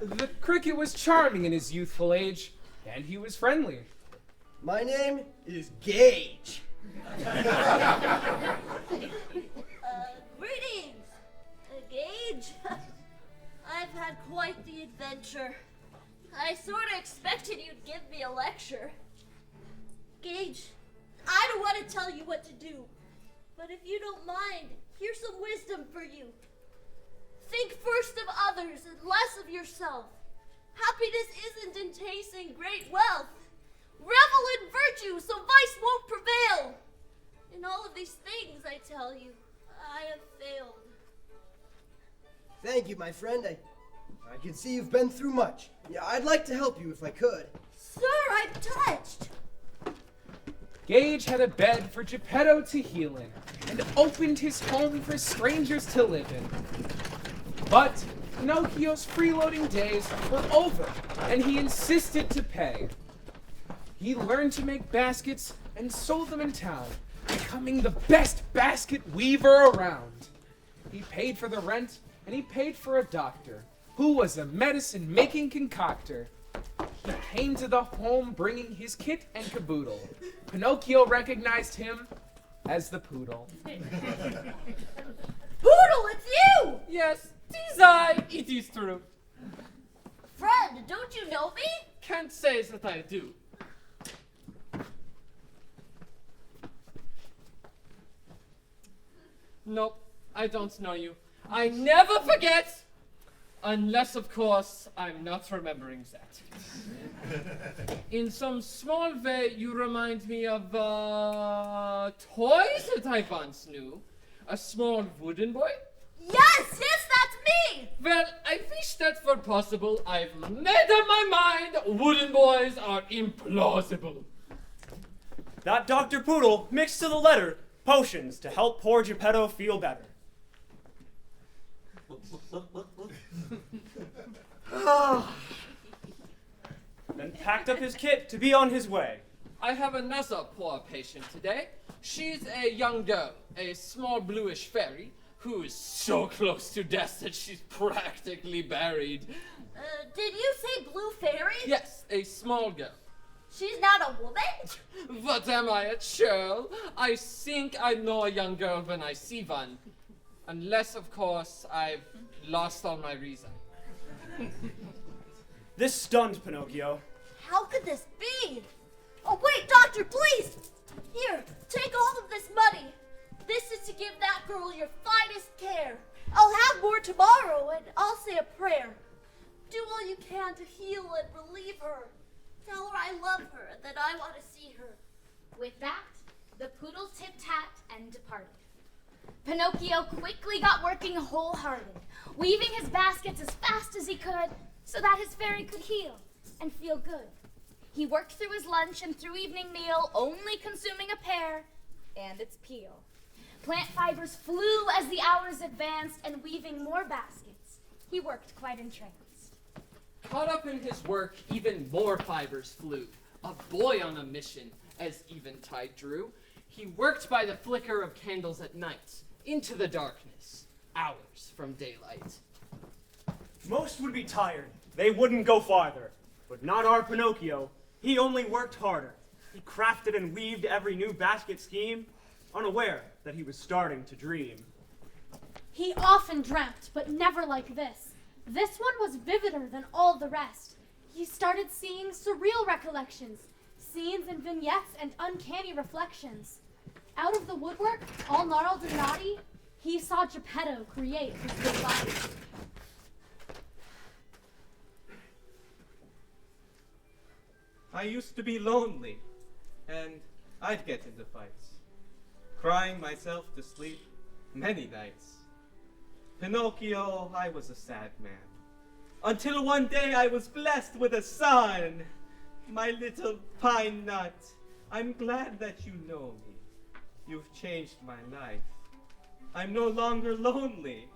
The cricket was charming in his youthful age, and he was friendly. My name is Gage. Greetings, Gage. I've had quite the adventure. I sort of expected you'd give me a lecture. Gage, I don't want to tell you what to do, but if you don't mind, here's some wisdom for you. Think first of others and less of yourself. Happiness isn't in tasting great wealth. Revel in virtue so vice won't prevail. In all of these things, I tell you, I have failed. Thank you, my friend. I can see you've been through much. Yeah, I'd like to help you if I could. Sir, I'm touched. Gage had a bed for Geppetto to heal in, and opened his home for strangers to live in. But Pinocchio's freeloading days were over, and he insisted to pay. He learned to make baskets and sold them in town, becoming the best basket weaver around. He paid for the rent, and he paid for a doctor, who was a medicine-making concoctor. He came to the home bringing his kit and caboodle. Pinocchio recognized him as the poodle. Poodle, it's you! Yes, 'tis I, it is true. Friend, don't you know me? Can't say that I do. Nope, I don't know you. I never forget! Unless, of course, I'm not remembering that. In some small way, you remind me of toys that I once knew. A small wooden boy? Yes, that's me! Well, I wish that were possible. I've made up my mind. Wooden boys are implausible. That Dr. Poodle mixed to the letter potions to help poor Geppetto feel better. Then packed up his kit to be on his way. I have another poor patient today. She's a young girl, a small bluish fairy, who is so close to death that she's practically buried. Did you say blue fairy? Yes, a small girl. She's not a woman? What am I, a churl? I think I know a young girl when I see one. Unless, of course, I've lost all my reason. This stunned Pinocchio. How could this be? Oh, wait, doctor, please! Here, take all of this money. This is to give that girl your finest care. I'll have more tomorrow, and I'll say a prayer. Do all you can to heal and relieve her. Tell her I love her and that I want to see her. With that, the poodle tip-tapped and departed. Pinocchio quickly got working wholehearted, weaving his baskets as fast as he could so that his fairy could heal and feel good. He worked through his lunch and through evening meal, only consuming a pear and its peel. Plant fibers flew as the hours advanced, and weaving more baskets, he worked quite entranced. Caught up in his work, even more fibers flew. A boy on a mission, as Eventide drew. He worked by the flicker of candles at night, into the darkness, hours from daylight. Most would be tired. They wouldn't go farther. But not our Pinocchio. He only worked harder. He crafted and weaved every new basket scheme, unaware that he was starting to dream. He often dreamt, but never like this. This one was vivider than all the rest. He started seeing surreal recollections, scenes and vignettes and uncanny reflections. Out of the woodwork, all gnarled and naughty, he saw Geppetto create his good body. I used to be lonely, and I'd get into fights, crying myself to sleep many nights. Pinocchio, I was a sad man, until one day I was blessed with a son. My little pine nut, I'm glad that you know me. You've changed my life. I'm no longer lonely.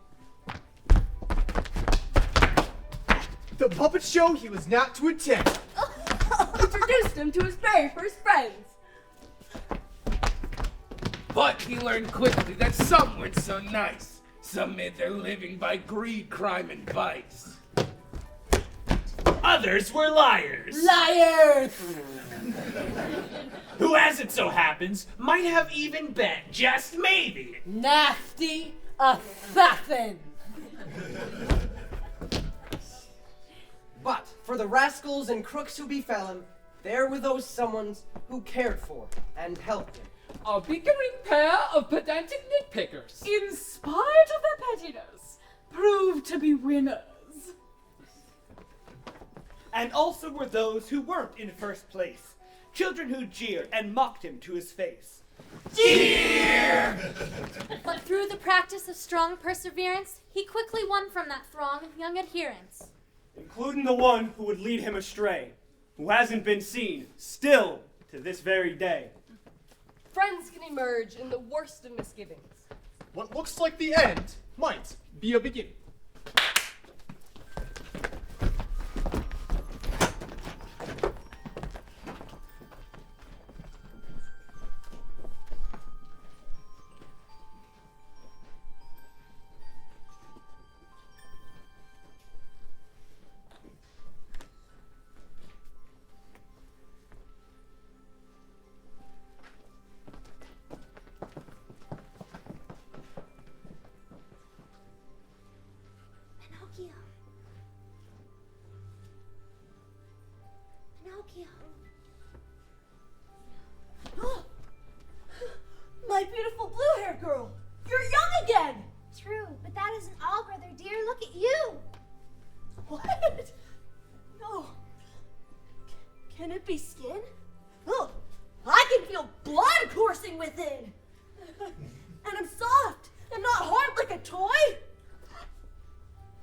The puppet show he was not to attend. Introduced him to his very first friends. But he learned quickly that some weren't so nice. Some made their living by greed, crime, and vice. Others were liars. Liars! Who, as it so happens, might have even been, just maybe, Nasty assassin! But for the rascals and crooks who befell him, there were those someones who cared for and helped him. A bickering pair of pedantic nitpickers. In spite of their pettiness, proved to be winners. And also were those who weren't in first place, children who jeered and mocked him to his face. Jeer! But through the practice of strong perseverance, he quickly won from that throng of young adherents. Including the one who would lead him astray, who hasn't been seen, still, to this very day. Friends can emerge in the worst of misgivings. What looks like the end might be a beginning. My beautiful blue-haired girl! You're young again! True, but that isn't all, brother dear. Look at you! What? No. Can it be skin? Oh, I can feel blood coursing within! And I'm soft and not hard like a toy!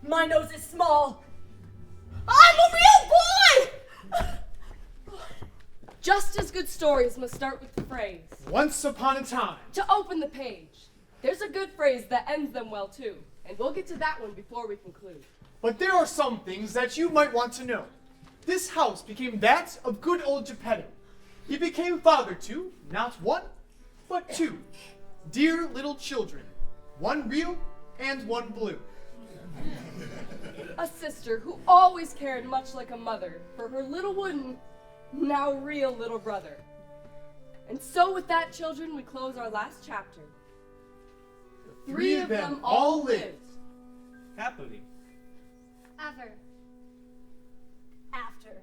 My nose is small. I'm a real boy! Just as good stories must start with the phrase. Once upon a time. To open the page. There's a good phrase that ends them well too. And we'll get to that one before we conclude. But there are some things that you might want to know. This house became that of good old Geppetto. He became father to, not one, but two, dear little children. One real and one blue. A sister who always cared much like a mother for her little wooden, now real little brother. And so with that, children, we close our last chapter. Three of them all lived. Happily. Ever. After.